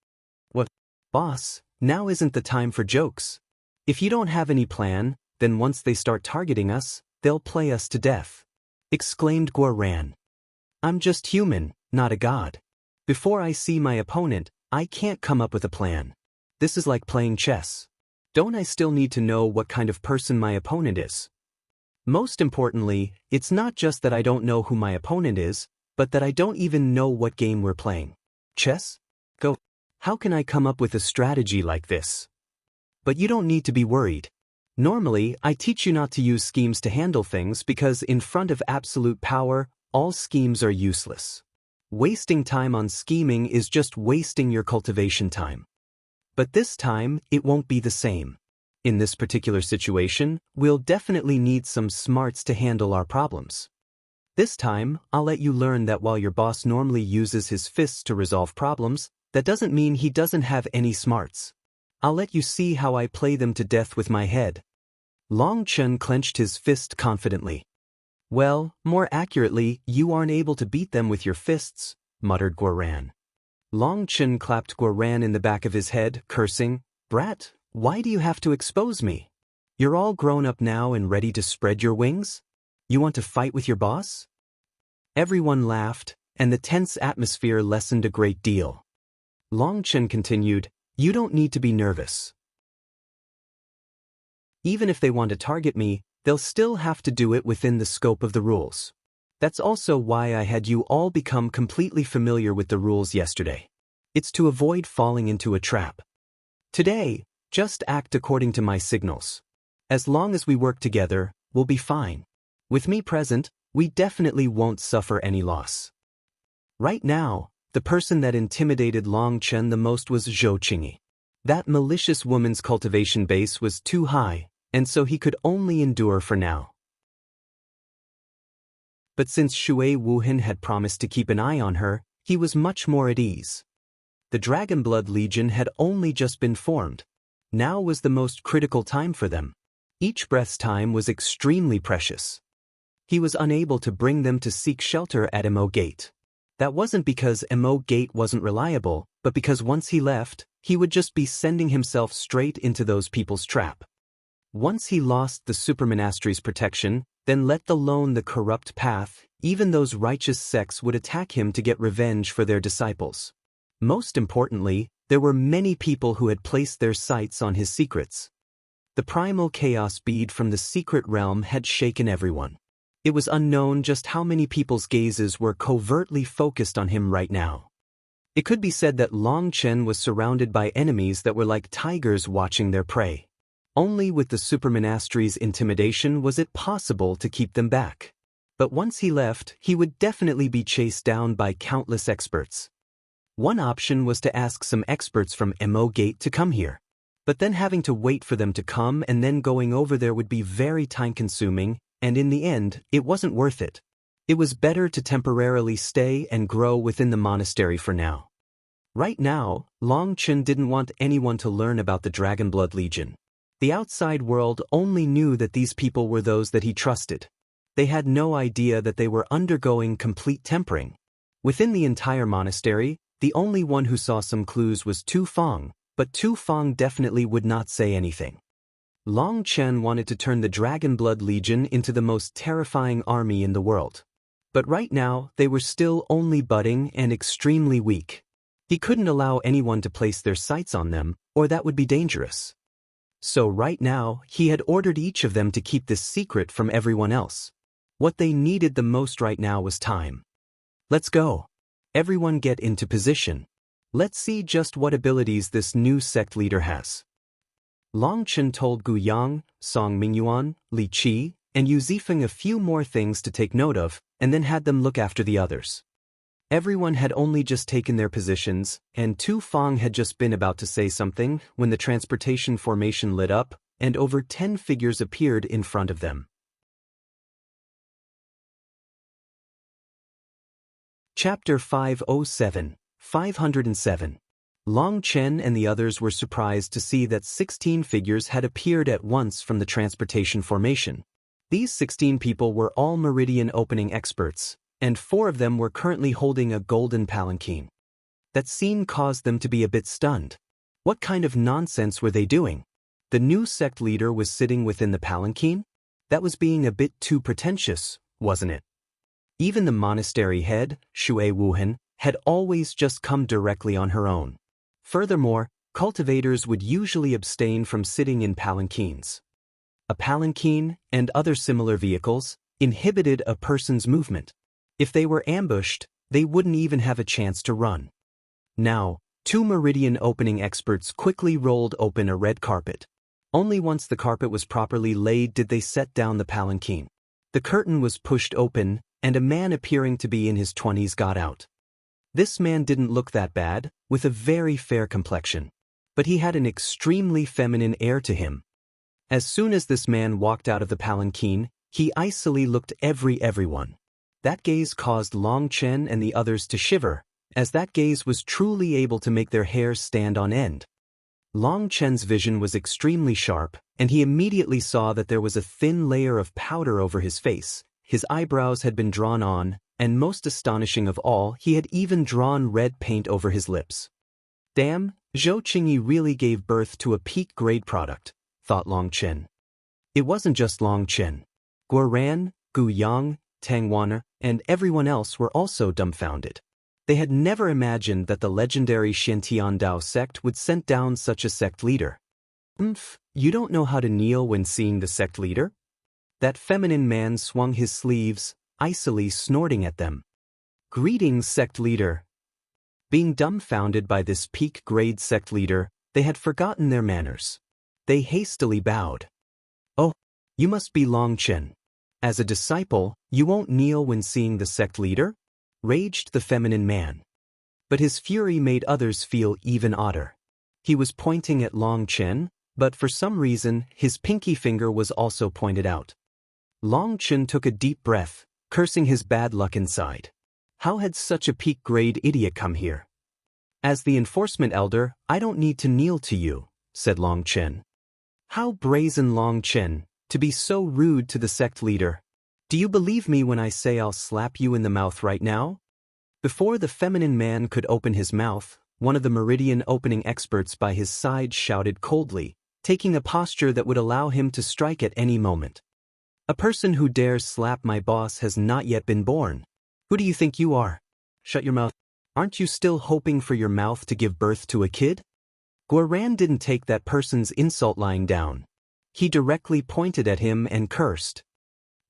What? Boss, now isn't the time for jokes. If you don't have any plan, then once they start targeting us, they'll play us to death. Exclaimed Guoran. I'm just human, not a god. Before I see my opponent, I can't come up with a plan. This is like playing chess. Don't I still need to know what kind of person my opponent is? Most importantly, it's not just that I don't know who my opponent is, but that I don't even know what game we're playing. Chess? Go. How can I come up with a strategy like this? But you don't need to be worried. Normally, I teach you not to use schemes to handle things because in front of absolute power, all schemes are useless. Wasting time on scheming is just wasting your cultivation time. But this time, it won't be the same. In this particular situation, we'll definitely need some smarts to handle our problems. This time, I'll let you learn that while your boss normally uses his fists to resolve problems, that doesn't mean he doesn't have any smarts. I'll let you see how I play them to death with my head. Long Chen clenched his fist confidently. Well, more accurately, you aren't able to beat them with your fists, muttered Guoran. Long Chen clapped Guoran in the back of his head, cursing, Brat, why do you have to expose me? You're all grown up now and ready to spread your wings? You want to fight with your boss? Everyone laughed, and the tense atmosphere lessened a great deal. Long Chen continued, You don't need to be nervous. Even if they want to target me, they'll still have to do it within the scope of the rules. That's also why I had you all become completely familiar with the rules yesterday. It's to avoid falling into a trap. Today, just act according to my signals. As long as we work together, we'll be fine. With me present, we definitely won't suffer any loss. Right now, the person that intimidated Long Chen the most was Zhou Qingyi. That malicious woman's cultivation base was too high, and so he could only endure for now. But since Shui Wuhan had promised to keep an eye on her, he was much more at ease. The Dragonblood Legion had only just been formed. Now was the most critical time for them. Each breath's time was extremely precious. He was unable to bring them to seek shelter at Mo Gate. That wasn't because Mo Gate wasn't reliable, but because once he left, he would just be sending himself straight into those people's trap. Once he lost the supermonastery's protection, then let alone the corrupt path, even those righteous sects would attack him to get revenge for their disciples. Most importantly, there were many people who had placed their sights on his secrets. The primal chaos bead from the secret realm had shaken everyone. It was unknown just how many people's gazes were covertly focused on him right now. It could be said that Long Chen was surrounded by enemies that were like tigers watching their prey. Only with the supermonastery's intimidation was it possible to keep them back. But once he left, he would definitely be chased down by countless experts. One option was to ask some experts from Mo Gate to come here. But then having to wait for them to come and then going over there would be very time-consuming, and in the end, it wasn't worth it. It was better to temporarily stay and grow within the monastery for now. Right now, Long Chen didn't want anyone to learn about the Dragonblood Legion. The outside world only knew that these people were those that he trusted. They had no idea that they were undergoing complete tempering. Within the entire monastery, the only one who saw some clues was Tu Feng, but Tu Feng definitely would not say anything. Long Chen wanted to turn the Dragonblood Legion into the most terrifying army in the world. But right now, they were still only budding and extremely weak. He couldn't allow anyone to place their sights on them, or that would be dangerous. So right now, he had ordered each of them to keep this secret from everyone else. What they needed the most right now was time. Let's go. Everyone get into position. Let's see just what abilities this new sect leader has. Long Chen told Gu Yang, Song Mingyuan, Li Qi, and Yu Zifeng a few more things to take note of, and then had them look after the others. Everyone had only just taken their positions, and Tu Feng had just been about to say something when the transportation formation lit up, and over 10 figures appeared in front of them. Chapter 507, 507. Long Chen and the others were surprised to see that 16 figures had appeared at once from the transportation formation. These 16 people were all meridian opening experts, and 4 of them were currently holding a golden palanquin. That scene caused them to be a bit stunned. What kind of nonsense were they doing? The new sect leader was sitting within the palanquin? That was being a bit too pretentious, wasn't it? Even the monastery head, Shui Wuhan, had always just come directly on her own. Furthermore, cultivators would usually abstain from sitting in palanquins. A palanquin, and other similar vehicles, inhibited a person's movement. If they were ambushed, they wouldn't even have a chance to run. Now, 2 meridian opening experts quickly rolled open a red carpet. Only once the carpet was properly laid did they set down the palanquin. The curtain was pushed open, and a man appearing to be in his 20s got out. This man didn't look that bad, with a very fair complexion. But he had an extremely feminine air to him. As soon as this man walked out of the palanquin, he icily looked everyone. That gaze caused Long Chen and the others to shiver, as that gaze was truly able to make their hair stand on end. Long Chen's vision was extremely sharp, and he immediately saw that there was a thin layer of powder over his face. His eyebrows had been drawn on, and most astonishing of all, he had even drawn red paint over his lips. Damn, Zhou Qingyi really gave birth to a peak-grade product, thought Long Chen. It wasn't just Long Chen. Guoran, Gu Yang, Tang Wan, and everyone else were also dumbfounded. They had never imagined that the legendary Xiantian Dao sect would send down such a sect leader. You don't know how to kneel when seeing the sect leader? That feminine man swung his sleeves, icily snorting at them. Greetings, sect leader. Being dumbfounded by this peak-grade sect leader, they had forgotten their manners. They hastily bowed. Oh, you must be Long Chen. As a disciple, you won't kneel when seeing the sect leader? Raged the feminine man. But his fury made others feel even odder. He was pointing at Long Chen, but for some reason, his pinky finger was also pointed out. Long Chen took a deep breath, cursing his bad luck inside. How had such a peak-grade idiot come here? As the enforcement elder, I don't need to kneel to you, said Long Chen. How brazen, Long Chen, to be so rude to the sect leader. Do you believe me when I say I'll slap you in the mouth right now? Before the feminine man could open his mouth, one of the meridian opening experts by his side shouted coldly, taking a posture that would allow him to strike at any moment. A person who dares slap my boss has not yet been born. Who do you think you are? Shut your mouth. Aren't you still hoping for your mouth to give birth to a kid? Guoran didn't take that person's insult lying down. He directly pointed at him and cursed.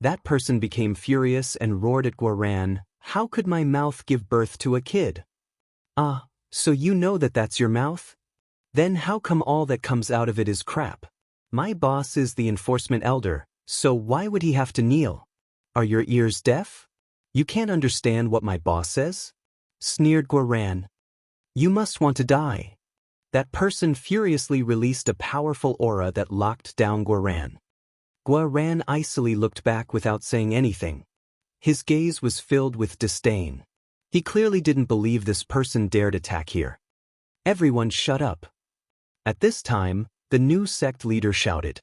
That person became furious and roared at Guaran, "How could my mouth give birth to a kid?" "Ah, so you know that that's your mouth? Then how come all that comes out of it is crap? My boss is the enforcement elder, so why would he have to kneel? Are your ears deaf? You can't understand what my boss says?" sneered Guaran. "You must want to die." That person furiously released a powerful aura that locked down Guaran. Guaran icily looked back without saying anything. His gaze was filled with disdain. He clearly didn't believe this person dared attack here. Everyone shut up. At this time, the new sect leader shouted.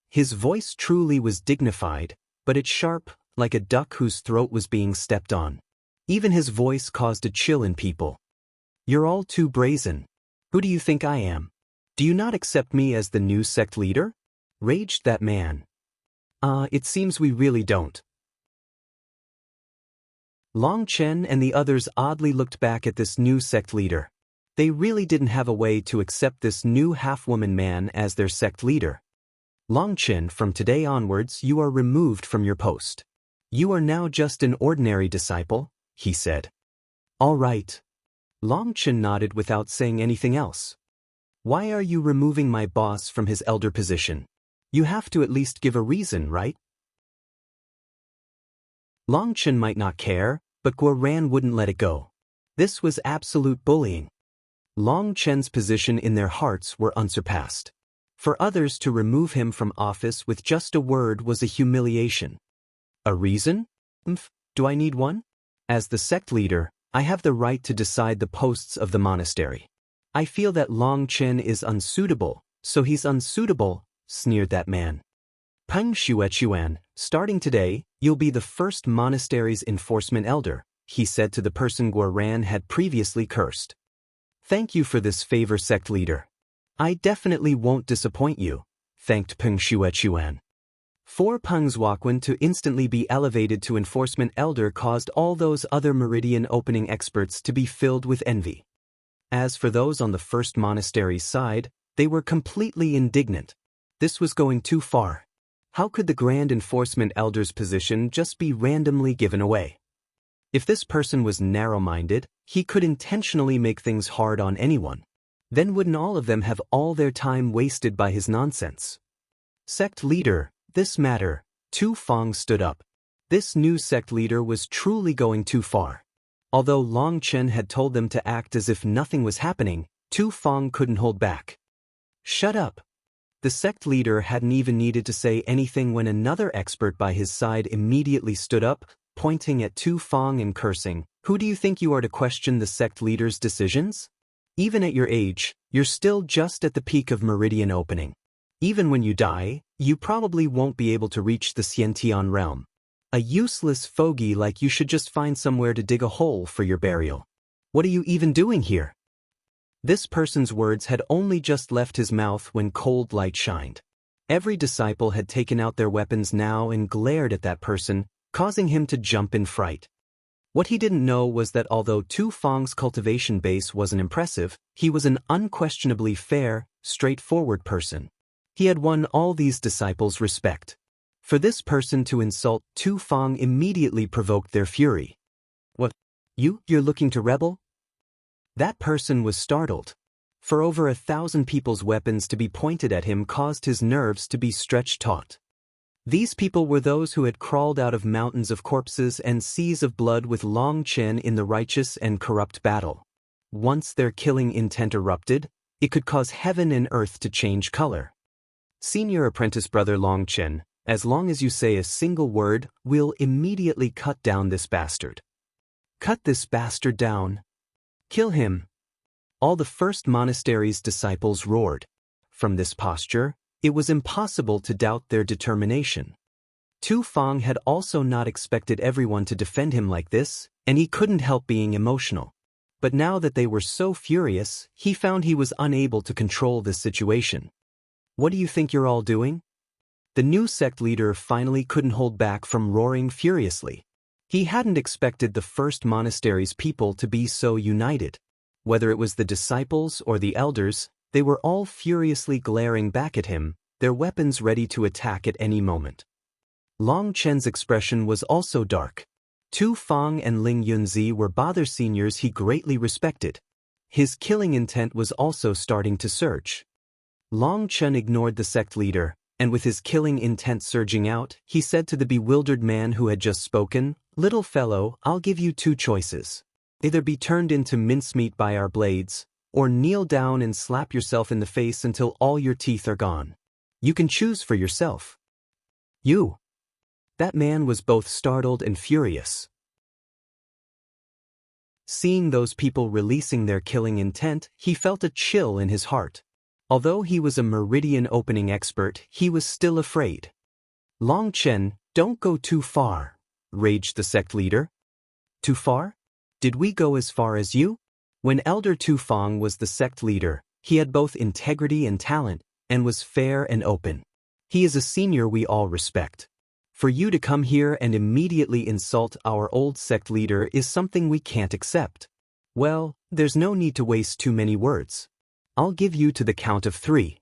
His voice truly was dignified, but it's sharp, like a duck whose throat was being stepped on. Even his voice caused a chill in people. "You're all too brazen. Who do you think I am? Do you not accept me as the new sect leader?" raged that man. It seems we really don't." Long Chen and the others oddly looked back at this new sect leader. They really didn't have a way to accept this new half-woman man as their sect leader. "Long Chen, from today onwards you are removed from your post. You are now just an ordinary disciple," he said. "All right." Long Chen nodded without saying anything else. "Why are you removing my boss from his elder position? You have to at least give a reason, right?" Long Chen might not care, but Guaran wouldn't let it go. This was absolute bullying. Long Chen's position in their hearts were unsurpassed. For others to remove him from office with just a word was a humiliation. A reason? Do I need one? As the sect leader, I have the right to decide the posts of the monastery. I feel that Long Chen is unsuitable, so he's unsuitable, sneered that man. "Peng Xuechuan, starting today, you'll be the first monastery's enforcement elder," he said to the person Guaran had previously cursed. "Thank you for this favor, sect leader. I definitely won't disappoint you," thanked Peng Xuechuan. For Peng Xuechuan to instantly be elevated to enforcement elder caused all those other meridian opening experts to be filled with envy. As for those on the first monastery's side, they were completely indignant. This was going too far. How could the Grand Enforcement Elder's position just be randomly given away? If this person was narrow-minded, he could intentionally make things hard on anyone. Then wouldn't all of them have all their time wasted by his nonsense? "Sect leader, this matter," Tu Feng stood up. This new sect leader was truly going too far. Although Long Chen had told them to act as if nothing was happening, Tu Feng couldn't hold back. "Shut up." The sect leader hadn't even needed to say anything when another expert by his side immediately stood up, pointing at Tu Feng and cursing, "Who do you think you are to question the sect leader's decisions? Even at your age, you're still just at the peak of meridian opening. Even when you die, you probably won't be able to reach the Xiantian realm. A useless fogey like you should just find somewhere to dig a hole for your burial. What are you even doing here?" This person's words had only just left his mouth when cold light shined. Every disciple had taken out their weapons now and glared at that person, causing him to jump in fright. What he didn't know was that although Tu Feng's cultivation base wasn't impressive, he was an unquestionably fair, straightforward person. He had won all these disciples' respect. For this person to insult Tu Feng immediately provoked their fury. "What? You're looking to rebel?" That person was startled. For over 1,000 people's weapons to be pointed at him caused his nerves to be stretched taut. These people were those who had crawled out of mountains of corpses and seas of blood with Long Chen in the righteous and corrupt battle. Once their killing intent erupted, it could cause heaven and earth to change color. "Senior apprentice brother Long Chen, as long as you say a single word, we'll immediately cut down this bastard." "Cut this bastard down. Kill him." All the first monastery's disciples roared. From this posture, it was impossible to doubt their determination. Tu Feng had also not expected everyone to defend him like this, and he couldn't help being emotional. But now that they were so furious, he found he was unable to control this situation. "What do you think you're all doing?" The new sect leader finally couldn't hold back from roaring furiously. He hadn't expected the first monastery's people to be so united. Whether it was the disciples or the elders, they were all furiously glaring back at him, their weapons ready to attack at any moment. Long Chen's expression was also dark. Tu Feng and Ling Yunzi were Bother seniors he greatly respected. His killing intent was also starting to surge. Long Chen ignored the sect leader, and with his killing intent surging out, he said to the bewildered man who had just spoken, "Little fellow, I'll give you two choices. Either be turned into mincemeat by our blades, or kneel down and slap yourself in the face until all your teeth are gone. You can choose for yourself." "You." That man was both startled and furious. Seeing those people releasing their killing intent, he felt a chill in his heart. Although he was a meridian opening expert, he was still afraid. "Long Chen, don't go too far," raged the sect leader. "Too far? Did we go as far as you?" When Elder Tu Feng was the sect leader, he had both integrity and talent, and was fair and open. He is a senior we all respect. For you to come here and immediately insult our old sect leader is something we can't accept. Well, there's no need to waste too many words. I'll give you to the count of 3.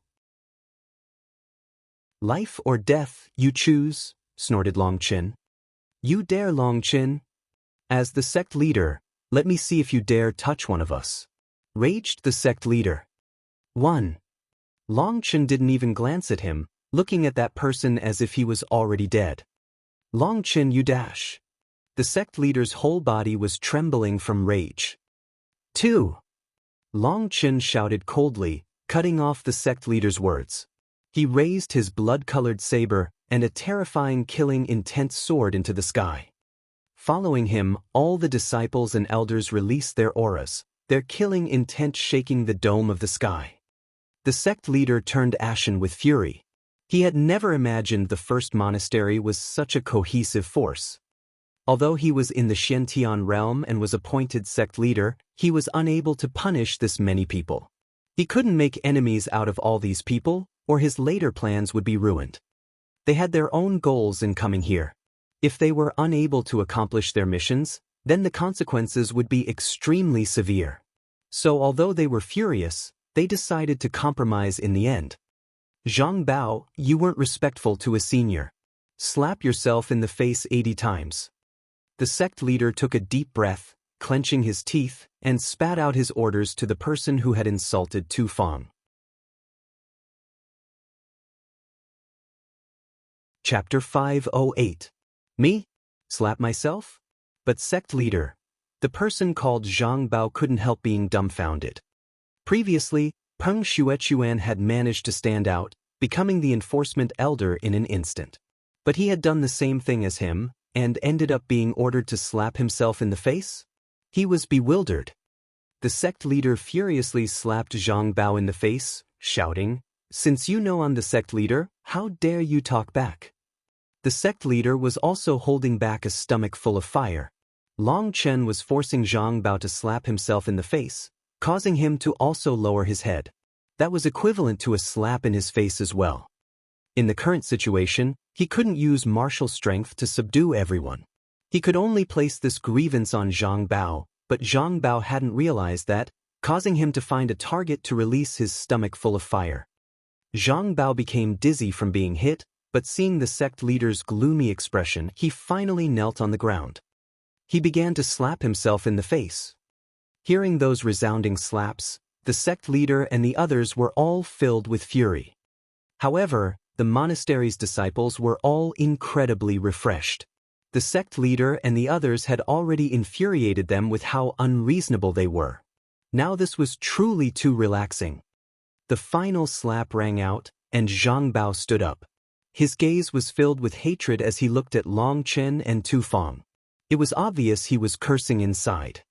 "Life or death, you choose," snorted Long Chen. "You dare, Long Chen? As the sect leader, let me see if you dare touch one of us," raged the sect leader. 1. Long Chen didn't even glance at him, looking at that person as if he was already dead. "Long Chen, you dash." The sect leader's whole body was trembling from rage. 2. Long Chen shouted coldly, cutting off the sect leader's words. He raised his blood-colored saber, and a terrifying killing intent soared into the sky. Following him, all the disciples and elders released their auras, their killing intent shaking the dome of the sky. The sect leader turned ashen with fury. He had never imagined the first monastery was such a cohesive force. Although he was in the Xiantian realm and was appointed sect leader, he was unable to punish this many people. He couldn't make enemies out of all these people, or his later plans would be ruined. They had their own goals in coming here. If they were unable to accomplish their missions, then the consequences would be extremely severe. So although they were furious, they decided to compromise in the end. "Zhang Bao, you weren't respectful to a senior. Slap yourself in the face 80 times. The sect leader took a deep breath, clenching his teeth, and spat out his orders to the person who had insulted Tu Feng. Chapter 508. Me? Slap myself? But sect leader. The person called Zhang Bao couldn't help being dumbfounded. Previously, Peng Xuechuan had managed to stand out, becoming the enforcement elder in an instant. But he had done the same thing as him, and ended up being ordered to slap himself in the face? He was bewildered. The sect leader furiously slapped Zhang Bao in the face, shouting, "Since you know I'm the sect leader, how dare you talk back?" The sect leader was also holding back a stomach full of fire. Long Chen was forcing Zhang Bao to slap himself in the face, causing him to also lower his head. That was equivalent to a slap in his face as well. In the current situation, he couldn't use martial strength to subdue everyone. He could only place this grievance on Zhang Bao, but Zhang Bao hadn't realized that, causing him to find a target to release his stomach full of fire. Zhang Bao became dizzy from being hit, but seeing the sect leader's gloomy expression, he finally knelt on the ground. He began to slap himself in the face. Hearing those resounding slaps, the sect leader and the others were all filled with fury. However, the monastery's disciples were all incredibly refreshed. The sect leader and the others had already infuriated them with how unreasonable they were. Now this was truly too relaxing. The final slap rang out, and Zhang Bao stood up. His gaze was filled with hatred as he looked at Long Chen and Tu Feng. It was obvious he was cursing inside.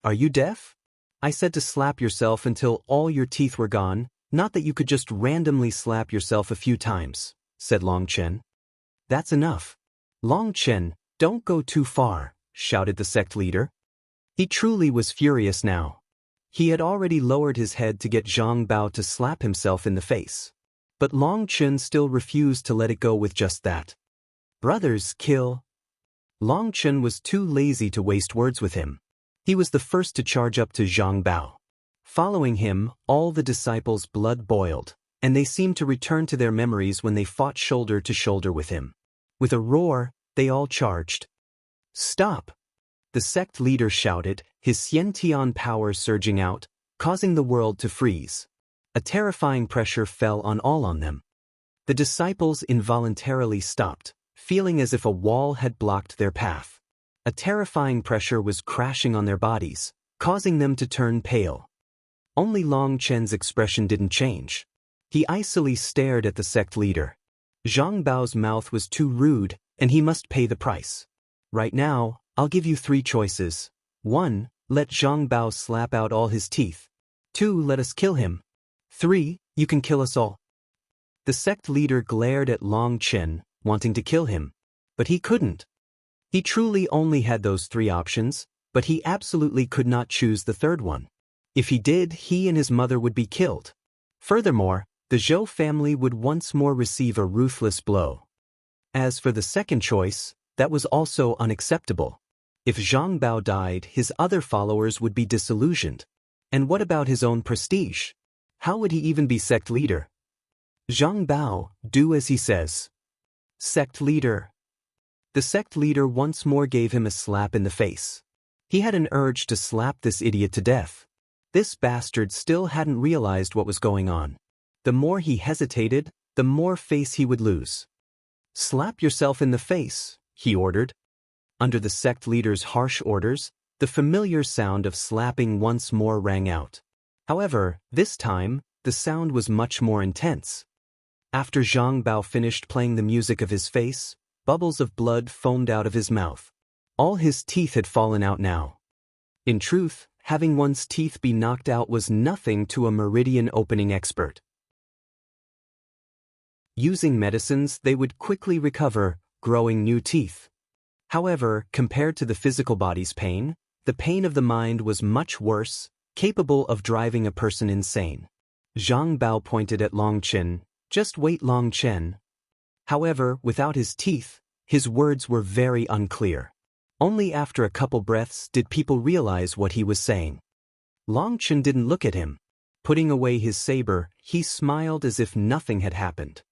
"Are you deaf? I said to slap yourself until all your teeth were gone, not that you could just randomly slap yourself a few times," said Long Chen. "That's enough. Long Chen, don't go too far," shouted the sect leader. He truly was furious now. He had already lowered his head to get Zhang Bao to slap himself in the face. But Long Chen still refused to let it go with just that. "Brothers, kill." Long Chen was too lazy to waste words with him. He was the first to charge up to Zhang Bao. Following him, all the disciples' blood boiled, and they seemed to return to their memories when they fought shoulder to shoulder with him. With a roar, they all charged. "Stop!" the sect leader shouted, his Xiantian power surging out, causing the world to freeze. A terrifying pressure fell on them. The disciples involuntarily stopped, feeling as if a wall had blocked their path. A terrifying pressure was crashing on their bodies, causing them to turn pale. Only Long Chen's expression didn't change. He icily stared at the sect leader. Zhang Bao's mouth was too rude, and he must pay the price. "Right now, I'll give you 3 choices. 1. Let Zhang Bao slap out all his teeth. 2. Let us kill him. 3. You can kill us all." The sect leader glared at Long Chen, wanting to kill him. But he couldn't. He truly only had those 3 options, but he absolutely could not choose the third one. If he did, he and his mother would be killed. Furthermore, the Zhou family would once more receive a ruthless blow. As for the second choice, that was also unacceptable. If Zhang Bao died, his other followers would be disillusioned. And what about his own prestige? How would he even be sect leader? "Zhang Bao, do as he says." "Sect leader." The sect leader once more gave him a slap in the face. He had an urge to slap this idiot to death. This bastard still hadn't realized what was going on. The more he hesitated, the more face he would lose. "Slap yourself in the face," he ordered. Under the sect leader's harsh orders, the familiar sound of slapping once more rang out. However, this time, the sound was much more intense. After Zhang Bao finished playing the music of his face, bubbles of blood foamed out of his mouth. All his teeth had fallen out now. In truth, having one's teeth be knocked out was nothing to a meridian opening expert. Using medicines, they would quickly recover, growing new teeth. However, compared to the physical body's pain, the pain of the mind was much worse, capable of driving a person insane. Zhang Bao pointed at Long Chen. "Just wait, Long Chen." However, without his teeth, his words were very unclear. Only after a couple breaths did people realize what he was saying. Long Chen didn't look at him. Putting away his saber, he smiled as if nothing had happened.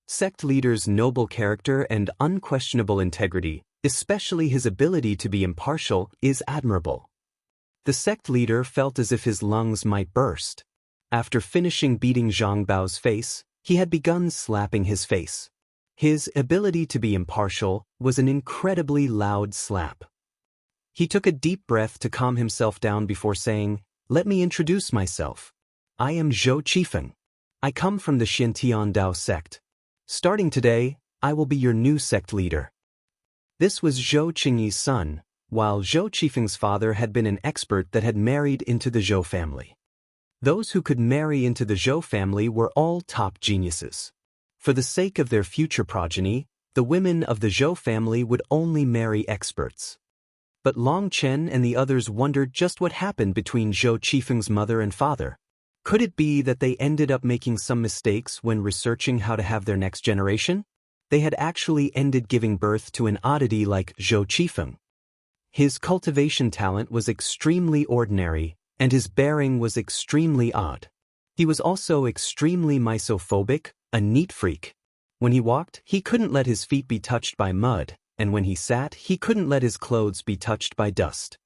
Sect leader's noble character and unquestionable integrity, especially his ability to be impartial, is admirable. The sect leader felt as if his lungs might burst. After finishing beating Zhang Bao's face, he had begun slapping his face. His ability to be impartial was an incredibly loud slap. He took a deep breath to calm himself down before saying, "Let me introduce myself. I am Zhou Qifeng. I come from the Xiantian Dao sect. Starting today, I will be your new sect leader." This was Zhou Qingyi's son, while Zhou Qifeng's father had been an expert that had married into the Zhou family. Those who could marry into the Zhou family were all top geniuses. For the sake of their future progeny, the women of the Zhou family would only marry experts. But Long Chen and the others wondered just what happened between Zhou Qifeng's mother and father. Could it be that they ended up making some mistakes when researching how to have their next generation? They had actually ended giving birth to an oddity like Zhou Qifeng. His cultivation talent was extremely ordinary, and his bearing was extremely odd. He was also extremely misophobic, a neat freak. When he walked, he couldn't let his feet be touched by mud, and when he sat, he couldn't let his clothes be touched by dust.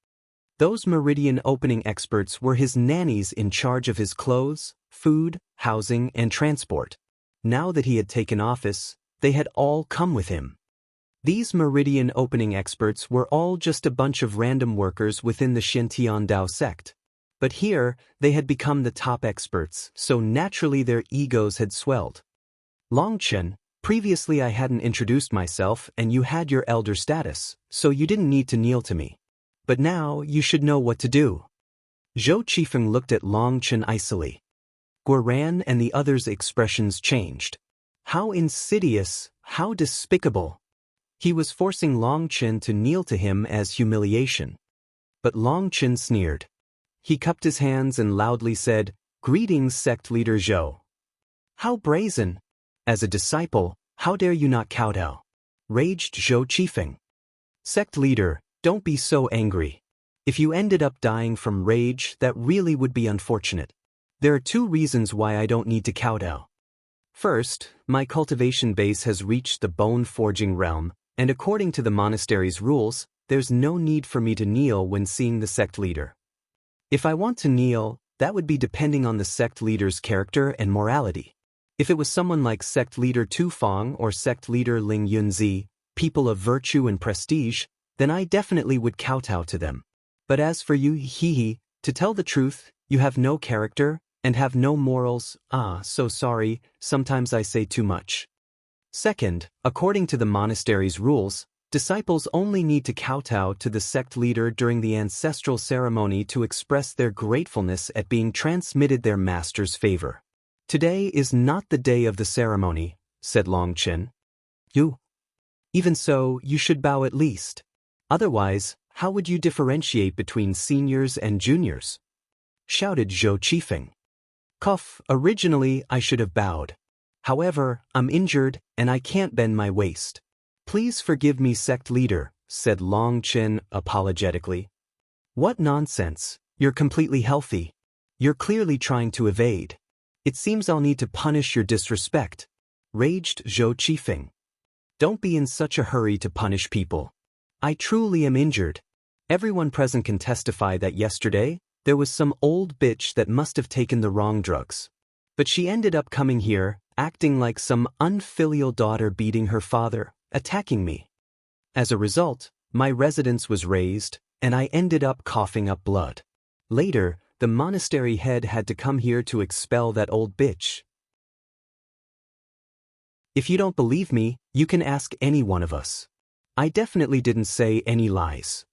Those meridian opening experts were his nannies in charge of his clothes, food, housing, and transport. Now that he had taken office, they had all come with him. These meridian opening experts were all just a bunch of random workers within the Xiantian Dao sect. But here, they had become the top experts, so naturally their egos had swelled. "Long Chen, previously I hadn't introduced myself and you had your elder status, so you didn't need to kneel to me. But now you should know what to do." Zhou Qifeng looked at Long Chen icily. Guoran and the others' expressions changed. How insidious, how despicable. He was forcing Long Chen to kneel to him as humiliation. But Long Chen sneered. He cupped his hands and loudly said, "Greetings, sect leader Zhou." "How brazen! As a disciple, how dare you not kowtow?" raged Zhou Qifeng. "Sect leader, don't be so angry. If you ended up dying from rage, that really would be unfortunate. There are 2 reasons why I don't need to kowtow. First, my cultivation base has reached the bone-forging realm, and according to the monastery's rules, there's no need for me to kneel when seeing the sect leader. If I want to kneel, that would be depending on the sect leader's character and morality. If it was someone like sect leader Tu Feng or sect leader Ling Yunzi, people of virtue and prestige, then I definitely would kowtow to them. But as for you, to tell the truth, you have no character and have no morals. So sorry, sometimes I say too much. Second, according to the monastery's rules, disciples only need to kowtow to the sect leader during the ancestral ceremony to express their gratefulness at being transmitted their master's favor. Today is not the day of the ceremony, said Long Chen. Even so, you should bow at least. Otherwise, how would you differentiate between seniors and juniors? Shouted Zhou Qifeng. Originally I should have bowed. However, I'm injured and I can't bend my waist. Please forgive me, sect leader, said Long Chen apologetically. What nonsense, you're completely healthy. You're clearly trying to evade. It seems I'll need to punish your disrespect, raged Zhou Qifeng. Don't be in such a hurry to punish people. I truly am injured. Everyone present can testify that yesterday, there was some old bitch that must have taken the wrong drugs. But she ended up coming here, acting like some unfilial daughter beating her father, attacking me. As a result, my residence was razed, and I ended up coughing up blood. Later, the monastery head had to come here to expel that old bitch. If you don't believe me, you can ask any one of us. I definitely didn't say any lies.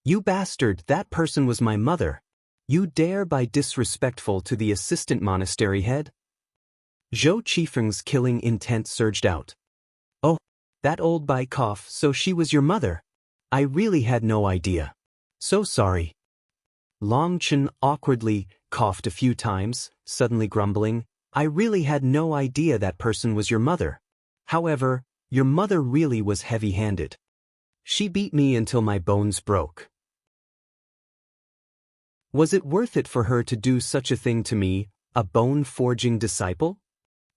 You bastard, that person was my mother. You dare be disrespectful to the assistant monastery head? Zhou Qifeng's killing intent surged out. Oh, that old bai cough, so she was your mother. I really had no idea. So sorry. Long Chen awkwardly coughed a few times, suddenly grumbling, I really had no idea that person was your mother. However, your mother really was heavy-handed. She beat me until my bones broke. Was it worth it for her to do such a thing to me, a bone-forging disciple?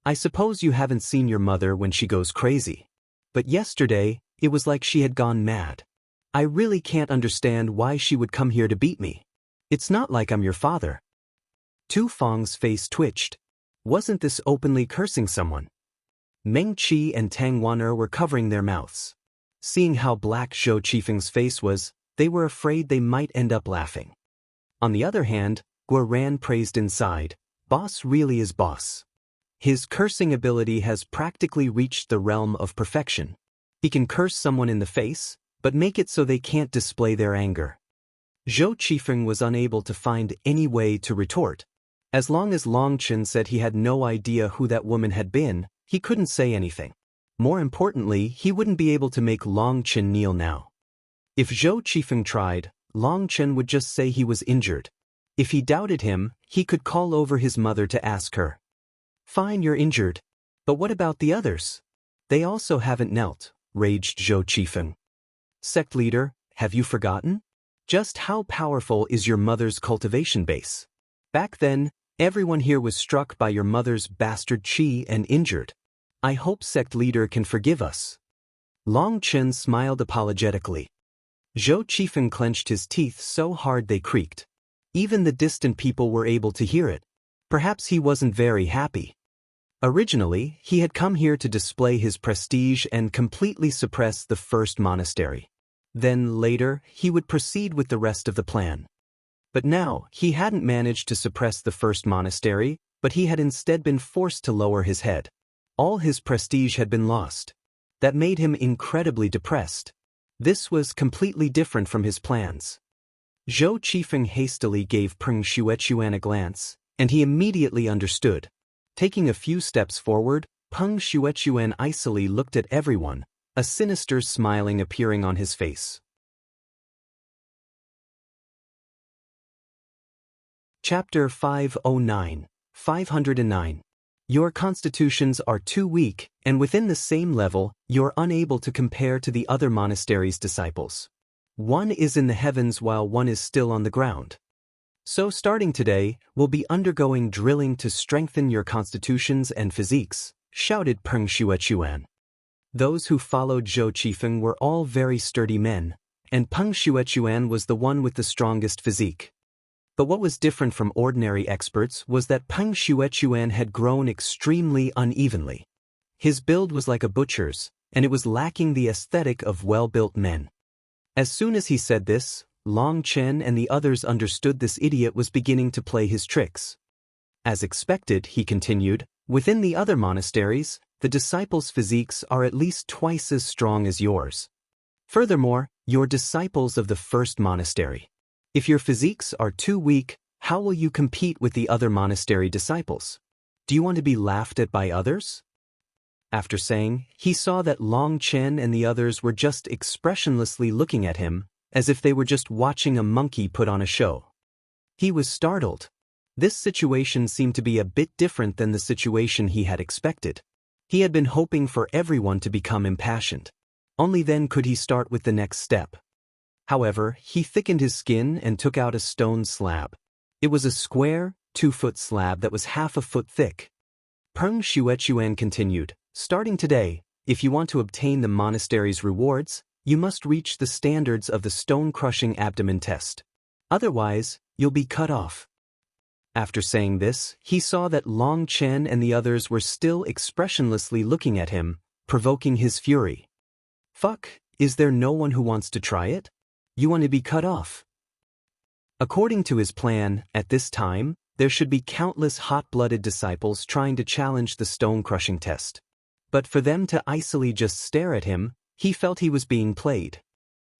I suppose you haven't seen your mother when she goes crazy. But yesterday, it was like she had gone mad. I really can't understand why she would come here to beat me. It's not like I'm your father. Tu Feng's face twitched. Wasn't this openly cursing someone? Meng Qi and Tang Wan'er were covering their mouths. Seeing how black Zhou Qifeng's face was, they were afraid they might end up laughing. On the other hand, Guo Ran praised inside, boss really is boss. His cursing ability has practically reached the realm of perfection. He can curse someone in the face, but make it so they can't display their anger. Zhou Qifeng was unable to find any way to retort. As long as Long Chen said he had no idea who that woman had been, he couldn't say anything. More importantly, he wouldn't be able to make Long Chen kneel now. If Zhou Qifeng tried, Long Chen would just say he was injured. If he doubted him, he could call over his mother to ask her. Fine, you're injured. But what about the others? They also haven't knelt, raged Zhou Qifeng. Sect leader, have you forgotten? Just how powerful is your mother's cultivation base? Back then, everyone here was struck by your mother's bastard qi and injured. I hope sect leader can forgive us. Long Chen smiled apologetically. Zhou Qifeng clenched his teeth so hard they creaked. Even the distant people were able to hear it. Perhaps he wasn't very happy. Originally, he had come here to display his prestige and completely suppress the first monastery. Then later, he would proceed with the rest of the plan. But now, he hadn't managed to suppress the first monastery, but he had instead been forced to lower his head. All his prestige had been lost. That made him incredibly depressed. This was completely different from his plans. Zhou Qifeng hastily gave Peng Shuechuan a glance, and he immediately understood. Taking a few steps forward, Peng Shuechuan icily looked at everyone, a sinister smiling appearing on his face. Chapter 509, 509. Your constitutions are too weak, and within the same level, you're unable to compare to the other monastery's disciples. One is in the heavens while one is still on the ground. So starting today, we'll be undergoing drilling to strengthen your constitutions and physiques, shouted Peng Shuechuan. Those who followed Zhou Qifeng were all very sturdy men, and Peng Shuechuan was the one with the strongest physique. But what was different from ordinary experts was that Peng Shuechuan had grown extremely unevenly. His build was like a butcher's, and it was lacking the aesthetic of well-built men. As soon as he said this, Long Chen and the others understood this idiot was beginning to play his tricks. As expected, he continued, within the other monasteries, the disciples' physiques are at least twice as strong as yours. Furthermore, you're disciples of the first monastery. If your physiques are too weak, how will you compete with the other monastery disciples? Do you want to be laughed at by others? After saying, he saw that Long Chen and the others were just expressionlessly looking at him, as if they were just watching a monkey put on a show. He was startled. This situation seemed to be a bit different than the situation he had expected. He had been hoping for everyone to become impassioned. Only then could he start with the next step. However, he thickened his skin and took out a stone slab. It was a square, 2-foot slab that was half a foot thick. Peng Shuechuan continued, starting today, if you want to obtain the monastery's rewards, you must reach the standards of the stone-crushing abdomen test. Otherwise, you'll be cut off. After saying this, he saw that Long Chen and the others were still expressionlessly looking at him, provoking his fury. Fuck, is there no one who wants to try it? You want to be cut off? According to his plan, at this time, there should be countless hot-blooded disciples trying to challenge the stone-crushing test. But for them to icily just stare at him, he felt he was being played.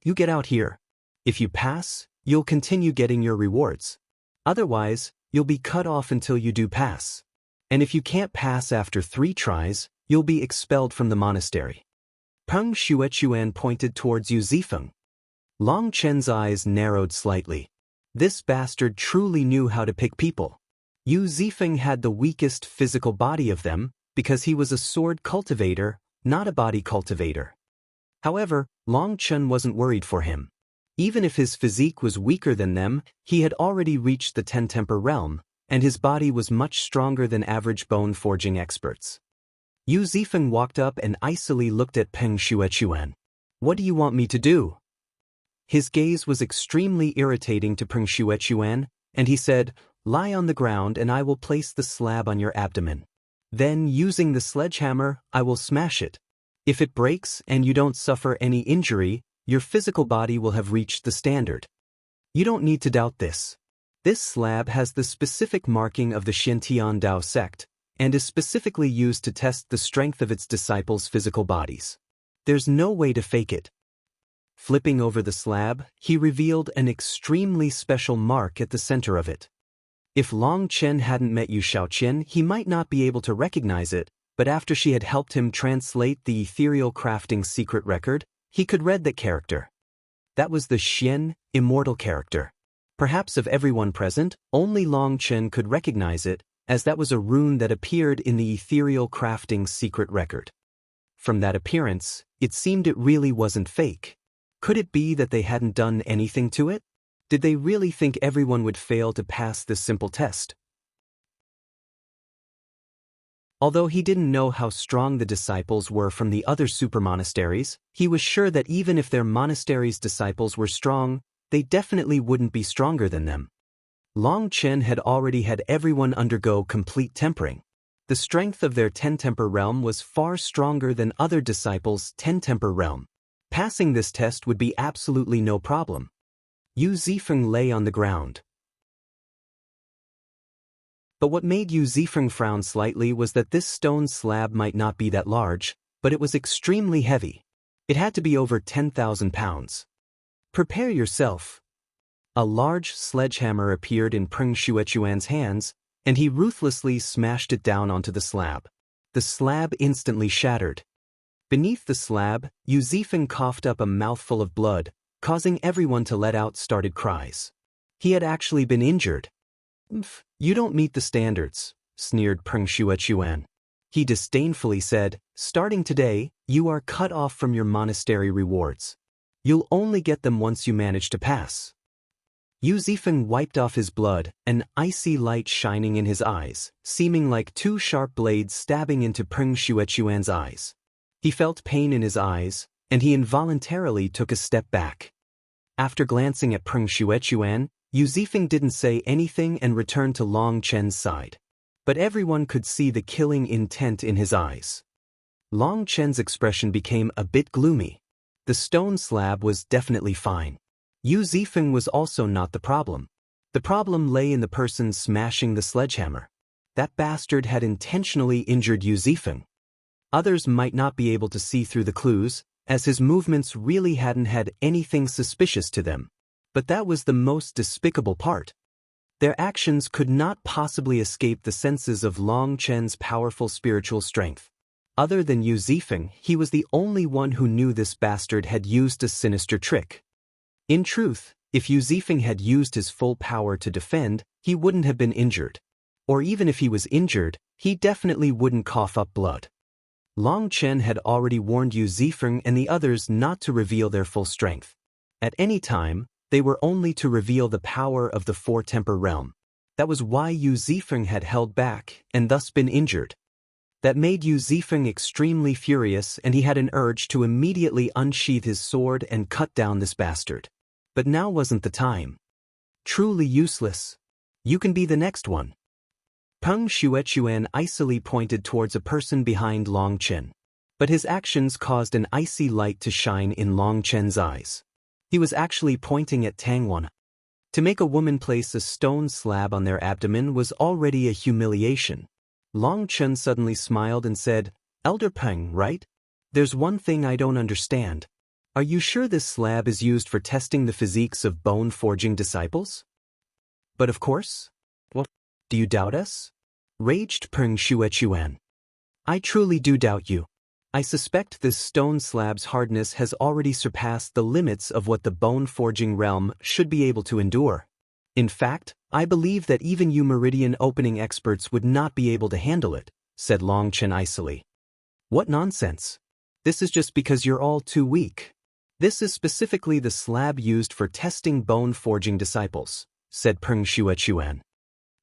You get out here. If you pass, you'll continue getting your rewards. Otherwise, you'll be cut off until you do pass. And if you can't pass after 3 tries, you'll be expelled from the monastery. Peng Shuechuan pointed towards Yu Zifeng. Long Chen's eyes narrowed slightly. This bastard truly knew how to pick people. Yu Zifeng had the weakest physical body of them, because he was a sword cultivator, not a body cultivator. However, Long Chen wasn't worried for him. Even if his physique was weaker than them, he had already reached the 10-temper realm, and his body was much stronger than average bone-forging experts. Yu Zifeng walked up and icily looked at Peng Shuechuan. What do you want me to do? His gaze was extremely irritating to Peng Shuechuan, and he said, lie on the ground and I will place the slab on your abdomen. Then, using the sledgehammer, I will smash it. If it breaks and you don't suffer any injury, your physical body will have reached the standard. You don't need to doubt this. This slab has the specific marking of the Xiantian Dao sect, and is specifically used to test the strength of its disciples' physical bodies. There's no way to fake it. Flipping over the slab, he revealed an extremely special mark at the center of it. If Long Chen hadn't met Yu Shaoqian, he might not be able to recognize it, but after she had helped him translate the ethereal crafting secret record, he could read that character. That was the Xian, immortal character. Perhaps of everyone present, only Long Chen could recognize it, as that was a rune that appeared in the ethereal crafting secret record. From that appearance, it seemed it really wasn't fake. Could it be that they hadn't done anything to it? Did they really think everyone would fail to pass this simple test? Although he didn't know how strong the disciples were from the other super monasteries, he was sure that even if their monastery's disciples were strong, they definitely wouldn't be stronger than them. Long Chen had already had everyone undergo complete tempering. The strength of their 10-temper realm was far stronger than other disciples' 10-temper realm. Passing this test would be absolutely no problem. Yu Zifeng lay on the ground. But what made Yu Zifeng frown slightly was that this stone slab might not be that large, but it was extremely heavy. It had to be over 10,000 pounds. Prepare yourself. A large sledgehammer appeared in Peng Shuechuan's hands, and he ruthlessly smashed it down onto the slab. The slab instantly shattered. Beneath the slab, Yu Zifeng coughed up a mouthful of blood, causing everyone to let out startled cries. He had actually been injured. You don't meet the standards, sneered Peng Shuechuan. He disdainfully said, starting today, you are cut off from your monastery rewards. You'll only get them once you manage to pass. Yu Zifeng wiped off his blood, an icy light shining in his eyes, seeming like two sharp blades stabbing into Peng Shuechuan's eyes. He felt pain in his eyes, and he involuntarily took a step back. After glancing at Peng Shuechuan, Yu Zifeng didn't say anything and returned to Long Chen's side. But everyone could see the killing intent in his eyes. Long Chen's expression became a bit gloomy. The stone slab was definitely fine. Yu Zifeng was also not the problem. The problem lay in the person smashing the sledgehammer. That bastard had intentionally injured Yu Zifeng. Others might not be able to see through the clues, as his movements really hadn't had anything suspicious to them. But that was the most despicable part. Their actions could not possibly escape the senses of Long Chen's powerful spiritual strength. Other than Yu Zifeng, he was the only one who knew this bastard had used a sinister trick. In truth, if Yu Zifeng had used his full power to defend, he wouldn't have been injured. Or even if he was injured, he definitely wouldn't cough up blood. Long Chen had already warned Yu Zifeng and the others not to reveal their full strength. At any time, they were only to reveal the power of the Four-Temper realm. That was why Yu Zifeng had held back and thus been injured. That made Yu Zifeng extremely furious, and he had an urge to immediately unsheath his sword and cut down this bastard. But now wasn't the time. Truly useless. You can be the next one. Peng Shuechuan icily pointed towards a person behind Long Chen. But his actions caused an icy light to shine in Long Chen's eyes. He was actually pointing at Tangwan. To make a woman place a stone slab on their abdomen was already a humiliation. Long Chen suddenly smiled and said, "Elder Peng, right? There's one thing I don't understand. Are you sure this slab is used for testing the physiques of bone-forging disciples?" "But of course. What? Do you doubt us?" raged Peng Shuechuan. "I truly do doubt you. I suspect this stone slab's hardness has already surpassed the limits of what the bone-forging realm should be able to endure. In fact, I believe that even you meridian opening experts would not be able to handle it," said Long Chen icily. "What nonsense. This is just because you're all too weak. This is specifically the slab used for testing bone-forging disciples," said Peng Shuechuan.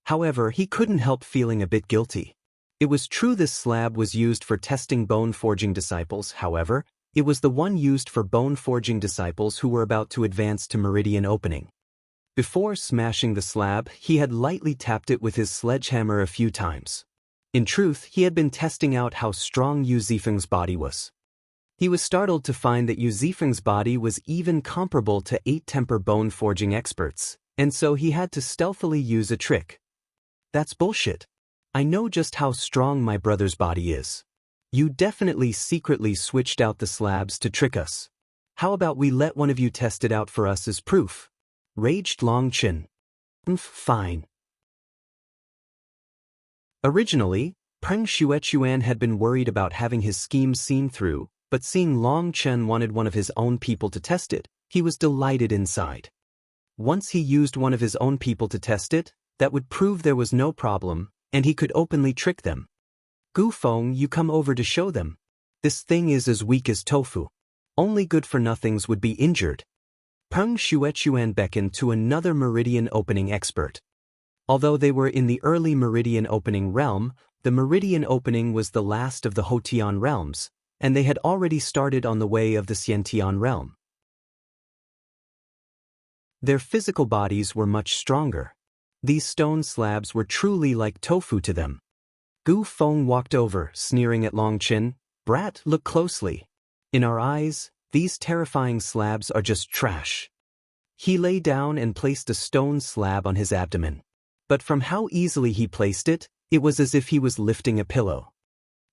However, he couldn't help feeling a bit guilty. It was true this slab was used for testing bone-forging disciples, however, it was the one used for bone-forging disciples who were about to advance to meridian opening. Before smashing the slab, he had lightly tapped it with his sledgehammer a few times. In truth, he had been testing out how strong Yu Zifeng's body was. He was startled to find that Yu Zifeng's body was even comparable to 8-temper bone-forging experts, and so he had to stealthily use a trick. "That's bullshit. I know just how strong my brother's body is. You definitely secretly switched out the slabs to trick us. How about we let one of you test it out for us as proof?" raged Long Chen. Fine." Originally, Peng Shuechuan had been worried about having his schemes seen through, but seeing Long Chen wanted one of his own people to test it, he was delighted inside. Once he used one of his own people to test it, that would prove there was no problem, and he could openly trick them. "Gu Feng, you come over to show them. This thing is as weak as tofu. Only good-for-nothings would be injured." Peng Shuechuan beckoned to another meridian opening expert. Although they were in the early meridian opening realm, the meridian opening was the last of the Hotian realms, and they had already started on the way of the Xiantian realm. Their physical bodies were much stronger. These stone slabs were truly like tofu to them. Gu Feng walked over, sneering at Long Chen. "Brat, look closely. In our eyes, these terrifying slabs are just trash." He lay down and placed a stone slab on his abdomen. But from how easily he placed it, it was as if he was lifting a pillow.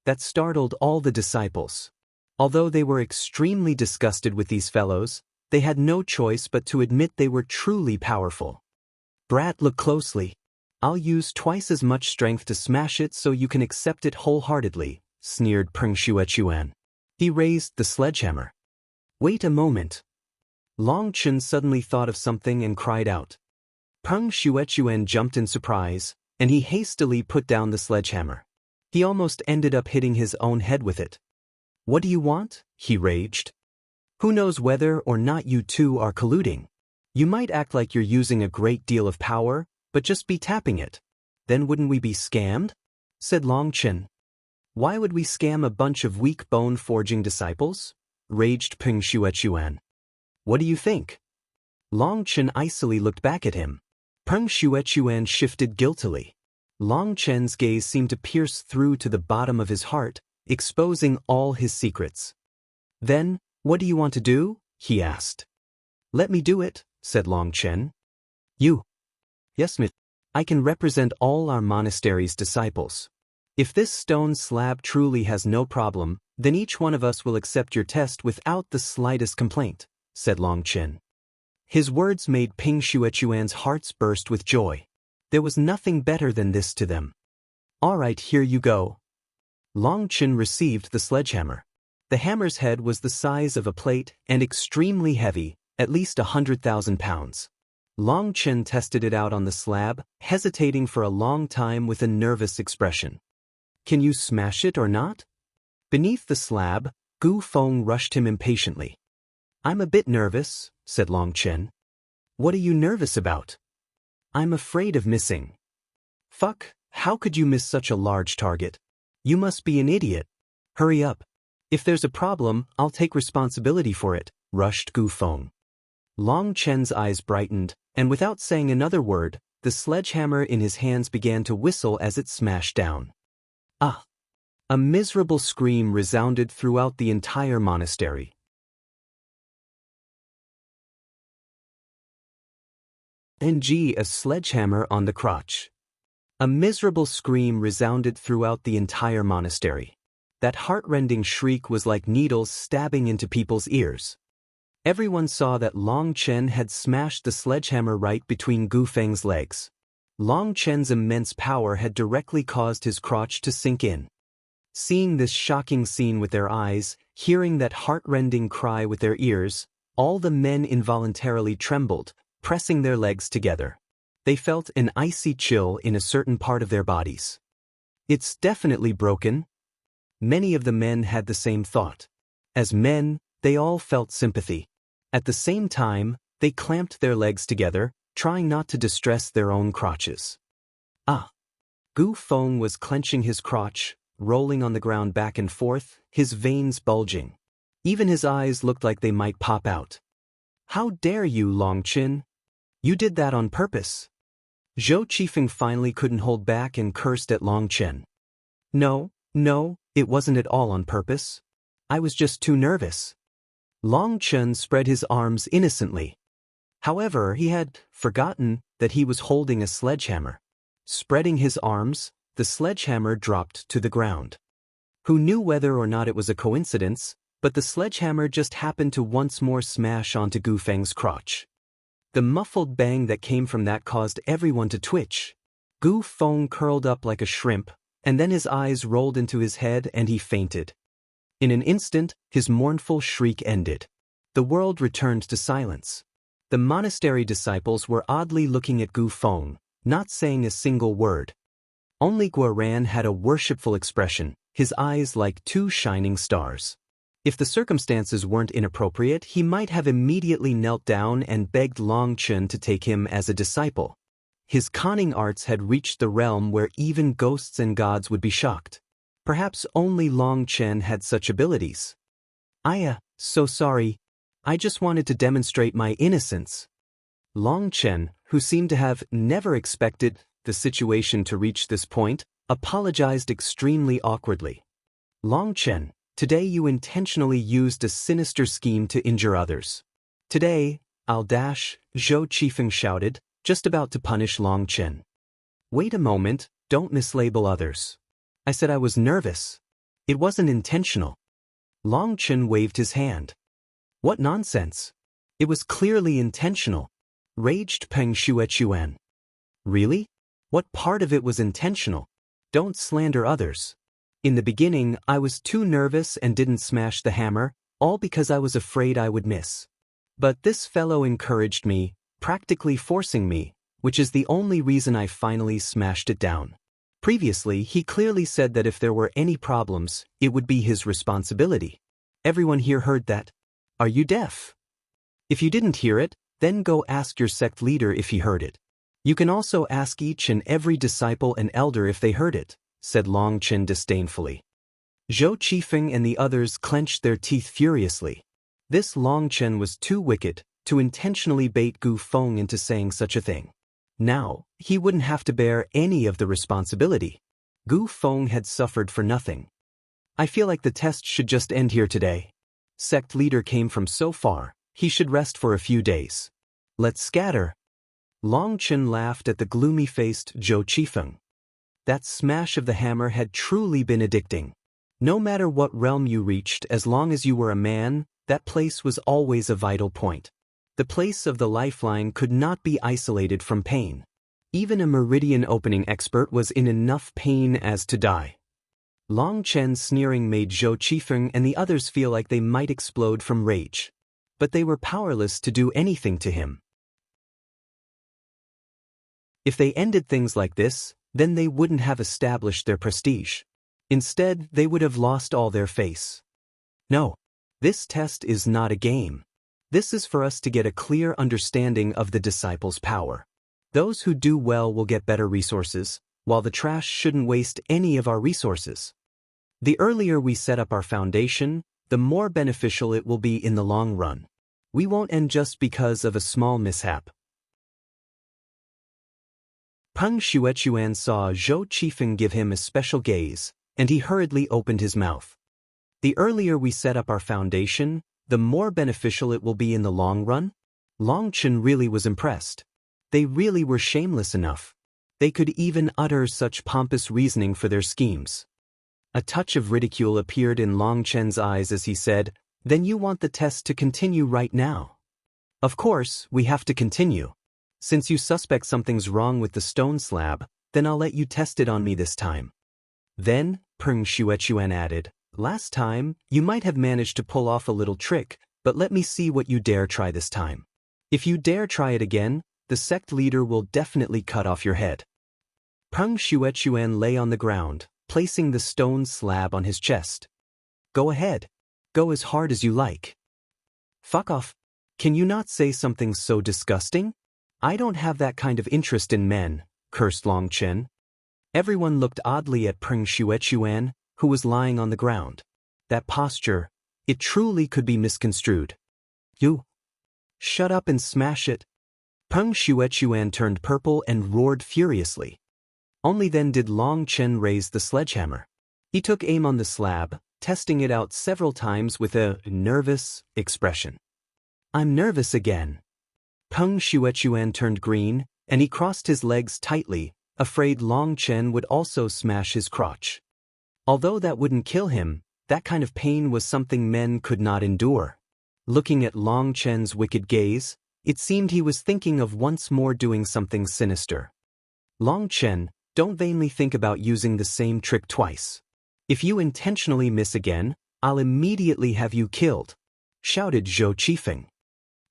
That startled all the disciples. Although they were extremely disgusted with these fellows, they had no choice but to admit they were truly powerful. "Brat, look closely. I'll use twice as much strength to smash it so you can accept it wholeheartedly," sneered Peng Shuechuan. He raised the sledgehammer. "Wait a moment." Long Chen suddenly thought of something and cried out. Peng Shuechuan jumped in surprise, and he hastily put down the sledgehammer. He almost ended up hitting his own head with it. "What do you want?" he raged. "Who knows whether or not you two are colluding? You might act like you're using a great deal of power, but just be tapping it. Then wouldn't we be scammed? Said Long Chen. Why would we scam a bunch of weak bone-forging disciples? Raged Peng Shuechuan. What do you think? Long Chen icily looked back at him. Peng Shuechuan shifted guiltily. Long Chen's gaze seemed to pierce through to the bottom of his heart, exposing all his secrets. Then, what do you want to do? He asked. Let me do it, said Long Chen. You? Yes, Smith. I can represent all our monastery's disciples. If this stone slab truly has no problem, then each one of us will accept your test without the slightest complaint, said Long Chen. His words made Peng Shuechuan's hearts burst with joy. There was nothing better than this to them. All right, here you go. Long Chen received the sledgehammer. The hammer's head was the size of a plate and extremely heavy, at least 100,000 pounds. Long Chen tested it out on the slab, hesitating for a long time with a nervous expression. Can you smash it or not? Beneath the slab, Gu Feng rushed him impatiently. I'm a bit nervous, said Long Chen. What are you nervous about? I'm afraid of missing. Fuck, how could you miss such a large target? You must be an idiot. Hurry up. If there's a problem, I'll take responsibility for it, rushed Gu Feng. Long Chen's eyes brightened, and without saying another word, the sledgehammer in his hands began to whistle as it smashed down. Ah! A miserable scream resounded throughout the entire monastery. A sledgehammer on the crotch. A miserable scream resounded throughout the entire monastery. That heart-rending shriek was like needles stabbing into people's ears. Everyone saw that Long Chen had smashed the sledgehammer right between Gu Feng's legs. Long Chen's immense power had directly caused his crotch to sink in. Seeing this shocking scene with their eyes, hearing that heart-rending cry with their ears, all the men involuntarily trembled, pressing their legs together. They felt an icy chill in a certain part of their bodies. It's definitely broken. Many of the men had the same thought. As men, they all felt sympathy. At the same time, they clamped their legs together, trying not to distress their own crotches. Ah! Gu Feng was clenching his crotch, rolling on the ground back and forth, his veins bulging. Even his eyes looked like they might pop out. How dare you, Long Chen? You did that on purpose. Zhou Qifeng finally couldn't hold back and cursed at Long Chen. No, it wasn't at all on purpose. I was just too nervous. Long Chen spread his arms innocently. However, he had forgotten that he was holding a sledgehammer. Spreading his arms, the sledgehammer dropped to the ground. Who knew whether or not it was a coincidence, but the sledgehammer just happened to once more smash onto Gu Feng's crotch. The muffled bang that came from that caused everyone to twitch. Gu Feng curled up like a shrimp, and then his eyes rolled into his head and he fainted. In an instant, his mournful shriek ended. The world returned to silence. The monastery disciples were oddly looking at Gu Feng, not saying a single word. Only Guoran had a worshipful expression, his eyes like two shining stars. If the circumstances weren't inappropriate, he might have immediately knelt down and begged Long Chen to take him as a disciple. His conning arts had reached the realm where even ghosts and gods would be shocked. Perhaps only Long Chen had such abilities. So sorry. I just wanted to demonstrate my innocence. Long Chen, who seemed to have never expected the situation to reach this point, apologized extremely awkwardly. Long Chen, today you intentionally used a sinister scheme to injure others. Today, Zhou Qifeng shouted, just about to punish Long Chen. Wait a moment, don't mislabel others. I said I was nervous. It wasn't intentional. Long Chen waved his hand. What nonsense. It was clearly intentional. Raged Peng Shuechuan. Really? What part of it was intentional? Don't slander others. In the beginning, I was too nervous and didn't smash the hammer, all because I was afraid I would miss. But this fellow encouraged me, practically forcing me, which is the only reason I finally smashed it down. Previously, he clearly said that if there were any problems, it would be his responsibility. Everyone here heard that. Are you deaf? If you didn't hear it, Then go ask your sect leader if he heard it. You can also ask each and every disciple and elder if they heard it, said Long Chen disdainfully. Zhou Qifeng and the others clenched their teeth furiously. This Long Chen was too wicked to intentionally bait Gu Feng into saying such a thing. Now, he wouldn't have to bear any of the responsibility. Gu Feng had suffered for nothing. I feel like the test should just end here today. Sect leader came from so far, he should rest for a few days. Let's scatter. Long Chen laughed at the gloomy-faced Zhou Qifeng. That smash of the hammer had truly been addicting. No matter what realm you reached, as long as you were a man, that place was always a vital point. The place of the lifeline could not be isolated from pain. Even a meridian opening expert was in enough pain as to die. Long Chen's sneering made Zhou Qifeng and the others feel like they might explode from rage. But they were powerless to do anything to him. If they ended things like this, then they wouldn't have established their prestige. Instead, they would have lost all their face. No, this test is not a game. This is for us to get a clear understanding of the disciples' power. Those who do well will get better resources, while the trash shouldn't waste any of our resources. The earlier we set up our foundation, the more beneficial it will be in the long run. We won't end just because of a small mishap. Peng Shuechuan saw Zhou Qifeng give him a special gaze, and he hurriedly opened his mouth. The earlier we set up our foundation, the more beneficial it will be in the long run? Long Chen really was impressed. They really were shameless enough. They could even utter such pompous reasoning for their schemes. A touch of ridicule appeared in Long Chen's eyes as he said, "Then you want the test to continue right now?" "Of course, we have to continue. Since you suspect something's wrong with the stone slab, then I'll let you test it on me this time." Then, Peng Shuechuan added, "Last time, you might have managed to pull off a little trick, but let me see what you dare try this time. If you dare try it again, the sect leader will definitely cut off your head." Peng Shuechuan lay on the ground, placing the stone slab on his chest. "Go ahead. Go as hard as you like." "Fuck off. Can you not say something so disgusting? I don't have that kind of interest in men," cursed Long Chen. Everyone looked oddly at Peng Shuechuan, who was lying on the ground. That posture, it truly could be misconstrued. "You shut up and smash it." Peng Shuechuan turned purple and roared furiously. Only then did Long Chen raise the sledgehammer. He took aim on the slab, testing it out several times with a nervous expression. "I'm nervous again." Peng Shuechuan turned green, and he crossed his legs tightly, afraid Long Chen would also smash his crotch. Although that wouldn't kill him, that kind of pain was something men could not endure. Looking at Long Chen's wicked gaze, it seemed he was thinking of once more doing something sinister. "Long Chen, don't vainly think about using the same trick twice. If you intentionally miss again, I'll immediately have you killed," shouted Zhou Qifeng.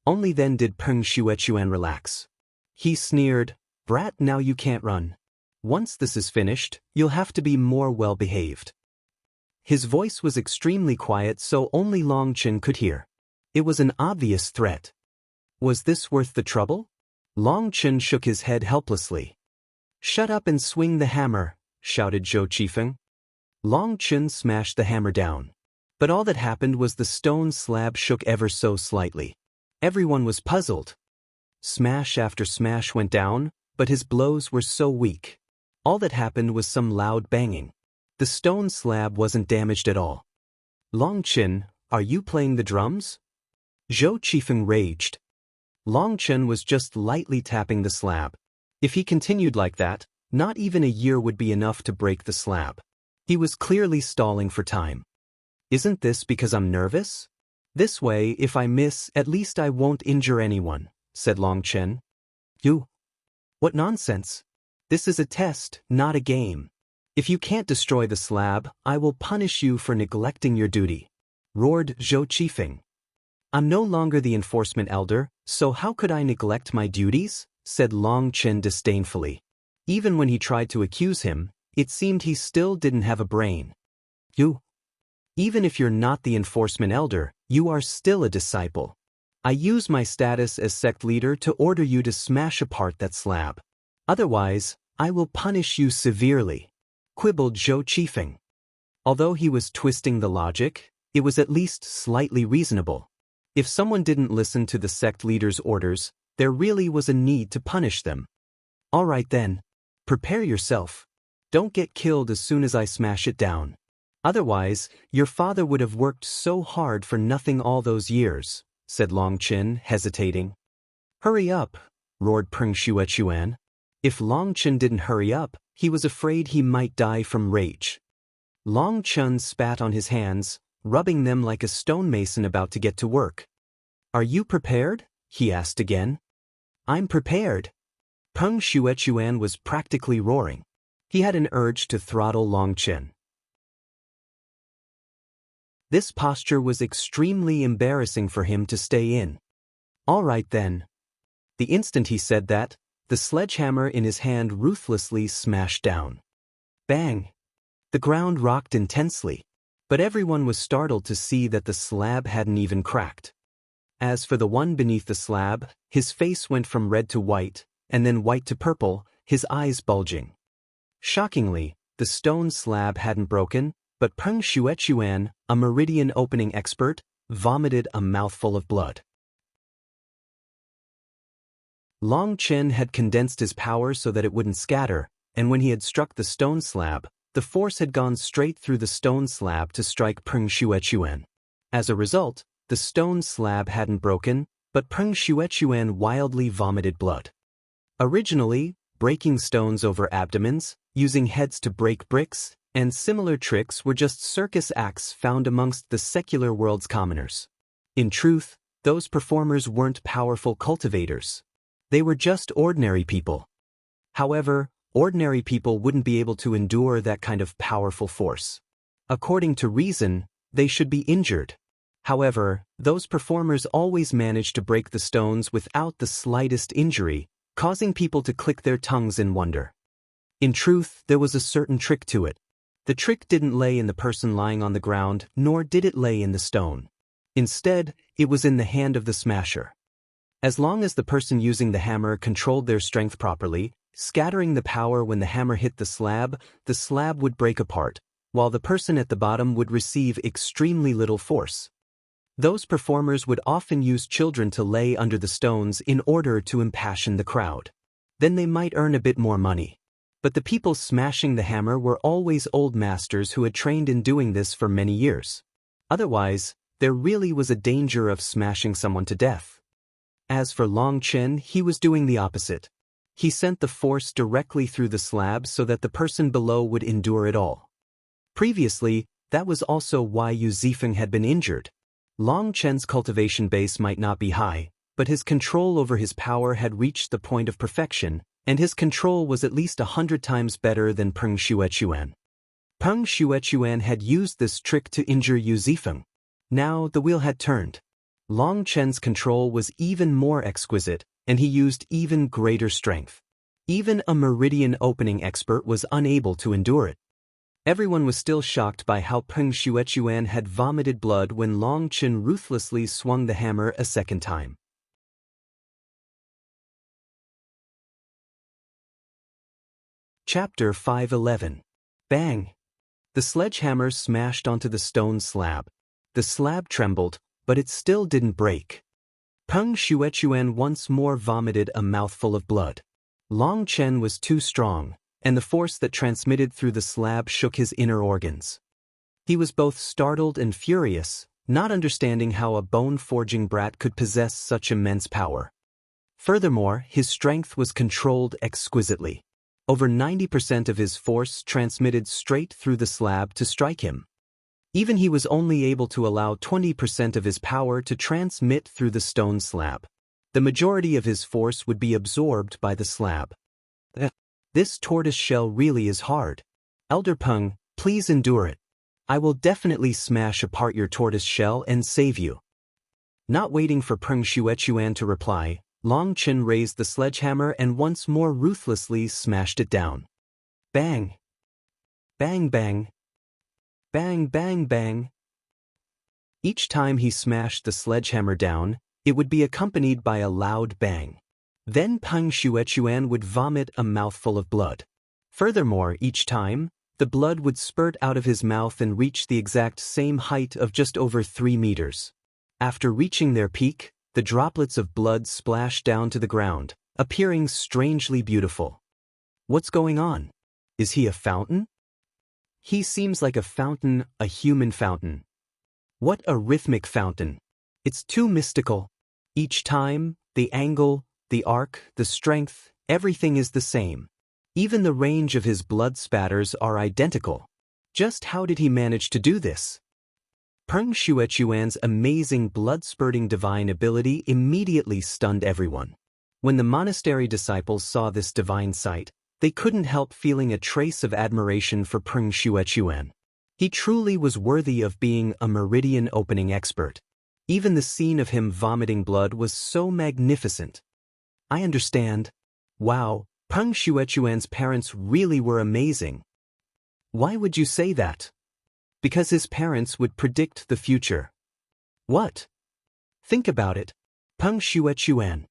Only then did Peng Shuechuan relax. He sneered, "Brat, now you can't run. Once this is finished, you'll have to be more well-behaved." His voice was extremely quiet so only Long Chen could hear. It was an obvious threat. Was this worth the trouble? Long Chen shook his head helplessly. "Shut up and swing the hammer," shouted Zhou Qifeng. Long Chen smashed the hammer down. But all that happened was the stone slab shook ever so slightly. Everyone was puzzled. Smash after smash went down, but his blows were so weak. All that happened was some loud banging. The stone slab wasn't damaged at all. "Long Chen, are you playing the drums?" Zhou Qifeng raged. Long Chen was just lightly tapping the slab. If he continued like that, not even a year would be enough to break the slab. He was clearly stalling for time. "Isn't this because I'm nervous? This way, if I miss, at least I won't injure anyone," said Long Chen. "You? What nonsense. This is a test, not a game. If you can't destroy the slab, I will punish you for neglecting your duty," roared Zhou Qifeng. "I'm no longer the enforcement elder, so how could I neglect my duties?" said Long Chen disdainfully. Even when he tried to accuse him, it seemed he still didn't have a brain. "You? Even if you're not the enforcement elder, you are still a disciple. I use my status as sect leader to order you to smash apart that slab. Otherwise, I will punish you severely, quibbled Zhou Qifeng. Although he was twisting the logic, it was at least slightly reasonable. If someone didn't listen to the sect leader's orders, there really was a need to punish them. All right then. Prepare yourself. Don't get killed as soon as I smash it down. Otherwise, your father would have worked so hard for nothing all those years, said Long Chen, hesitating. Hurry up, roared Peng Shuechuan. If Long Chen didn't hurry up, he was afraid he might die from rage. Long Chen spat on his hands, rubbing them like a stonemason about to get to work. Are you prepared? He asked again. I'm prepared. Peng Shuechuan was practically roaring. He had an urge to throttle Long Chen. This posture was extremely embarrassing for him to stay in. All right then. The instant he said that, the sledgehammer in his hand ruthlessly smashed down. Bang! The ground rocked intensely, but everyone was startled to see that the slab hadn't even cracked. As for the one beneath the slab, his face went from red to white, and then white to purple, his eyes bulging. Shockingly, the stone slab hadn't broken, but Peng Shuechuan, a meridian opening expert, vomited a mouthful of blood. Long Chen had condensed his power so that it wouldn't scatter, and when he had struck the stone slab, the force had gone straight through the stone slab to strike Peng Shuechuan. As a result, the stone slab hadn't broken, but Peng Shuechuan wildly vomited blood. Originally, breaking stones over abdomens, using heads to break bricks, and similar tricks were just circus acts found amongst the secular world's commoners. In truth, those performers weren't powerful cultivators. They were just ordinary people. However, ordinary people wouldn't be able to endure that kind of powerful force. According to reason, they should be injured. However, those performers always managed to break the stones without the slightest injury, causing people to click their tongues in wonder. In truth, there was a certain trick to it. The trick didn't lay in the person lying on the ground, nor did it lay in the stone. Instead, it was in the hand of the smasher. As long as the person using the hammer controlled their strength properly, scattering the power when the hammer hit the slab would break apart, while the person at the bottom would receive extremely little force. Those performers would often use children to lay under the stones in order to impassion the crowd. Then they might earn a bit more money. But the people smashing the hammer were always old masters who had trained in doing this for many years. Otherwise, there really was a danger of smashing someone to death. As for Long Chen, he was doing the opposite. He sent the force directly through the slab so that the person below would endure it all. Previously, that was also why Yu Zifeng had been injured. Long Chen's cultivation base might not be high, but his control over his power had reached the point of perfection, and his control was at least 100 times better than Peng Shuechuan. Peng Shuechuan had used this trick to injure Yu Zifeng. Now the wheel had turned. Long Chen's control was even more exquisite, and he used even greater strength. Even a meridian opening expert was unable to endure it. Everyone was still shocked by how Peng Shuechuan had vomited blood when Long Chen ruthlessly swung the hammer a second time. Chapter 511. Bang! The sledgehammer smashed onto the stone slab. The slab trembled, but it still didn't break. Peng Shuechuan once more vomited a mouthful of blood. Long Chen was too strong, and the force that transmitted through the slab shook his inner organs. He was both startled and furious, not understanding how a bone-forging brat could possess such immense power. Furthermore, his strength was controlled exquisitely. Over 90% of his force transmitted straight through the slab to strike him. Even he was only able to allow 20% of his power to transmit through the stone slab. The majority of his force would be absorbed by the slab. This tortoise shell really is hard. Elder Peng, please endure it. I will definitely smash apart your tortoise shell and save you. Not waiting for Peng Shuechuan to reply, Long Chen raised the sledgehammer and once more ruthlessly smashed it down. Bang! Bang bang! Bang bang bang! Each time he smashed the sledgehammer down, It would be accompanied by a loud bang. Then Peng Shuechuan would vomit a mouthful of blood. Furthermore, each time, the blood would spurt out of his mouth and reach the exact same height of just over 3 meters. After reaching their peak, the droplets of blood splashed down to the ground, appearing strangely beautiful. What's going on? Is he a fountain? He seems like a fountain, a human fountain. What a rhythmic fountain. It's too mystical. Each time, the angle, the arc, the strength, everything is the same. Even the range of his blood spatters are identical. Just how did he manage to do this? Peng Shuechuan's amazing blood-spurting divine ability immediately stunned everyone. When the monastery disciples saw this divine sight, they couldn't help feeling a trace of admiration for Peng Shuechuan. He truly was worthy of being a meridian-opening expert. Even the scene of him vomiting blood was so magnificent. I understand. Wow, Peng Shuechuan's parents really were amazing. Why would you say that? Because his parents would predict the future. What? Think about it. Peng Shuechuan.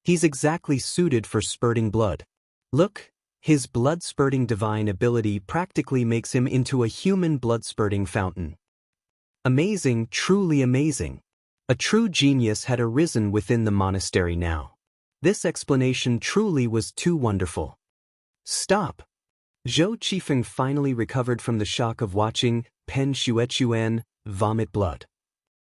He's exactly suited for spurting blood. Look, his blood-spurting divine ability practically makes him into a human blood-spurting fountain. Amazing, truly amazing. A true genius had arisen within the monastery now. This explanation truly was too wonderful. Stop! Zhou Qifeng finally recovered from the shock of watching Peng Shuechuan vomit blood.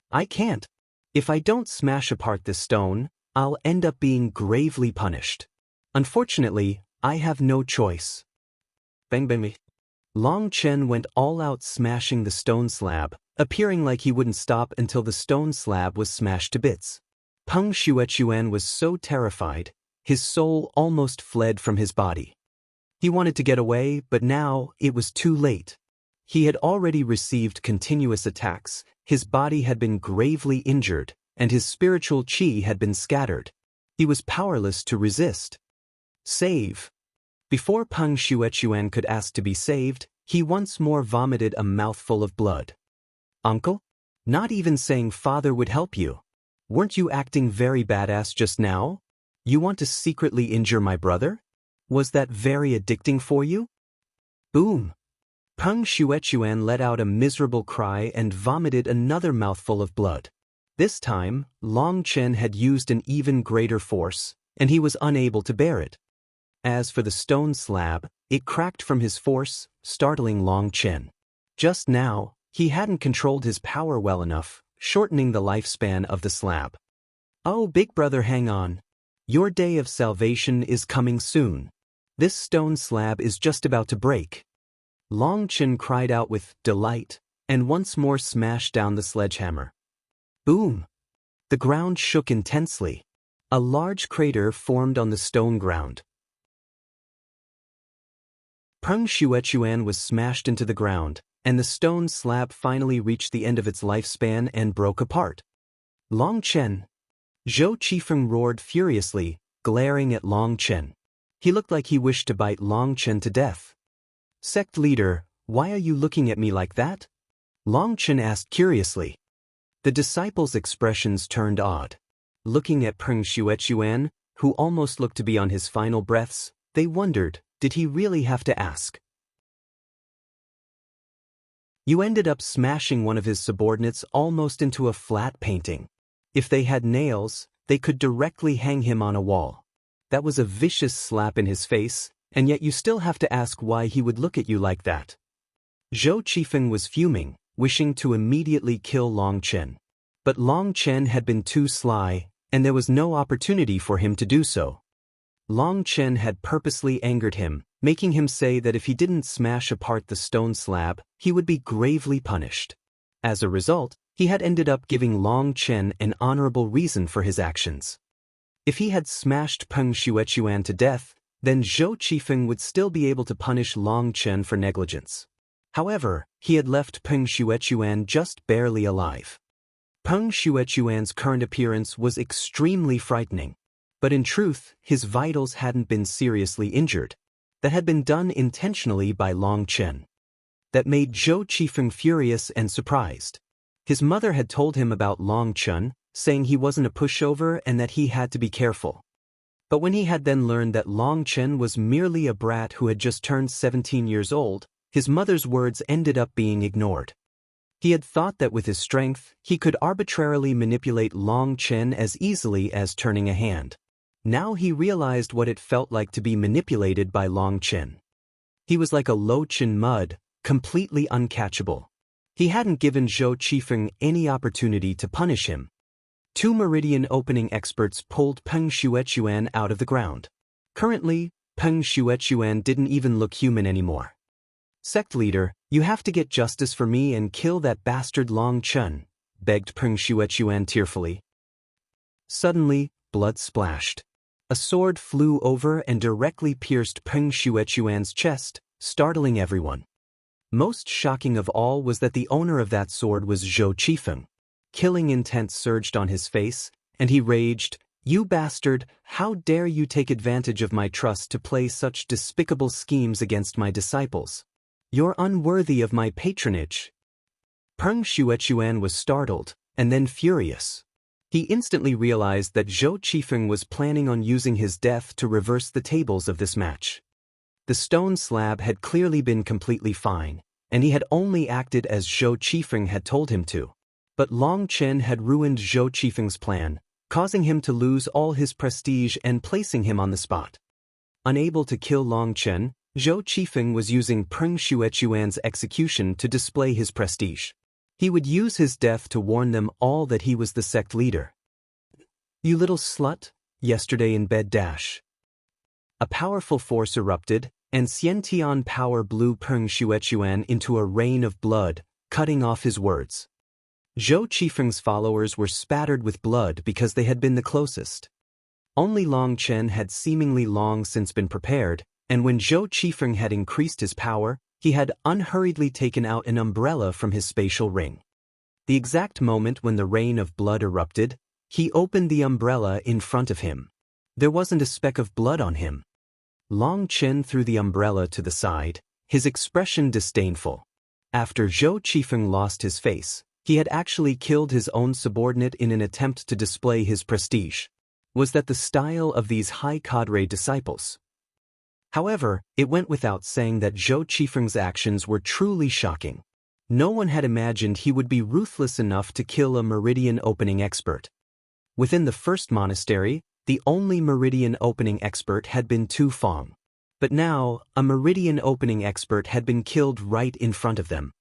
I can't. If I don't smash apart this stone, I'll end up being gravely punished. Unfortunately, I have no choice. Bang bang. Long Chen went all out smashing the stone slab, appearing like he wouldn't stop until the stone slab was smashed to bits. Peng Shuechuan was so terrified, his soul almost fled from his body. He wanted to get away, but now it was too late. He had already received continuous attacks, his body had been gravely injured, and his spiritual qi had been scattered. He was powerless to resist. Save! Before Peng Shuechuan could ask to be saved, he once more vomited a mouthful of blood. Uncle? Not even saying father would help you. Weren't you acting very badass just now? You want to secretly injure my brother? Was that very addicting for you? Boom! Peng Shuechuan let out a miserable cry and vomited another mouthful of blood. This time, Long Chen had used an even greater force, and he was unable to bear it. As for the stone slab, it cracked from his force, startling Long Chen. Just now, he hadn't controlled his power well enough, shortening the lifespan of the slab. Oh, big brother, hang on. Your day of salvation is coming soon. This stone slab is just about to break. Long Chen cried out with delight, and once more smashed down the sledgehammer. Boom! The ground shook intensely. A large crater formed on the stone ground. Peng Shuechuan was smashed into the ground, and the stone slab finally reached the end of its lifespan and broke apart. Long Chen! Zhou Qifeng roared furiously, glaring at Long Chen. He looked like he wished to bite Long Chen to death. Sect leader, why are you looking at me like that? Long Chen asked curiously. The disciples' expressions turned odd. Looking at Peng Shuechuan, who almost looked to be on his final breaths, they wondered, did he really have to ask? You ended up smashing one of his subordinates almost into a flat painting. If they had nails, they could directly hang him on a wall. That was a vicious slap in his face, and yet you still have to ask why he would look at you like that. Zhou Qifeng was fuming, wishing to immediately kill Long Chen. But Long Chen had been too sly, and there was no opportunity for him to do so. Long Chen had purposely angered him, making him say that if he didn't smash apart the stone slab, he would be gravely punished. As a result, he had ended up giving Long Chen an honorable reason for his actions. If he had smashed Peng Shuechuan to death, then Zhou Qifeng would still be able to punish Long Chen for negligence. However, he had left Peng Shuechuan just barely alive. Peng Shuechuan's current appearance was extremely frightening, but in truth, his vitals hadn't been seriously injured. That had been done intentionally by Long Chen. That made Zhou Qifeng furious and surprised. His mother had told him about Long Chun, saying he wasn't a pushover and that he had to be careful. But when he had then learned that Long Chen was merely a brat who had just turned 17 years old, his mother's words ended up being ignored. He had thought that with his strength, he could arbitrarily manipulate Long Chen as easily as turning a hand. Now he realized what it felt like to be manipulated by Long Chen. He was like a loach in mud, completely uncatchable. He hadn't given Zhou Qifeng any opportunity to punish him. Two meridian opening experts pulled Peng Shuechuan out of the ground. Currently, Peng Shuechuan didn't even look human anymore. "Sect leader, you have to get justice for me and kill that bastard Long Chun," begged Peng Shuechuan tearfully. Suddenly, blood splashed. A sword flew over and directly pierced Peng Shuechuan's chest, startling everyone. Most shocking of all was that the owner of that sword was Zhou Qifeng. Killing intent surged on his face, and he raged, "You bastard, how dare you take advantage of my trust to play such despicable schemes against my disciples? You're unworthy of my patronage." Peng Shuechuan was startled, and then furious. He instantly realized that Zhou Qifeng was planning on using his death to reverse the tables of this match. The stone slab had clearly been completely fine, and he had only acted as Zhou Qifeng had told him to. But Long Chen had ruined Zhou Qifeng's plan, causing him to lose all his prestige and placing him on the spot. Unable to kill Long Chen, Zhou Qifeng was using Peng Shuechuan's execution to display his prestige. He would use his death to warn them all that he was the sect leader. "You little slut, yesterday in bed dash." A powerful force erupted, and Xiantian power blew Peng Shuechuan into a rain of blood, cutting off his words. Zhou Qifeng's followers were spattered with blood because they had been the closest. Only Long Chen had seemingly long since been prepared, and when Zhou Qifeng had increased his power, he had unhurriedly taken out an umbrella from his spatial ring. The exact moment when the rain of blood erupted, he opened the umbrella in front of him. There wasn't a speck of blood on him. Long Chen threw the umbrella to the side, his expression disdainful. After Zhou Qifeng lost his face, he had actually killed his own subordinate in an attempt to display his prestige. Was that the style of these high cadre disciples? However, it went without saying that Zhou Qifeng's actions were truly shocking. No one had imagined he would be ruthless enough to kill a meridian opening expert. Within the first monastery, the only meridian opening expert had been Tu Feng. But now, a meridian opening expert had been killed right in front of them.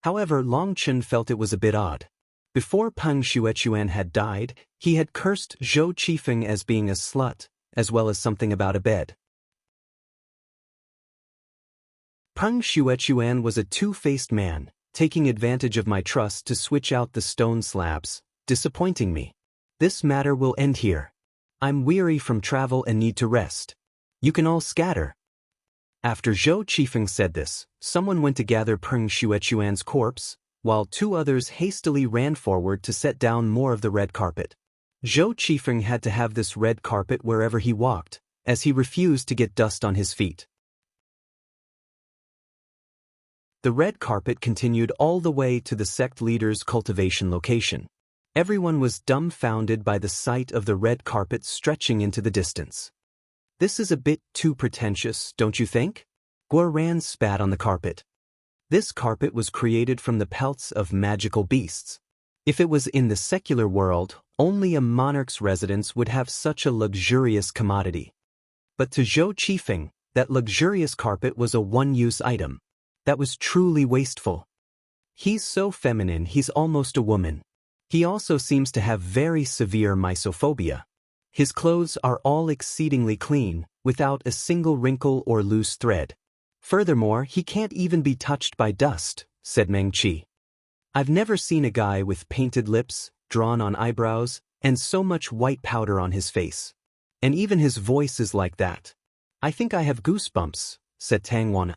However, Long Chen felt it was a bit odd. Before Peng Shuechuan had died, he had cursed Zhou Qifeng as being a slut, as well as something about a bed. Peng Shuechuan was a two-faced man, taking advantage of my trust to switch out the stone slabs, disappointing me. This matter will end here. I'm weary from travel and need to rest. You can all scatter. After Zhou Qifeng said this, someone went to gather Peng Shuechuan's corpse, while two others hastily ran forward to set down more of the red carpet. Zhou Qifeng had to have this red carpet wherever he walked, as he refused to get dust on his feet. The red carpet continued all the way to the sect leader's cultivation location. Everyone was dumbfounded by the sight of the red carpet stretching into the distance. "This is a bit too pretentious, don't you think?" Guoran spat on the carpet. This carpet was created from the pelts of magical beasts. If it was in the secular world, only a monarch's residence would have such a luxurious commodity. But to Zhou Qifeng, that luxurious carpet was a one-use item. That was truly wasteful. He's so feminine he's almost a woman. He also seems to have very severe misophobia. His clothes are all exceedingly clean, without a single wrinkle or loose thread. Furthermore, he can't even be touched by dust, said Meng Qi. I've never seen a guy with painted lips, drawn-on eyebrows, and so much white powder on his face. And even his voice is like that. I think I have goosebumps, said Tang Wan.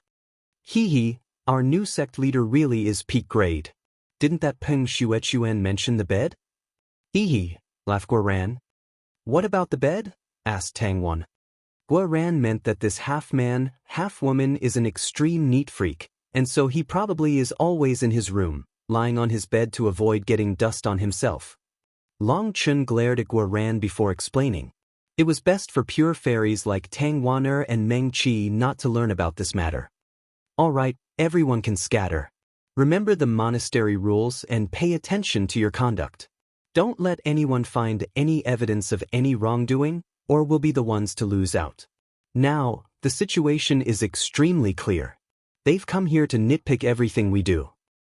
Hee, our new sect leader really is peak grade. Didn't that Peng Shuechuan mention the bed? Hee, laughed Guoran. What about the bed? Asked Tang Wan. Guoran meant that this half-man, half-woman is an extreme neat freak, and so he probably is always in his room, lying on his bed to avoid getting dust on himself. Long Chen glared at Guoran before explaining. It was best for pure fairies like Tang Waner and Meng Qi not to learn about this matter. All right, everyone can scatter. Remember the monastery rules and pay attention to your conduct. Don't let anyone find any evidence of any wrongdoing, or we'll be the ones to lose out. Now, the situation is extremely clear. They've come here to nitpick everything we do.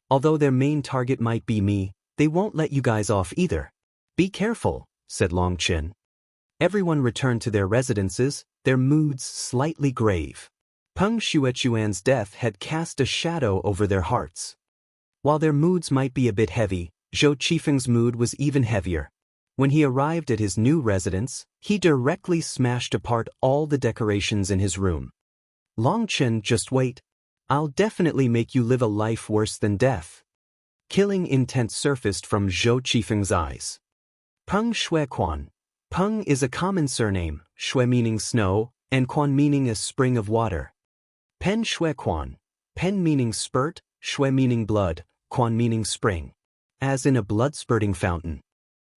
Although their main target might be me, they won't let you guys off either. Be careful, said Long Chen. Everyone returned to their residences, their moods slightly grave. Peng Shuechuan's death had cast a shadow over their hearts. While their moods might be a bit heavy, Zhou Qifeng's mood was even heavier. When he arrived at his new residence, he directly smashed apart all the decorations in his room. Long Chen, just wait. I'll definitely make you live a life worse than death. Killing intent surfaced from Zhou Qifeng's eyes. Peng Shuequan. Peng is a common surname, Shui meaning snow, and Quan meaning a spring of water. Pen Shuequan. Pen meaning spurt, Shui meaning blood, Quan meaning spring. As in a blood-spurting fountain.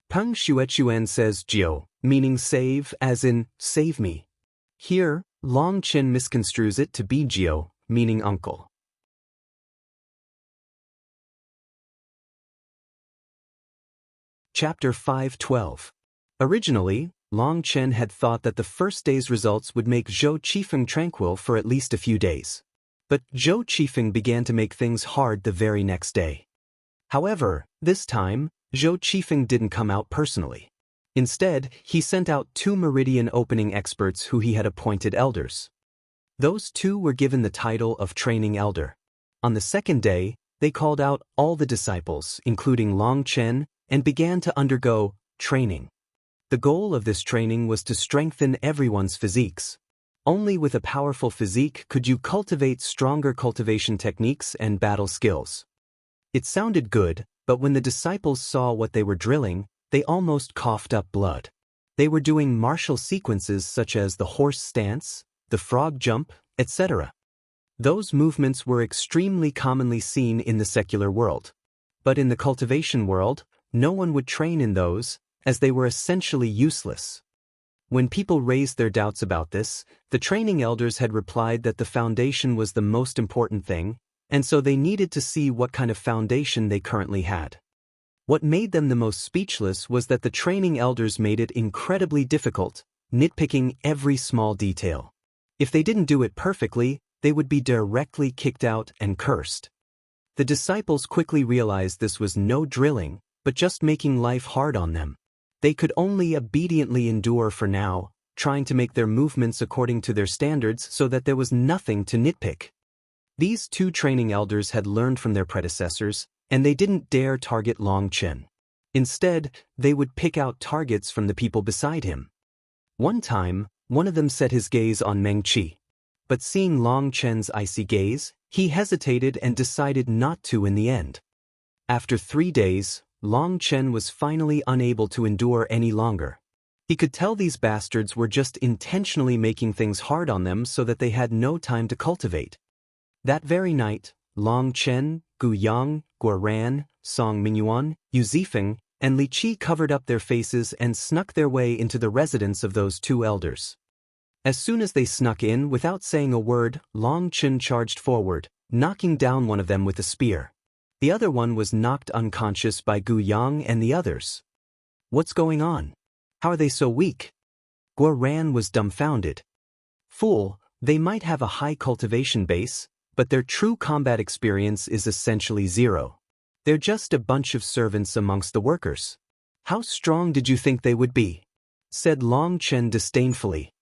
Peng Shuechuan says Jiu, meaning save, as in, save me. Here, Long Chen misconstrues it to be Jiu, meaning uncle. Chapter 5:12. Originally, Long Chen had thought that the first day's results would make Zhou Qifeng tranquil for at least a few days. But Zhou Qifeng began to make things hard the very next day. However, this time, Zhou Qifeng didn't come out personally. Instead, he sent out 2 meridian opening experts who he had appointed elders. Those 2 were given the title of training elder. On the second day, they called out all the disciples, including Long Chen, and began to undergo training. The goal of this training was to strengthen everyone's physiques. Only with a powerful physique could you cultivate stronger cultivation techniques and battle skills. It sounded good, but when the disciples saw what they were drilling, they almost coughed up blood. They were doing martial sequences such as the horse stance, the frog jump, etc. Those movements were extremely commonly seen in the secular world. But in the cultivation world, no one would train in those, as they were essentially useless. When people raised their doubts about this, the training elders had replied that the foundation was the most important thing, and so they needed to see what kind of foundation they currently had. What made them the most speechless was that the training elders made it incredibly difficult, nitpicking every small detail. If they didn't do it perfectly, they would be directly kicked out and cursed. The disciples quickly realized this was no drilling, but just making life hard on them. They could only obediently endure for now, trying to make their movements according to their standards so that there was nothing to nitpick. These 2 training elders had learned from their predecessors, and they didn't dare target Long Chen. Instead, they would pick out targets from the people beside him. One time, one of them set his gaze on Meng Qi. But seeing Long Chen's icy gaze, he hesitated and decided not to in the end. After 3 days, Long Chen was finally unable to endure any longer. He could tell these bastards were just intentionally making things hard on them so that they had no time to cultivate. That very night, Long Chen, Gu Yang, Guoran, Song Mingyuan, Yu Zifeng, and Li Qi covered up their faces and snuck their way into the residence of those 2 elders. As soon as they snuck in, without saying a word, Long Chen charged forward, knocking down one of them with a spear. The other one was knocked unconscious by Gu Yang and the others. What's going on? How are they so weak? Guoran was dumbfounded. Fool, they might have a high cultivation base, but their true combat experience is essentially 0. They're just a bunch of servants amongst the workers. How strong did you think they would be? Said Long Chen disdainfully.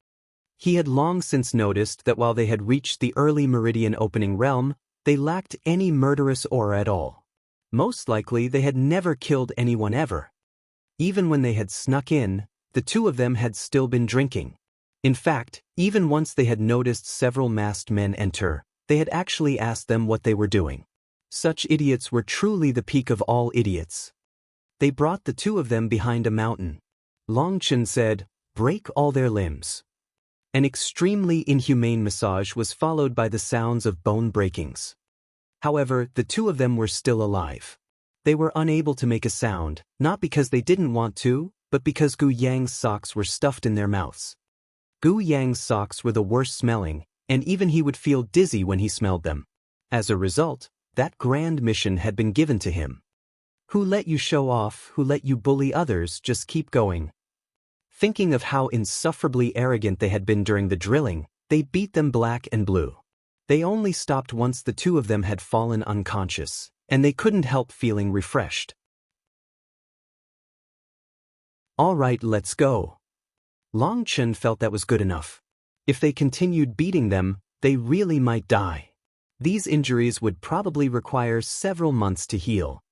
He had long since noticed that while they had reached the early meridian opening realm, they lacked any murderous aura at all. Most likely they had never killed anyone ever. Even when they had snuck in, the 2 of them had still been drinking. In fact, even once they had noticed several masked men enter, they had actually asked them what they were doing. Such idiots were truly the peak of all idiots. They brought the 2 of them behind a mountain. Long Chen said, "Break all their limbs." An extremely inhumane massage was followed by the sounds of bone breakings. However, the 2 of them were still alive. They were unable to make a sound, not because they didn't want to, but because Gu Yang's socks were stuffed in their mouths. Gu Yang's socks were the worst smelling, and even he would feel dizzy when he smelled them. As a result, that grand mission had been given to him. Who let you show off, who let you bully others, just keep going. Thinking of how insufferably arrogant they had been during the drilling, they beat them black and blue. They only stopped once the two of them had fallen unconscious, and they couldn't help feeling refreshed. All right, let's go. Long Chen felt that was good enough. If they continued beating them, they really might die. These injuries would probably require several months to heal.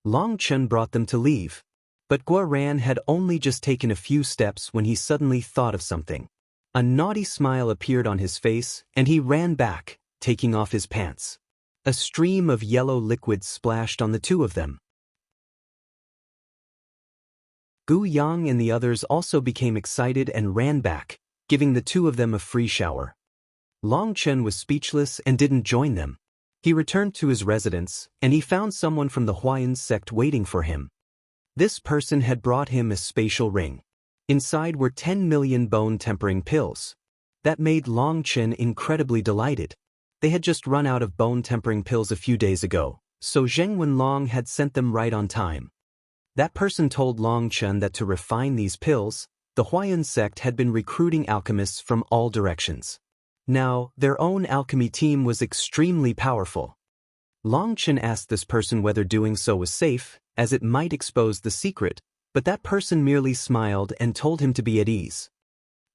Long Chen brought them to leave. But Guo Ran had only just taken a few steps when he suddenly thought of something. A naughty smile appeared on his face, and he ran back, taking off his pants. A stream of yellow liquid splashed on the two of them. Gu Yang and the others also became excited and ran back, giving the two of them a free shower. Long Chen was speechless and didn't join them. He returned to his residence, and he found someone from the Huayan sect waiting for him. This person had brought him a spatial ring. Inside were 10 million bone-tempering pills. That made Long Chen incredibly delighted. They had just run out of bone-tempering pills a few days ago, so Zheng Wenlong had sent them right on time. That person told Long Chen that to refine these pills, the Huayan sect had been recruiting alchemists from all directions. Now, their own alchemy team was extremely powerful. Long Chen asked this person whether doing so was safe, as it might expose the secret, but that person merely smiled and told him to be at ease.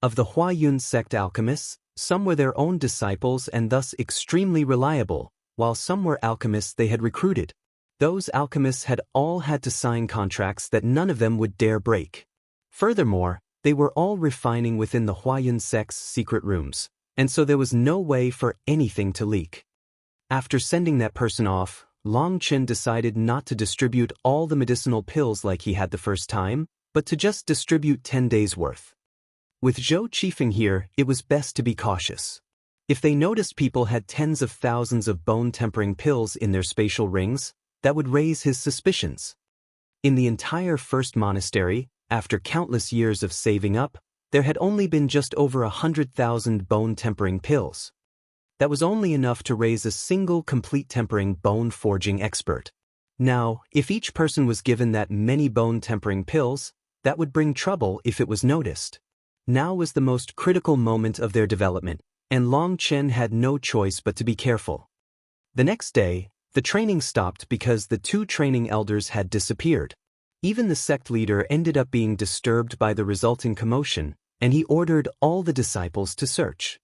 Of the Huayan sect alchemists, some were their own disciples and thus extremely reliable, while some were alchemists they had recruited. Those alchemists had all had to sign contracts that none of them would dare break. Furthermore, they were all refining within the Huayan sect's secret rooms, and so there was no way for anything to leak. After sending that person off, Long Chen decided not to distribute all the medicinal pills like he had the first time, but to just distribute 10 days' worth. With Zhou Qifeng here, it was best to be cautious. If they noticed people had tens of thousands of bone-tempering pills in their spatial rings, that would raise his suspicions. In the entire first monastery, after countless years of saving up, there had only been just over 100,000 bone-tempering pills. That was only enough to raise a single complete tempering bone-forging expert. Now, if each person was given that many bone-tempering pills, that would bring trouble if it was noticed. Now was the most critical moment of their development, and Long Chen had no choice but to be careful. The next day, the training stopped because the two training elders had disappeared. Even the sect leader ended up being disturbed by the resulting commotion, and he ordered all the disciples to search.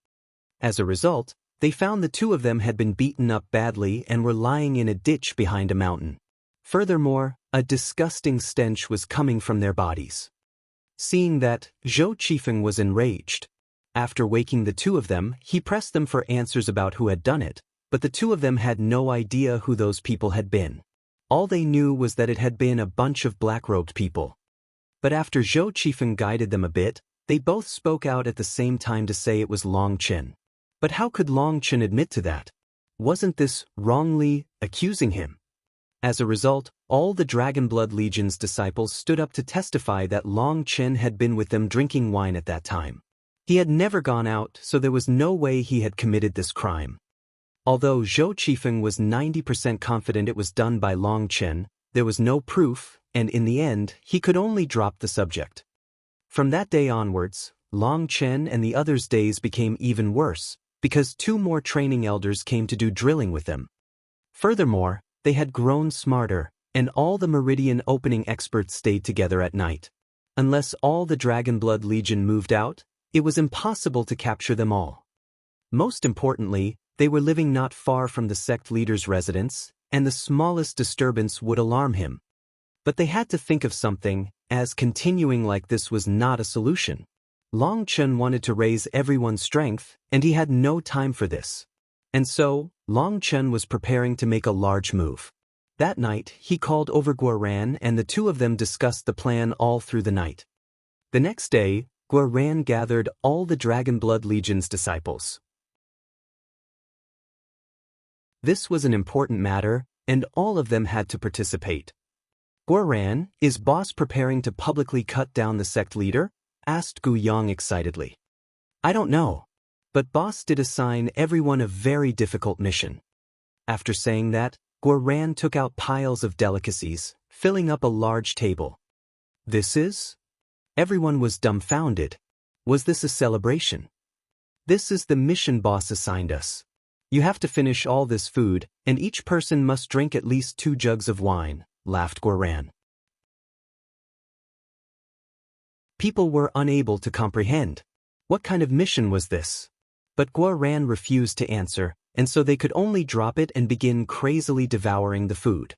As a result, they found the two of them had been beaten up badly and were lying in a ditch behind a mountain. Furthermore, a disgusting stench was coming from their bodies. Seeing that, Zhou Qifeng was enraged. After waking the two of them, he pressed them for answers about who had done it, but the two of them had no idea who those people had been. All they knew was that it had been a bunch of black-robed people. But after Zhou Qifeng guided them a bit, they both spoke out at the same time to say it was Long Chen. But how could Long Chen admit to that? Wasn't this wrongly accusing him? As a result, all the Dragonblood Legion's disciples stood up to testify that Long Chen had been with them drinking wine at that time. He had never gone out, so there was no way he had committed this crime. Although Zhou Qifeng was 90% confident it was done by Long Chen, there was no proof, and in the end, he could only drop the subject. From that day onwards, Long Chen and the others' days became even worse, because two more training elders came to do drilling with them. Furthermore, they had grown smarter, and all the Meridian opening experts stayed together at night. Unless all the Dragonblood Legion moved out, it was impossible to capture them all. Most importantly, they were living not far from the sect leader's residence, and the smallest disturbance would alarm him. But they had to think of something, as continuing like this was not a solution. Long Chen wanted to raise everyone's strength, and he had no time for this. And so, Long Chen was preparing to make a large move. That night, he called over Guo Ran and the two of them discussed the plan all through the night. The next day, Guo Ran gathered all the Dragonblood Legion's disciples. This was an important matter, and all of them had to participate. Guoran, is boss preparing to publicly cut down the sect leader? Asked Gu Yang excitedly. I don't know. But boss did assign everyone a very difficult mission. After saying that, Guoran took out piles of delicacies, filling up a large table. This is? Everyone was dumbfounded. Was this a celebration? This is the mission boss assigned us. You have to finish all this food, and each person must drink at least 2 jugs of wine, laughed Guoran. People were unable to comprehend. What kind of mission was this? But Guoran refused to answer, and so they could only drop it and begin crazily devouring the food.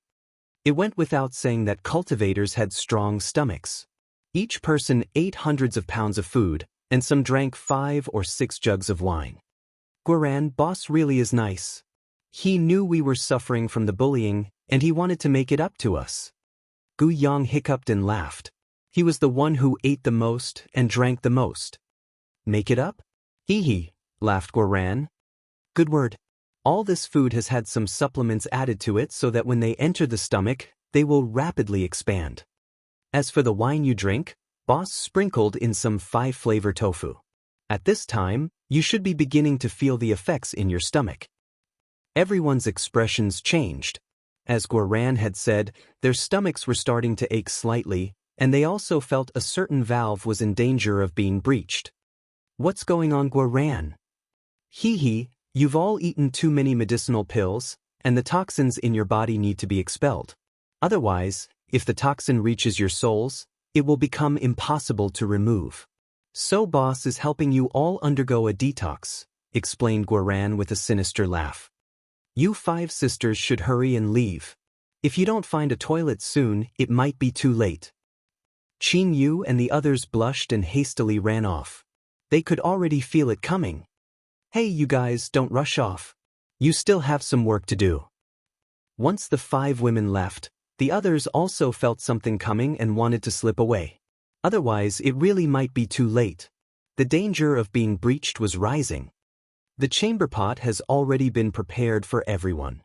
It went without saying that cultivators had strong stomachs. Each person ate hundreds of pounds of food, and some drank 5 or 6 jugs of wine. Guoran, boss really is nice. He knew we were suffering from the bullying, and he wanted to make it up to us. Gu Yang hiccuped and laughed. He was the one who ate the most and drank the most. Make it up? Hee hee, laughed Guoran. Good word. All this food has had some supplements added to it so that when they enter the stomach, they will rapidly expand. As for the wine you drink, boss sprinkled in some 5-flavor tofu. At this time, you should be beginning to feel the effects in your stomach. Everyone's expressions changed. As Guoran had said, their stomachs were starting to ache slightly, and they also felt a certain valve was in danger of being breached. What's going on, Guoran? Hee hee, you've all eaten too many medicinal pills, and the toxins in your body need to be expelled. Otherwise, if the toxin reaches your souls, it will become impossible to remove. So boss is helping you all undergo a detox, explained Guoran with a sinister laugh. You 5 sisters should hurry and leave. If you don't find a toilet soon, it might be too late. Qin Yu and the others blushed and hastily ran off. They could already feel it coming. Hey, you guys, don't rush off. You still have some work to do. Once the 5 women left, the others also felt something coming and wanted to slip away. Otherwise, it really might be too late. The danger of being breached was rising. The chamber pot has already been prepared for everyone.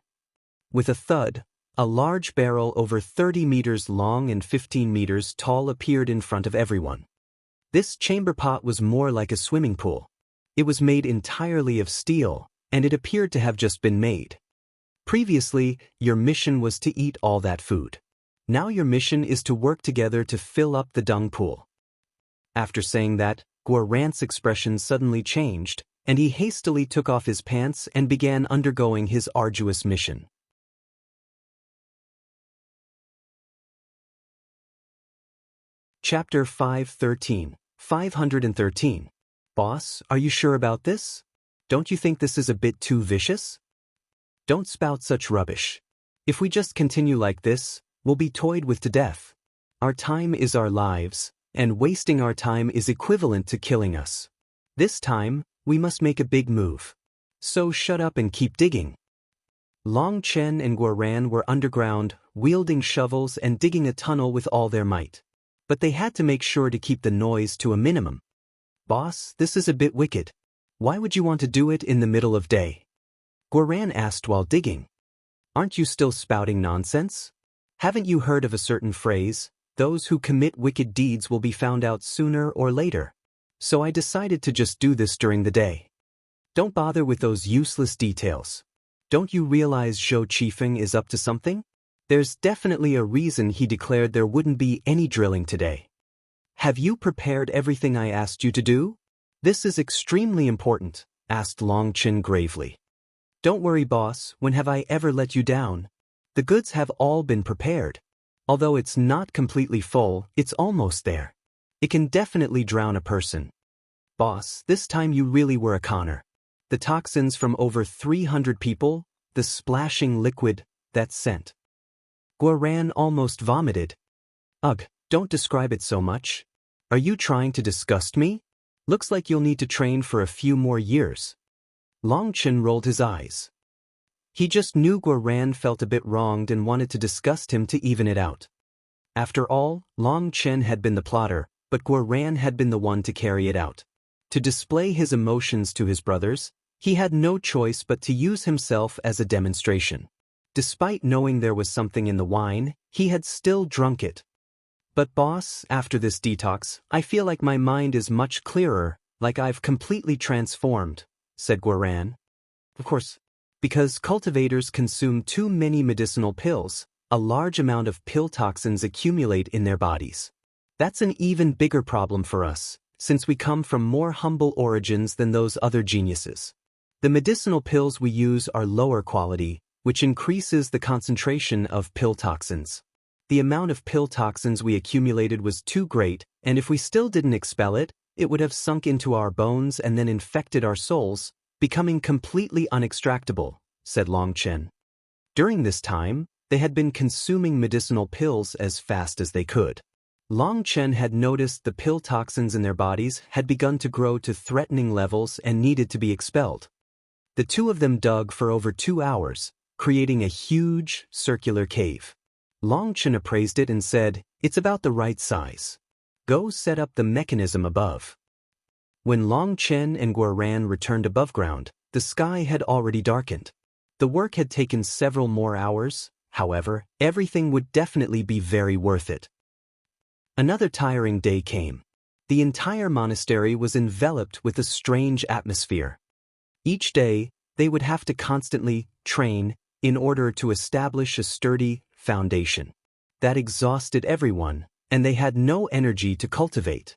With a thud, a large barrel over 30 meters long and 15 meters tall appeared in front of everyone. This chamber pot was more like a swimming pool. It was made entirely of steel, and it appeared to have just been made. Previously, your mission was to eat all that food. Now your mission is to work together to fill up the dung pool. After saying that, Guoran's expression suddenly changed, and he hastily took off his pants and began undergoing his arduous mission. Chapter 513, 513. Boss, are you sure about this? Don't you think this is a bit too vicious? Don't spout such rubbish. If we just continue like this, we'll be toyed with to death. Our time is our lives, and wasting our time is equivalent to killing us. This time, we must make a big move. So shut up and keep digging. Long Chen and Guoran were underground, wielding shovels and digging a tunnel with all their might. But they had to make sure to keep the noise to a minimum. Boss, this is a bit wicked. Why would you want to do it in the middle of day? Guoran asked while digging. Aren't you still spouting nonsense? Haven't you heard of a certain phrase, those who commit wicked deeds will be found out sooner or later? So I decided to just do this during the day. Don't bother with those useless details. Don't you realize Zhou Qifeng is up to something? There's definitely a reason he declared there wouldn't be any drilling today. Have you prepared everything I asked you to do? This is extremely important, asked Long Chen gravely. Don't worry, boss, when have I ever let you down? The goods have all been prepared. Although it's not completely full, it's almost there. It can definitely drown a person. Boss, this time you really were a conner. The toxins from over 300 people, the splashing liquid, that scent. Guoran almost vomited. Ugh, don't describe it so much. Are you trying to disgust me? Looks like you'll need to train for a few more years. Long Chen rolled his eyes. He just knew Guoran felt a bit wronged and wanted to disgust him to even it out. After all, Long Chen had been the plotter, but Guoran had been the one to carry it out. To display his emotions to his brothers, he had no choice but to use himself as a demonstration. Despite knowing there was something in the wine, he had still drunk it. "But boss, after this detox, I feel like my mind is much clearer, like I've completely transformed," said Guaran. Of course, because cultivators consume too many medicinal pills, a large amount of pill toxins accumulate in their bodies. That's an even bigger problem for us, since we come from more humble origins than those other geniuses. The medicinal pills we use are lower quality, which increases the concentration of pill toxins. The amount of pill toxins we accumulated was too great, and if we still didn't expel it, it would have sunk into our bones and then infected our souls, becoming completely unextractable, said Long Chen. During this time, they had been consuming medicinal pills as fast as they could. Long Chen had noticed the pill toxins in their bodies had begun to grow to threatening levels and needed to be expelled. The two of them dug for over 2 hours, creating a huge, circular cave. Long Chen appraised it and said, "It's about the right size. Go set up the mechanism above." When Long Chen and Guaran returned above ground, the sky had already darkened. The work had taken several more hours, however, everything would definitely be very worth it. Another tiring day came. The entire monastery was enveloped with a strange atmosphere. Each day, they would have to constantly train in order to establish a sturdy foundation. That exhausted everyone, and they had no energy to cultivate.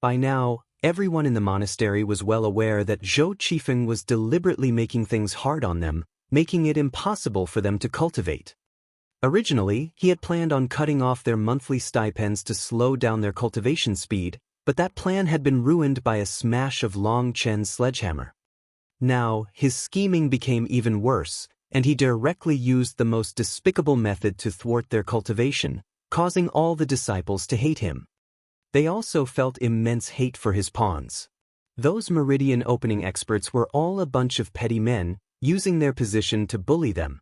By now, everyone in the monastery was well aware that Zhou Qifeng was deliberately making things hard on them, making it impossible for them to cultivate. Originally, he had planned on cutting off their monthly stipends to slow down their cultivation speed, but that plan had been ruined by a smash of Long Chen's sledgehammer. Now, his scheming became even worse, and he directly used the most despicable method to thwart their cultivation, causing all the disciples to hate him. They also felt immense hate for his pawns. Those meridian opening experts were all a bunch of petty men, using their position to bully them.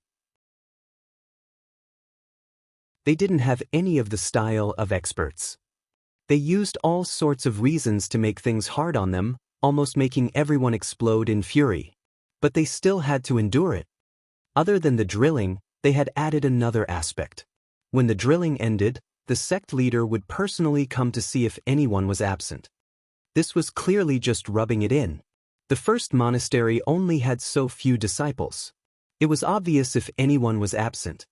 They didn't have any of the style of experts. They used all sorts of reasons to make things hard on them, almost making everyone explode in fury. But they still had to endure it. Other than the drilling, they had added another aspect. When the drilling ended, the sect leader would personally come to see if anyone was absent. This was clearly just rubbing it in. The first monastery only had so few disciples. It was obvious if anyone was absent.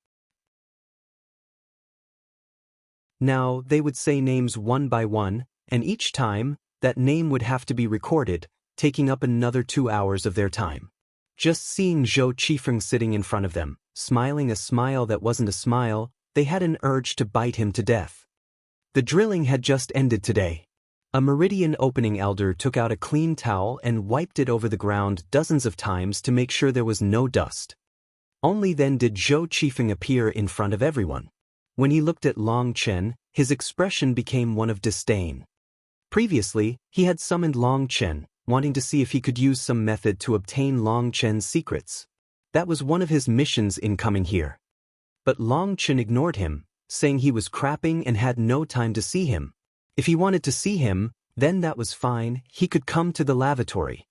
Now, they would say names one by one, and each time, that name would have to be recorded, taking up another 2 hours of their time. Just seeing Zhou Qifeng sitting in front of them, smiling a smile that wasn't a smile, they had an urge to bite him to death. The drilling had just ended today. A meridian opening elder took out a clean towel and wiped it over the ground dozens of times to make sure there was no dust. Only then did Zhou Qifeng appear in front of everyone. When he looked at Long Chen, his expression became one of disdain. Previously, he had summoned Long Chen, wanting to see if he could use some method to obtain Long Chen's secrets. That was one of his missions in coming here. But Long Chen ignored him, saying he was crapping and had no time to see him. If he wanted to see him, then that was fine, he could come to the lavatory.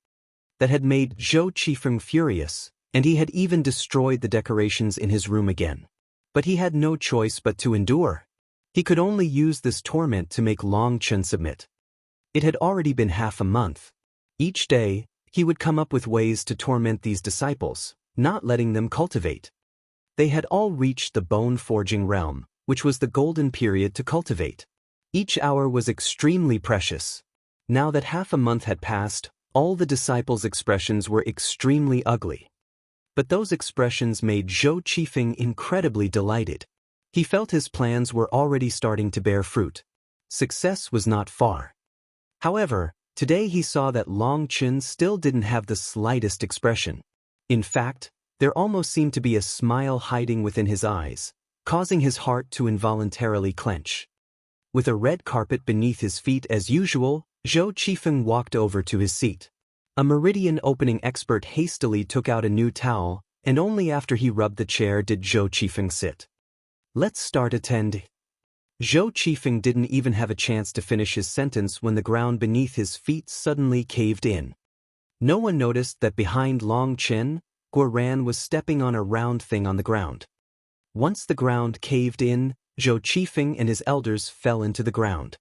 That had made Zhou Qifeng furious, and he had even destroyed the decorations in his room again. But he had no choice but to endure. He could only use this torment to make Long Chen submit. It had already been half a month. Each day, he would come up with ways to torment these disciples, not letting them cultivate. They had all reached the bone-forging realm, which was the golden period to cultivate. Each hour was extremely precious. Now that half a month had passed, all the disciples' expressions were extremely ugly. But those expressions made Zhou Qifeng incredibly delighted. He felt his plans were already starting to bear fruit. Success was not far. However, today he saw that Long Chen still didn't have the slightest expression. In fact, there almost seemed to be a smile hiding within his eyes, causing his heart to involuntarily clench. With a red carpet beneath his feet as usual, Zhou Qifeng walked over to his seat. A meridian opening expert hastily took out a new towel, and only after he rubbed the chair did Zhou Qifeng sit. "Let's start attend." Zhou Qifeng didn't even have a chance to finish his sentence when the ground beneath his feet suddenly caved in. No one noticed that behind Long Chen, Guoran was stepping on a round thing on the ground. Once the ground caved in, Zhou Qifeng and his elders fell into the ground.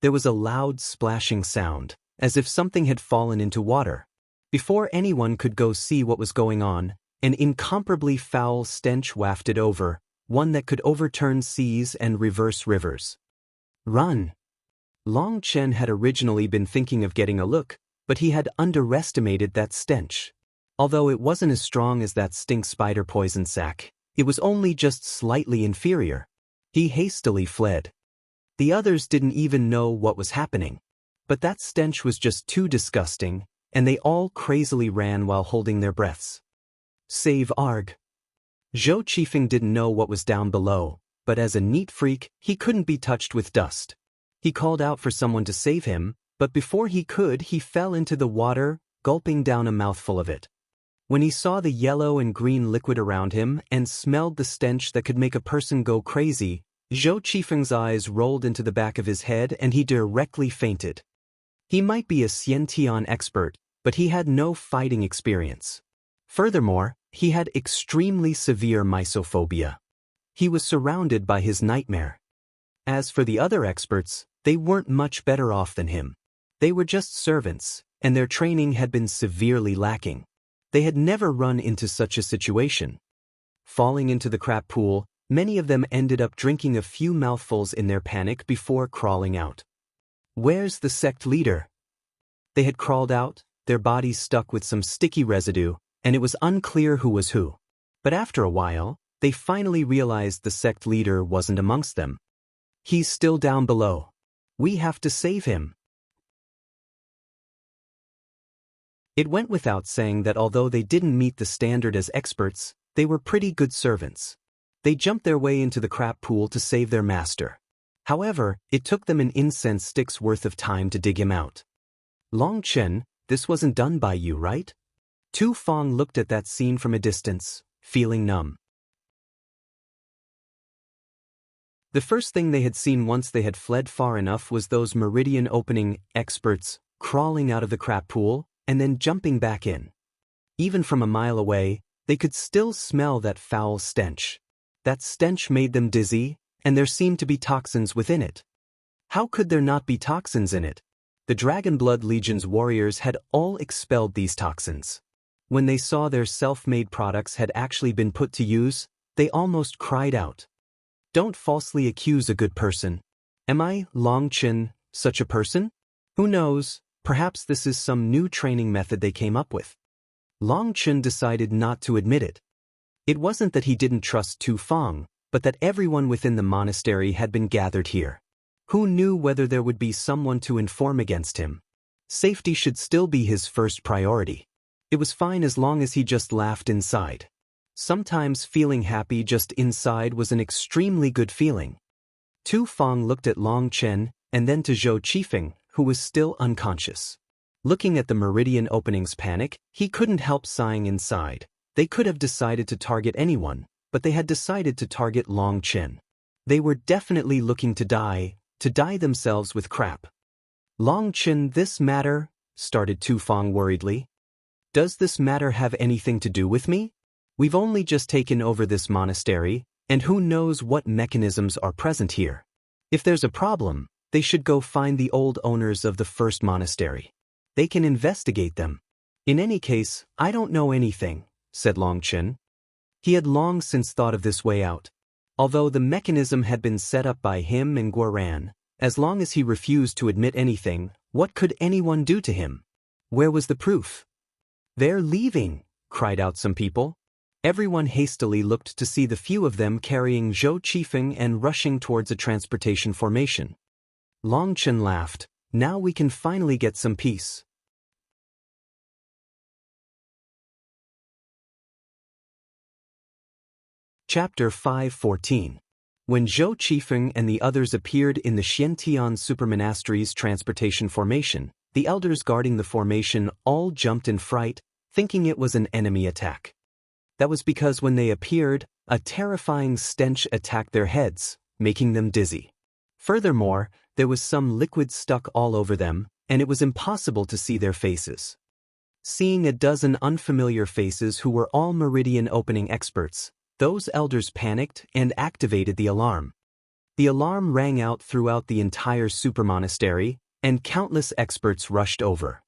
There was a loud splashing sound, as if something had fallen into water. Before anyone could go see what was going on, an incomparably foul stench wafted over, one that could overturn seas and reverse rivers. Run! Long Chen had originally been thinking of getting a look, but he had underestimated that stench. Although it wasn't as strong as that stink spider poison sac, it was only just slightly inferior. He hastily fled. The others didn't even know what was happening. But that stench was just too disgusting, and they all crazily ran while holding their breaths. Save Arg. Zhou Qifeng didn't know what was down below, but as a neat freak, he couldn't be touched with dust. He called out for someone to save him, but before he could, he fell into the water, gulping down a mouthful of it. When he saw the yellow and green liquid around him and smelled the stench that could make a person go crazy, Zhou Qifeng's eyes rolled into the back of his head and he directly fainted. He might be a Xiantian expert, but he had no fighting experience. Furthermore, he had extremely severe mysophobia. He was surrounded by his nightmare. As for the other experts, they weren't much better off than him. They were just servants, and their training had been severely lacking. They had never run into such a situation. Falling into the crap pool, many of them ended up drinking a few mouthfuls in their panic before crawling out. Where's the sect leader? They had crawled out, their bodies stuck with some sticky residue, and it was unclear who was who. But after a while, they finally realized the sect leader wasn't amongst them. He's still down below. We have to save him. It went without saying that although they didn't meet the standard as experts, they were pretty good servants. They jumped their way into the crap pool to save their master. However, it took them an incense stick's worth of time to dig him out. Long Chen, this wasn't done by you, right? Tu Feng looked at that scene from a distance, feeling numb. The first thing they had seen once they had fled far enough was those meridian opening experts crawling out of the crap pool and then jumping back in. Even from a mile away, they could still smell that foul stench. That stench made them dizzy, and there seemed to be toxins within it. How could there not be toxins in it? The Dragon Blood Legion's warriors had all expelled these toxins. When they saw their self-made products had actually been put to use, they almost cried out. Don't falsely accuse a good person. Am I, Long Chen, such a person? Who knows, perhaps this is some new training method they came up with. Long Chen decided not to admit it. It wasn't that he didn't trust Tu Feng, but that everyone within the monastery had been gathered here. Who knew whether there would be someone to inform against him? Safety should still be his first priority. It was fine as long as he just laughed inside. Sometimes feeling happy just inside was an extremely good feeling. Tu Feng looked at Long Chen and then to Zhou Qifeng, who was still unconscious. Looking at the meridian opening's panic, he couldn't help sighing inside. They could have decided to target anyone, but they had decided to target Long Chen. They were definitely looking to die themselves with crap. Long Chen, this matter, started Tu Feng worriedly. Does this matter have anything to do with me? We've only just taken over this monastery, and who knows what mechanisms are present here. If there's a problem, they should go find the old owners of the first monastery. They can investigate them. In any case, I don't know anything, said Long Chen. He had long since thought of this way out. Although the mechanism had been set up by him and Guoran, as long as he refused to admit anything, what could anyone do to him? Where was the proof? They're leaving, cried out some people. Everyone hastily looked to see the few of them carrying Zhou Qifeng and rushing towards a transportation formation. Long Chen laughed. Now we can finally get some peace. Chapter 5:14. When Zhou Qifeng and the others appeared in the Xiantian Supermonastery's transportation formation, the elders guarding the formation all jumped in fright, thinking it was an enemy attack. That was because when they appeared, a terrifying stench attacked their heads, making them dizzy. Furthermore, there was some liquid stuck all over them, and it was impossible to see their faces. Seeing a dozen unfamiliar faces who were all meridian opening experts, those elders panicked and activated the alarm. The alarm rang out throughout the entire super monastery, and countless experts rushed over.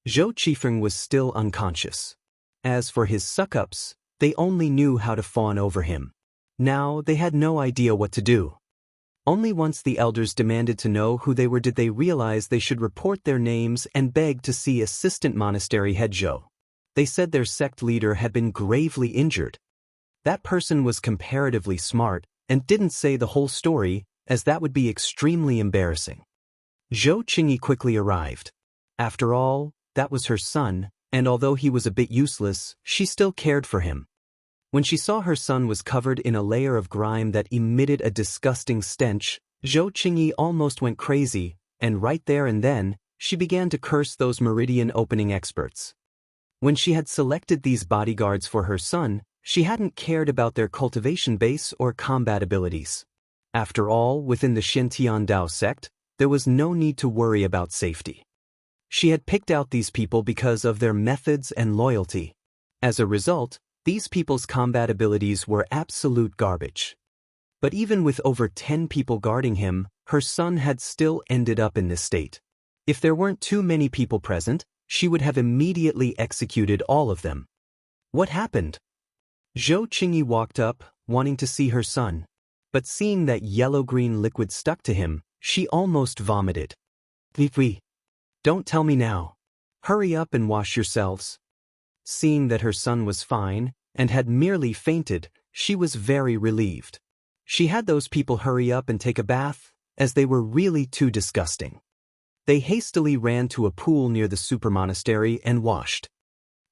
Zhou Qifeng was still unconscious. As for his suck-ups, they only knew how to fawn over him. Now they had no idea what to do. Only once the elders demanded to know who they were did they realize they should report their names and beg to see assistant monastery head Zhou. They said their sect leader had been gravely injured. That person was comparatively smart and didn't say the whole story, as that would be extremely embarrassing. Zhou Qingyi quickly arrived. After all, that was her son, and although he was a bit useless, she still cared for him. When she saw her son was covered in a layer of grime that emitted a disgusting stench, Zhou Qingyi almost went crazy, and right there and then, she began to curse those meridian opening experts. When she had selected these bodyguards for her son, she hadn't cared about their cultivation base or combat abilities. After all, within the Shintian Dao sect, there was no need to worry about safety. She had picked out these people because of their methods and loyalty. As a result, these people's combat abilities were absolute garbage. But even with over 10 people guarding him, her son had still ended up in this state. If there weren't too many people present, she would have immediately executed all of them. What happened? Zhou Qingyi walked up, wanting to see her son. But seeing that yellow-green liquid stuck to him, she almost vomited. "Vivi, don't tell me now. Hurry up and wash yourselves." Seeing that her son was fine, and had merely fainted, she was very relieved. She had those people hurry up and take a bath, as they were really too disgusting. They hastily ran to a pool near the super monastery and washed.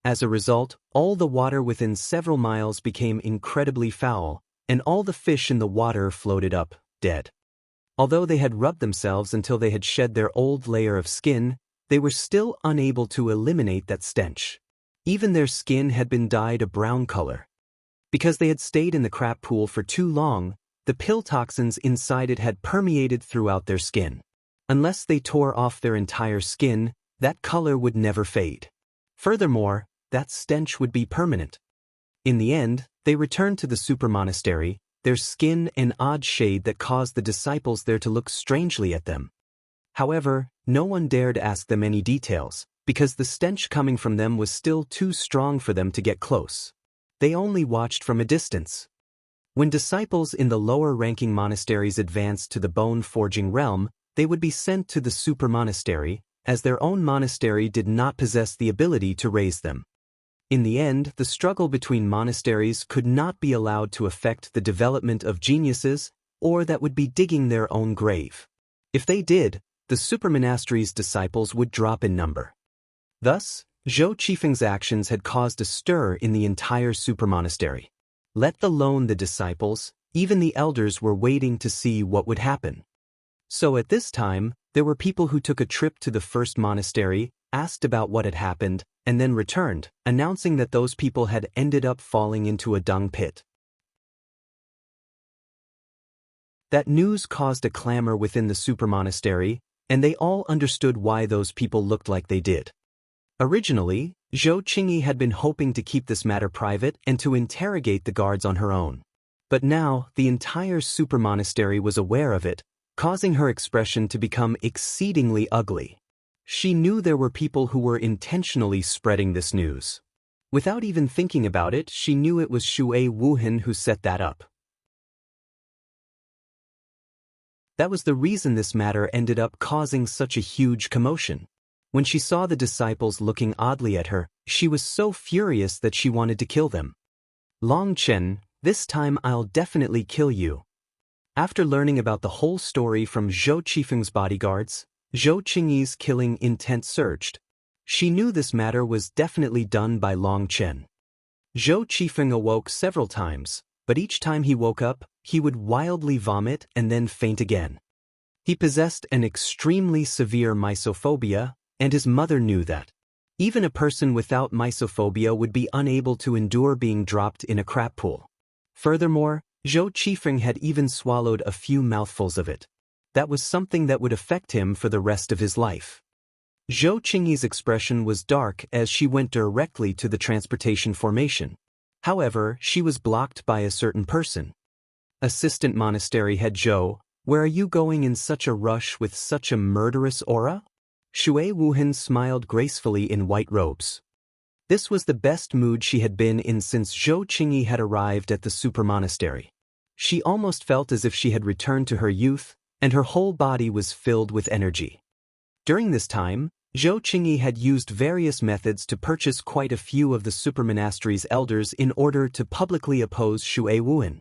As a result, all the water within several miles became incredibly foul, and all the fish in the water floated up, dead. Although they had rubbed themselves until they had shed their old layer of skin, they were still unable to eliminate that stench. Even their skin had been dyed a brown color. Because they had stayed in the crap pool for too long, the pill toxins inside it had permeated throughout their skin. Unless they tore off their entire skin, that color would never fade. Furthermore, that stench would be permanent. In the end, they returned to the super monastery, their skin an odd shade that caused the disciples there to look strangely at them. However, no one dared ask them any details, because the stench coming from them was still too strong for them to get close. They only watched from a distance. When disciples in the lower-ranking monasteries advanced to the bone-forging realm, they would be sent to the super monastery, as their own monastery did not possess the ability to raise them. In the end, the struggle between monasteries could not be allowed to affect the development of geniuses, or that would be digging their own grave. If they did, the super monastery's disciples would drop in number. Thus, Zhou Qifeng's actions had caused a stir in the entire super monastery. Let alone the disciples, even the elders were waiting to see what would happen. So at this time, there were people who took a trip to the first monastery, asked about what had happened, and then returned, announcing that those people had ended up falling into a dung pit. That news caused a clamor within the super monastery, and they all understood why those people looked like they did. Originally, Zhou Qingyi had been hoping to keep this matter private and to interrogate the guards on her own. But now, the entire super monastery was aware of it, causing her expression to become exceedingly ugly. She knew there were people who were intentionally spreading this news. Without even thinking about it, she knew it was Shui Wuhan who set that up. That was the reason this matter ended up causing such a huge commotion. When she saw the disciples looking oddly at her, she was so furious that she wanted to kill them. "Long Chen, this time I'll definitely kill you." After learning about the whole story from Zhou Qifeng's bodyguards, Zhou Qingyi's killing intent surged. She knew this matter was definitely done by Long Chen. Zhou Qifeng awoke several times, but each time he woke up, he would wildly vomit and then faint again. He possessed an extremely severe mysophobia, and his mother knew that. Even a person without mysophobia would be unable to endure being dropped in a crap pool. Furthermore, Zhou Qifeng had even swallowed a few mouthfuls of it. That was something that would affect him for the rest of his life. Zhou Qingyi's expression was dark as she went directly to the transportation formation. However, she was blocked by a certain person. Assistant Monastery Head Zhou, where are you going in such a rush with such a murderous aura? Shui Wuhan smiled gracefully in white robes. This was the best mood she had been in since Zhou Qingyi had arrived at the super monastery. She almost felt as if she had returned to her youth, and her whole body was filled with energy. During this time, Zhou Qingyi had used various methods to purchase quite a few of the supermonastery's elders in order to publicly oppose Shui Wuhan.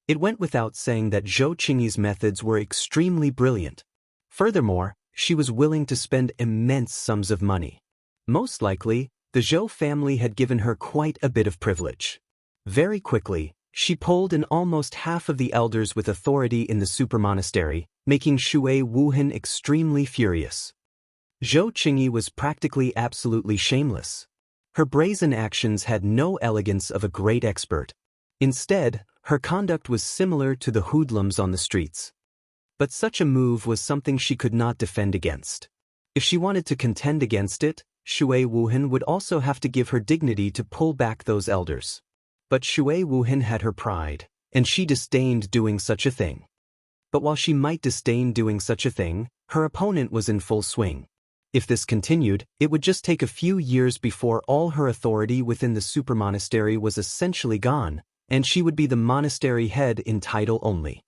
It went without saying that Zhou Qingyi's methods were extremely brilliant. Furthermore, she was willing to spend immense sums of money. Most likely, the Zhou family had given her quite a bit of privilege. Very quickly, she pulled in almost half of the elders with authority in the super monastery, making Shui Wuhan extremely furious. Zhou Qingyi was practically absolutely shameless. Her brazen actions had no elegance of a great expert. Instead, her conduct was similar to the hoodlums on the streets. But such a move was something she could not defend against. If she wanted to contend against it, Shui Wuhan would also have to give her dignity to pull back those elders. But Shui Wuhan had her pride, and she disdained doing such a thing. But while she might disdain doing such a thing, her opponent was in full swing. If this continued, it would just take a few years before all her authority within the super monastery was essentially gone, and she would be the monastery head in title only.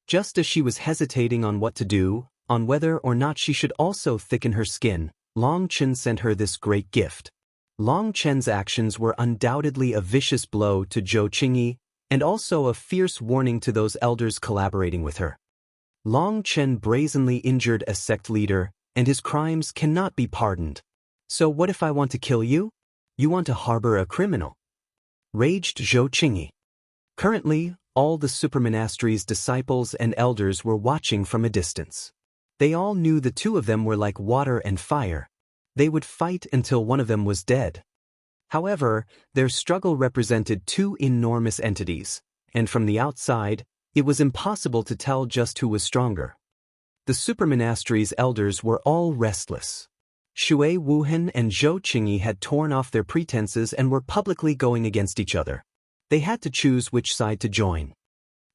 Just as she was hesitating on what to do, on whether or not she should also thicken her skin, Long Chen sent her this great gift. Long Chen's actions were undoubtedly a vicious blow to Zhou Qingyi, and also a fierce warning to those elders collaborating with her. Long Chen brazenly injured a sect leader, and his crimes cannot be pardoned. So what if I want to kill you? You want to harbor a criminal? Raged Zhou Qingyi. Currently, all the supermonastery's disciples and elders were watching from a distance. They all knew the two of them were like water and fire. They would fight until one of them was dead. However, their struggle represented two enormous entities, and from the outside, it was impossible to tell just who was stronger. The supermonastery's elders were all restless. Shui Wuhan and Zhou Qingyi had torn off their pretenses and were publicly going against each other. They had to choose which side to join.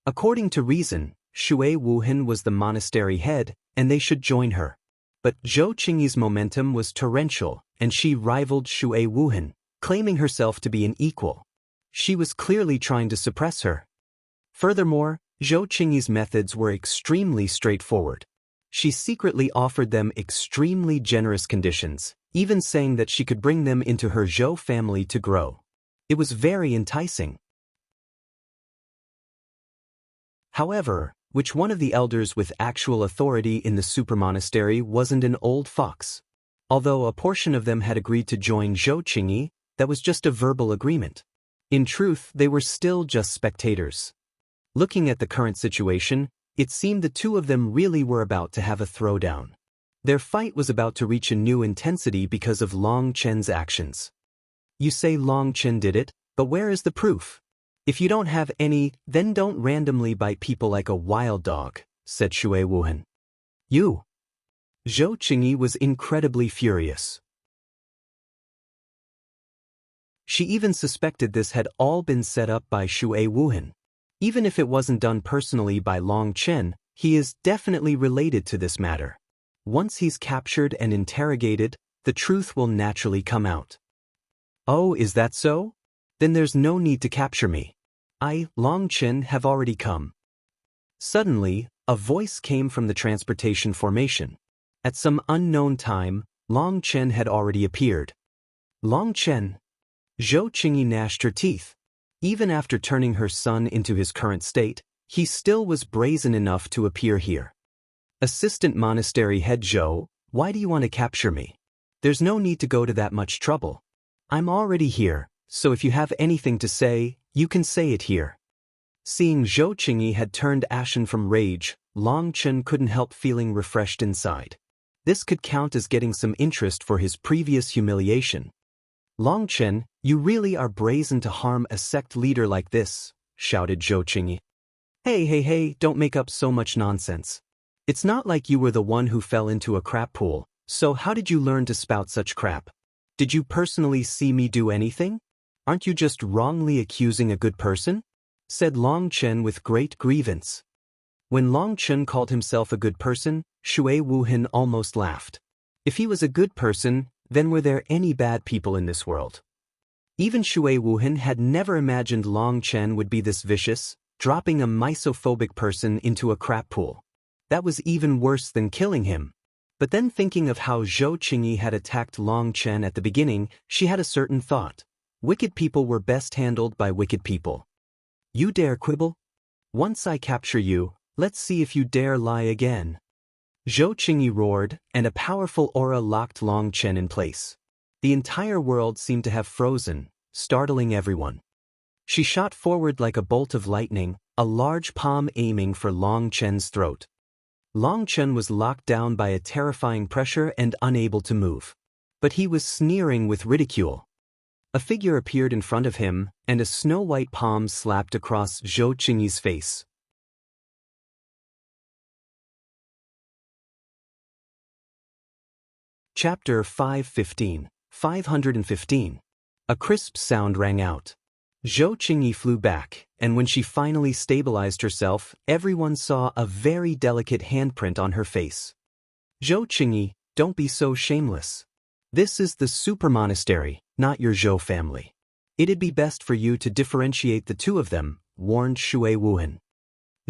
According to reason, Shui Wuhan was the monastery head, and they should join her. But Zhou Qingyi's momentum was torrential, and she rivaled Shui Wuhan, claiming herself to be an equal. She was clearly trying to suppress her. Furthermore, Zhou Qingyi's methods were extremely straightforward. She secretly offered them extremely generous conditions, even saying that she could bring them into her Zhou family to grow. It was very enticing. However, which one of the elders with actual authority in the super monastery wasn't an old fox? Although a portion of them had agreed to join Zhou Qingyi, that was just a verbal agreement. In truth, they were still just spectators. Looking at the current situation, it seemed the two of them really were about to have a throwdown. Their fight was about to reach a new intensity because of Long Chen's actions. You say Long Chen did it, but where is the proof? If you don't have any, then don't randomly bite people like a wild dog, said Shui Wuhan. You. Zhou Qingyi was incredibly furious. She even suspected this had all been set up by Shui Wuhan. Even if it wasn't done personally by Long Chen, he is definitely related to this matter. Once he's captured and interrogated, the truth will naturally come out. Oh, is that so? Then there's no need to capture me. I, Long Chen, have already come. Suddenly, a voice came from the transportation formation. At some unknown time, Long Chen had already appeared. Long Chen. Zhou Qingyi gnashed her teeth. Even after turning her son into his current state, he still was brazen enough to appear here. Assistant Monastery Head Zhou, why do you want to capture me? There's no need to go to that much trouble. I'm already here, so if you have anything to say, you can say it here. Seeing Zhou Qingyi had turned ashen from rage, Long Chen couldn't help feeling refreshed inside. This could count as getting some interest for his previous humiliation. Long Chen, you really are brazen to harm a sect leader like this, shouted Zhou Qingyi. Hey, don't make up so much nonsense. It's not like you were the one who fell into a crap pool, So how did you learn to spout such crap? Did you personally see me do anything? Aren't you just wrongly accusing a good person? Said Long Chen with great grievance. When Long Chen called himself a good person, Shui Wuhan almost laughed. If he was a good person, then were there any bad people in this world? Even Shui Wuhan had never imagined Long Chen would be this vicious, dropping a misophobic person into a crap pool. That was even worse than killing him. But then thinking of how Zhou Qingyi had attacked Long Chen at the beginning, she had a certain thought. Wicked people were best handled by wicked people. You dare quibble? Once I capture you, let's see if you dare lie again. Zhou Qingyi roared, and a powerful aura locked Long Chen in place. The entire world seemed to have frozen, startling everyone. She shot forward like a bolt of lightning, a large palm aiming for Long Chen's throat. Long Chen was locked down by a terrifying pressure and unable to move. But he was sneering with ridicule. A figure appeared in front of him, and a snow-white palm slapped across Zhou Qingyi's face. Chapter 515. 515. A crisp sound rang out. Zhou Qingyi flew back, and when she finally stabilized herself, everyone saw a very delicate handprint on her face. Zhou Qingyi, don't be so shameless. This is the super monastery, not your Zhou family. It'd be best for you to differentiate the two of them, warned Shui Wuhan.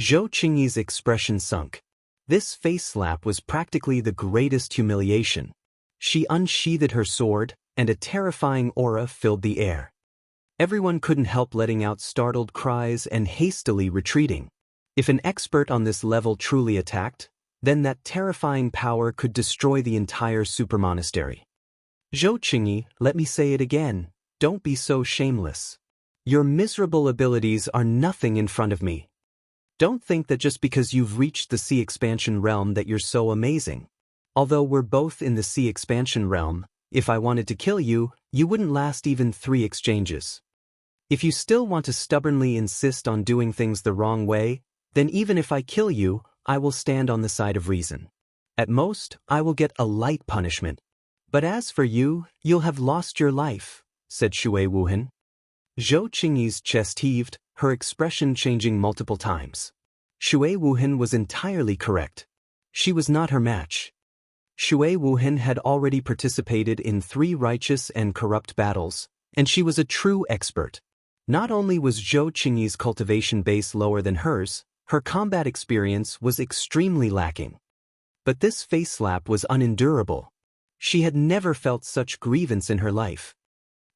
Zhou Qingyi's expression sunk. This face slap was practically the greatest humiliation. She unsheathed her sword, and a terrifying aura filled the air. Everyone couldn't help letting out startled cries and hastily retreating. If an expert on this level truly attacked, then that terrifying power could destroy the entire super monastery. Zhou Qingyi, let me say it again, don't be so shameless. Your miserable abilities are nothing in front of me. Don't think that just because you've reached the sea expansion realm that you're so amazing. Although we're both in the sea expansion realm, if I wanted to kill you, you wouldn't last even 3 exchanges. If you still want to stubbornly insist on doing things the wrong way, then even if I kill you, I will stand on the side of reason. At most, I will get a light punishment. But as for you, you'll have lost your life, said Shui Wuhan. Zhou Qingyi's chest heaved, her expression changing multiple times. Shui Wuhan was entirely correct. She was not her match. Shui Wuhan had already participated in 3 righteous and corrupt battles, and she was a true expert. Not only was Zhou Qingyi's cultivation base lower than hers, her combat experience was extremely lacking. But this face slap was unendurable. She had never felt such grievance in her life.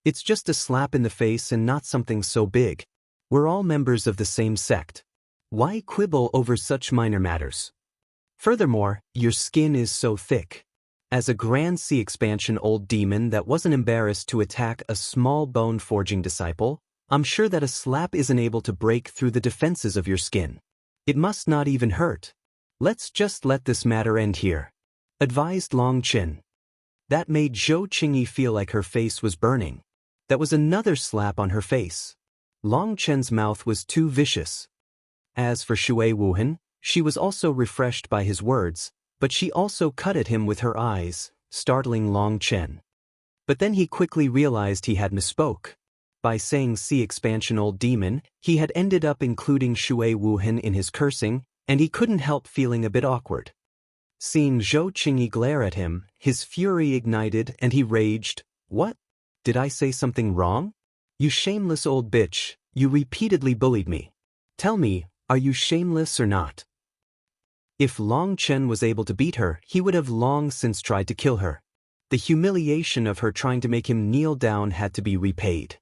It's just a slap in the face and not something so big. We're all members of the same sect. Why quibble over such minor matters? Furthermore, your skin is so thick. As a Grand Sea Expansion old demon that wasn't embarrassed to attack a small bone-forging disciple, I'm sure that a slap isn't able to break through the defenses of your skin. It must not even hurt. Let's just let this matter end here, advised Long Chen. That made Zhou Qingyi feel like her face was burning. That was another slap on her face. Long Chen's mouth was too vicious. As for Shui Wuhan, she was also refreshed by his words, but she also cut at him with her eyes, startling Long Chen. But then he quickly realized he had misspoke. By saying sea expansion old demon, he had ended up including Shui Wuhan in his cursing, and he couldn't help feeling a bit awkward. Seeing Zhou Qingyi glare at him, his fury ignited and he raged, "What? Did I say something wrong? You shameless old bitch, you repeatedly bullied me. Tell me, are you shameless or not?" If Long Chen was able to beat her, he would have long since tried to kill her. The humiliation of her trying to make him kneel down had to be repaid.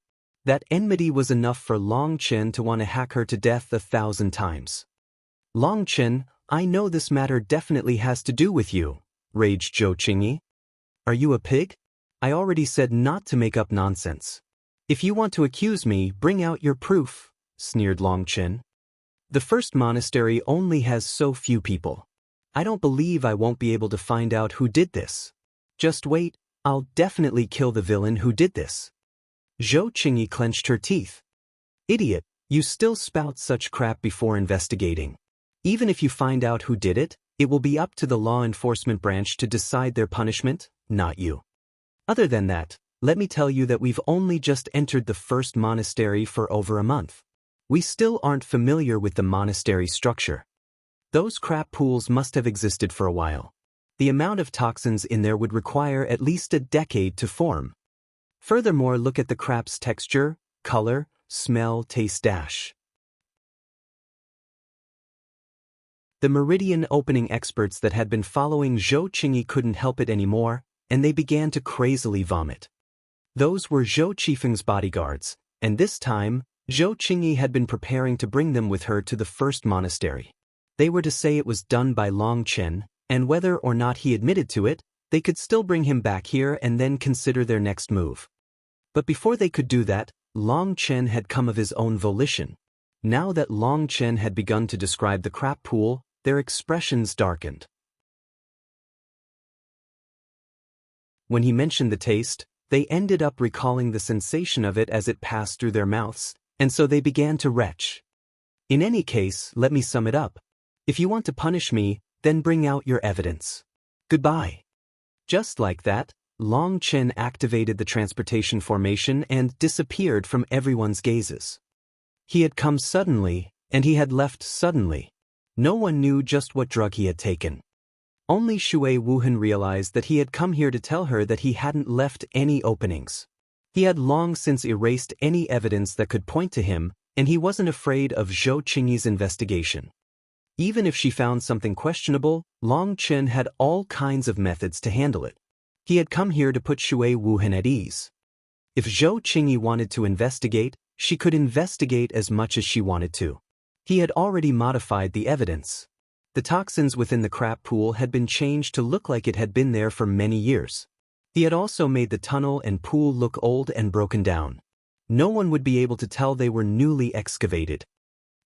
That enmity was enough for Long Chen to want to hack her to death 1,000 times. Long Chen, I know this matter definitely has to do with you, raged Zhou Qingyi. Are you a pig? I already said not to make up nonsense. If you want to accuse me, bring out your proof, sneered Long Chen. The first monastery only has so few people. I don't believe I won't be able to find out who did this. Just wait, I'll definitely kill the villain who did this. Zhou Qingyi clenched her teeth. Idiot, you still spout such crap before investigating. Even if you find out who did it, It will be up to the law enforcement branch to decide their punishment, not you. Other than that, let me tell you that we've only just entered the first monastery for over a month. We still aren't familiar with the monastery structure. Those crap pools must have existed for a while. The amount of toxins in there would require at least a decade to form. Furthermore, look at the crap's texture, color, smell, taste dash. The meridian opening experts that had been following Zhou Qingyi couldn't help it anymore, and they began to crazily vomit. Those were Zhou Qifeng's bodyguards, and this time, Zhou Qingyi had been preparing to bring them with her to the first monastery. They were to say it was done by Long Chen, and whether or not he admitted to it, they could still bring him back here and then consider their next move. But before they could do that, Long Chen had come of his own volition. Now that Long Chen had begun to describe the crap pool, their expressions darkened. When he mentioned the taste, they ended up recalling the sensation of it as it passed through their mouths, and so they began to retch. In any case, let me sum it up. If you want to punish me, then bring out your evidence. Goodbye. Just like that, Long Chen activated the transportation formation and disappeared from everyone's gazes. He had come suddenly, and he had left suddenly. No one knew just what drug he had taken. Only Shui Wuhan realized that he had come here to tell her that he hadn't left any openings. He had long since erased any evidence that could point to him, and he wasn't afraid of Zhou Qingyi's investigation. Even if she found something questionable, Long Chen had all kinds of methods to handle it. He had come here to put Shui Wuhan at ease. If Zhou Qingyi wanted to investigate, she could investigate as much as she wanted to. He had already modified the evidence. The toxins within the crap pool had been changed to look like it had been there for many years. He had also made the tunnel and pool look old and broken down. No one would be able to tell they were newly excavated.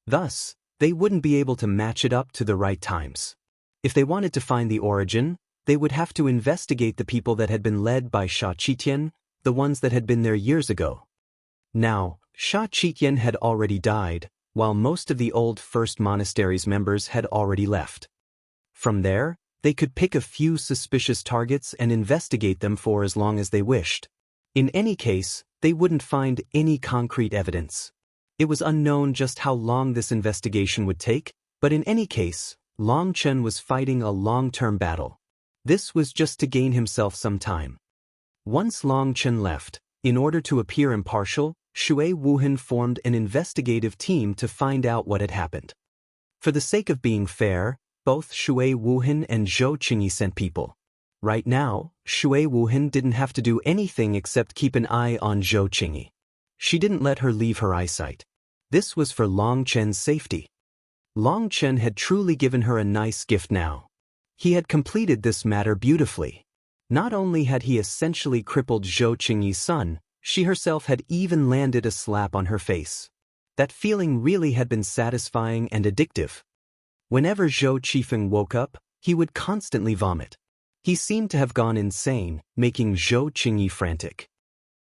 Thus, they wouldn't be able to match it up to the right times. If they wanted to find the origin, they would have to investigate the people that had been led by Sha Qitian, the ones that had been there years ago. Now, Sha Qitian had already died, while most of the old First Monastery's members had already left. From there, they could pick a few suspicious targets and investigate them for as long as they wished. In any case, they wouldn't find any concrete evidence. It was unknown just how long this investigation would take, but in any case, Long Chen was fighting a long-term battle. This was just to gain himself some time. Once Long Chen left, in order to appear impartial, Shui Wuhan formed an investigative team to find out what had happened. For the sake of being fair, both Shui Wuhan and Zhou Qingyi sent people. Right now, Shui Wuhan didn't have to do anything except keep an eye on Zhou Qingyi. She didn't let her leave her eyesight. This was for Long Chen's safety. Long Chen had truly given her a nice gift now. He had completed this matter beautifully. Not only had he essentially crippled Zhou Qingyi's son, she herself had even landed a slap on her face. That feeling really had been satisfying and addictive. Whenever Zhou Qifeng woke up, he would constantly vomit. He seemed to have gone insane, making Zhou Qingyi frantic.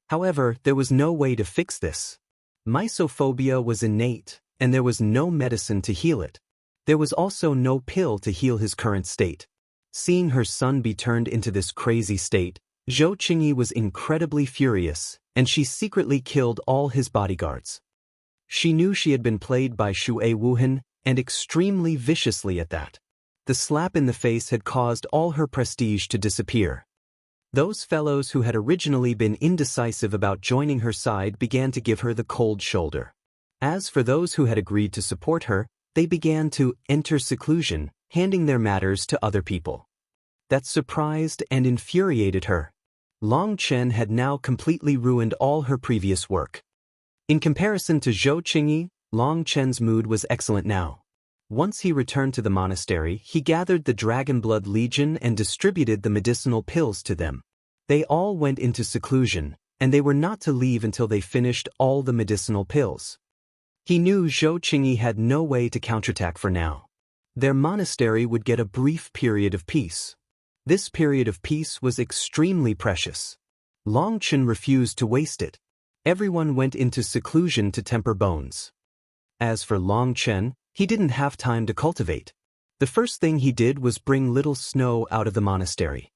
However, there was no way to fix this. Mysophobia was innate, and there was no medicine to heal it. There was also no pill to heal his current state. Seeing her son be turned into this crazy state, Zhou Qingyi was incredibly furious, and she secretly killed all his bodyguards. She knew she had been played by Shui Wuhan, and extremely viciously at that. The slap in the face had caused all her prestige to disappear. Those fellows who had originally been indecisive about joining her side began to give her the cold shoulder. As for those who had agreed to support her, they began to enter seclusion, handing their matters to other people. That surprised and infuriated her. Long Chen had now completely ruined all her previous work. In comparison to Zhou Qingyi, Long Chen's mood was excellent now. Once he returned to the monastery, he gathered the Dragon Blood Legion and distributed the medicinal pills to them. They all went into seclusion, and they were not to leave until they finished all the medicinal pills. He knew Zhou Qingyi had no way to counterattack for now. Their monastery would get a brief period of peace. This period of peace was extremely precious. Long Chen refused to waste it. Everyone went into seclusion to temper bones. As for Long Chen, he didn't have time to cultivate. The first thing he did was bring little Snow out of the monastery.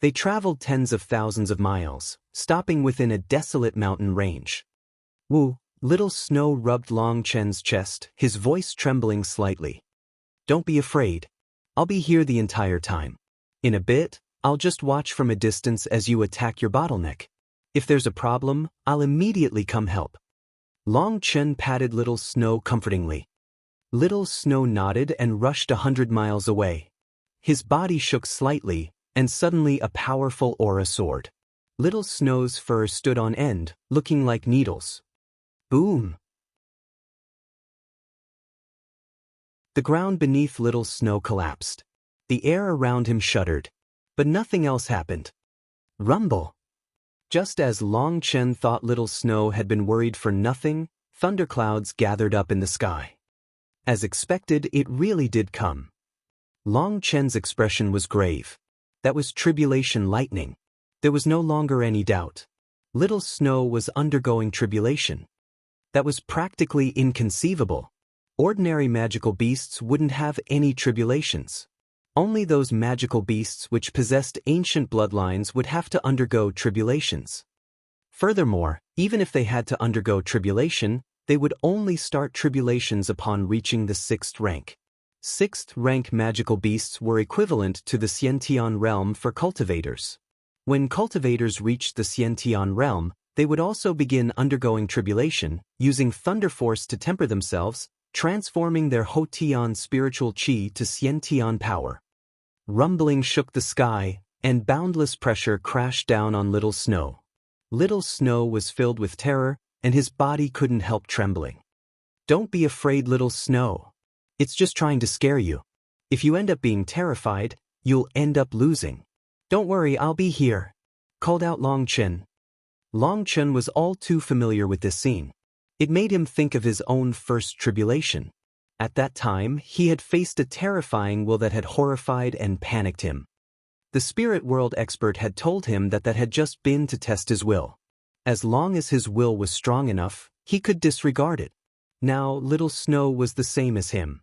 They traveled tens of thousands of miles, stopping within a desolate mountain range. Woo, little Snow rubbed Long Chen's chest, his voice trembling slightly. Don't be afraid. I'll be here the entire time. In a bit, I'll just watch from a distance as you attack your bottleneck. If there's a problem, I'll immediately come help. Long Chen patted little Snow comfortingly. Little Snow nodded and rushed 100 miles away. His body shook slightly, and suddenly a powerful aura soared. Little Snow's fur stood on end, looking like needles. Boom! The ground beneath Little Snow collapsed. The air around him shuddered. But nothing else happened. Rumble! Just as Long Chen thought Little Snow had been worried for nothing, thunderclouds gathered up in the sky. As expected, it really did come. Long Chen's expression was grave. That was tribulation lightning. There was no longer any doubt. Little Snow was undergoing tribulation. That was practically inconceivable. Ordinary magical beasts wouldn't have any tribulations. Only those magical beasts which possessed ancient bloodlines would have to undergo tribulations. Furthermore, even if they had to undergo tribulation, they would only start tribulations upon reaching the 6th rank. 6th rank magical beasts were equivalent to the Xiantian realm for cultivators. When cultivators reached the Xiantian realm, they would also begin undergoing tribulation, using thunder force to temper themselves, transforming their Hotian spiritual qi to Xiantian power. Rumbling shook the sky, and boundless pressure crashed down on Little Snow. Little Snow was filled with terror, and his body couldn't help trembling. Don't be afraid, Little Snow. It's just trying to scare you. If you end up being terrified, you'll end up losing. Don't worry, I'll be here, called out Long Chen. Long Chen was all too familiar with this scene. It made him think of his own first tribulation. At that time, he had faced a terrifying will that had horrified and panicked him. The spirit world expert had told him that had just been to test his will. As long as his will was strong enough, he could disregard it. Now, Little Snow was the same as him.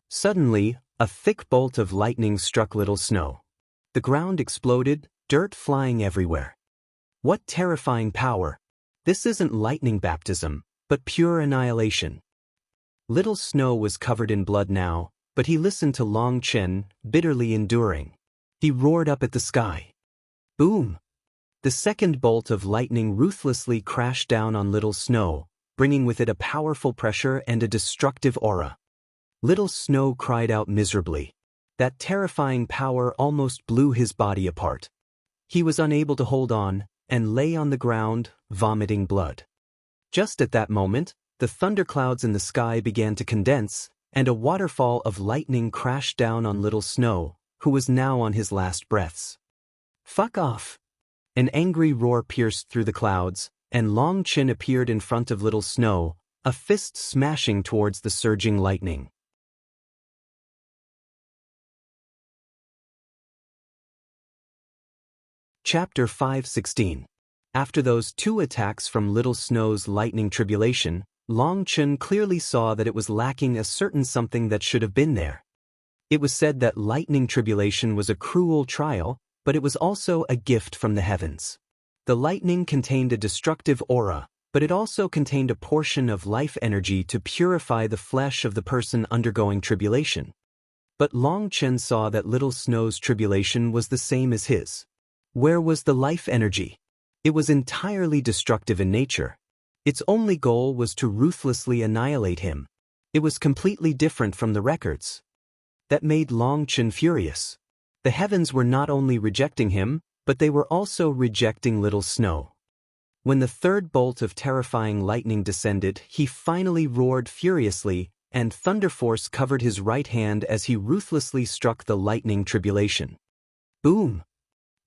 Suddenly, a thick bolt of lightning struck Little Snow. The ground exploded, dirt flying everywhere. What terrifying power! This isn't lightning baptism, but pure annihilation. Little Snow was covered in blood now, but he listened to Long Chen, bitterly enduring. He roared up at the sky. Boom! The second bolt of lightning ruthlessly crashed down on Little Snow, bringing with it a powerful pressure and a destructive aura. Little Snow cried out miserably. That terrifying power almost blew his body apart. He was unable to hold on, and lay on the ground, vomiting blood. Just at that moment, the thunderclouds in the sky began to condense, and a waterfall of lightning crashed down on Little Snow, who was now on his last breaths. Fuck off! An angry roar pierced through the clouds, and Long Chen appeared in front of Little Snow, a fist smashing towards the surging lightning. Chapter 5:16. After those two attacks from Little Snow's lightning tribulation, Long Chen clearly saw that it was lacking a certain something that should have been there. It was said that lightning tribulation was a cruel trial, but it was also a gift from the heavens. The lightning contained a destructive aura, but it also contained a portion of life energy to purify the flesh of the person undergoing tribulation. But Long Chen saw that Little Snow's tribulation was the same as his. Where was the life energy? It was entirely destructive in nature. Its only goal was to ruthlessly annihilate him. It was completely different from the records. That made Long Chen furious. The heavens were not only rejecting him, but they were also rejecting Little Snow. When the third bolt of terrifying lightning descended, he finally roared furiously, and thunder force covered his right hand as he ruthlessly struck the lightning tribulation. Boom!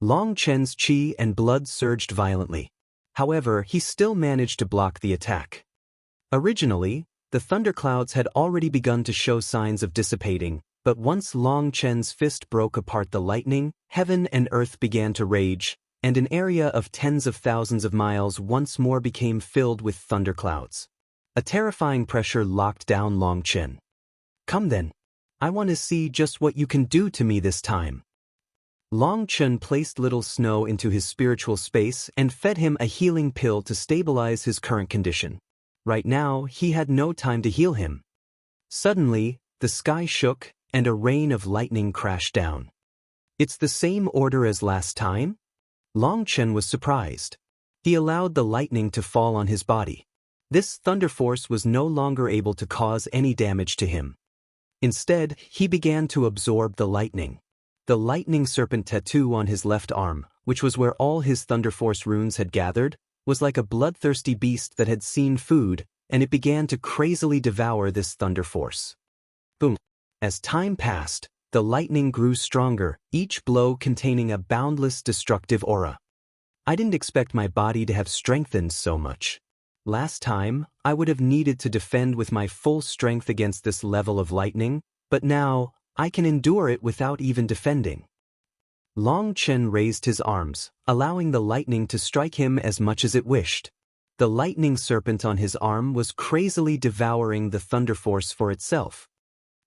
Long Chen's qi and blood surged violently. However, he still managed to block the attack. Originally, the thunderclouds had already begun to show signs of dissipating, but once Long Chen's fist broke apart the lightning, heaven and earth began to rage, and an area of tens of thousands of miles once more became filled with thunderclouds. A terrifying pressure locked down Long Chen. Come then. I want to see just what you can do to me this time. Long Chen placed Little Snow into his spiritual space and fed him a healing pill to stabilize his current condition. Right now, he had no time to heal him. Suddenly, the sky shook, and a rain of lightning crashed down. It's the same order as last time? Long Chen was surprised. He allowed the lightning to fall on his body. This thunder force was no longer able to cause any damage to him. Instead, he began to absorb the lightning. The lightning serpent tattoo on his left arm, which was where all his thunder force runes had gathered, was like a bloodthirsty beast that had seen food, and it began to crazily devour this thunder force. Boom! As time passed, the lightning grew stronger, each blow containing a boundless destructive aura. I didn't expect my body to have strengthened so much. Last time, I would have needed to defend with my full strength against this level of lightning, but now, I can endure it without even defending. Long Chen raised his arms, allowing the lightning to strike him as much as it wished. The lightning serpent on his arm was crazily devouring the thunder force for itself.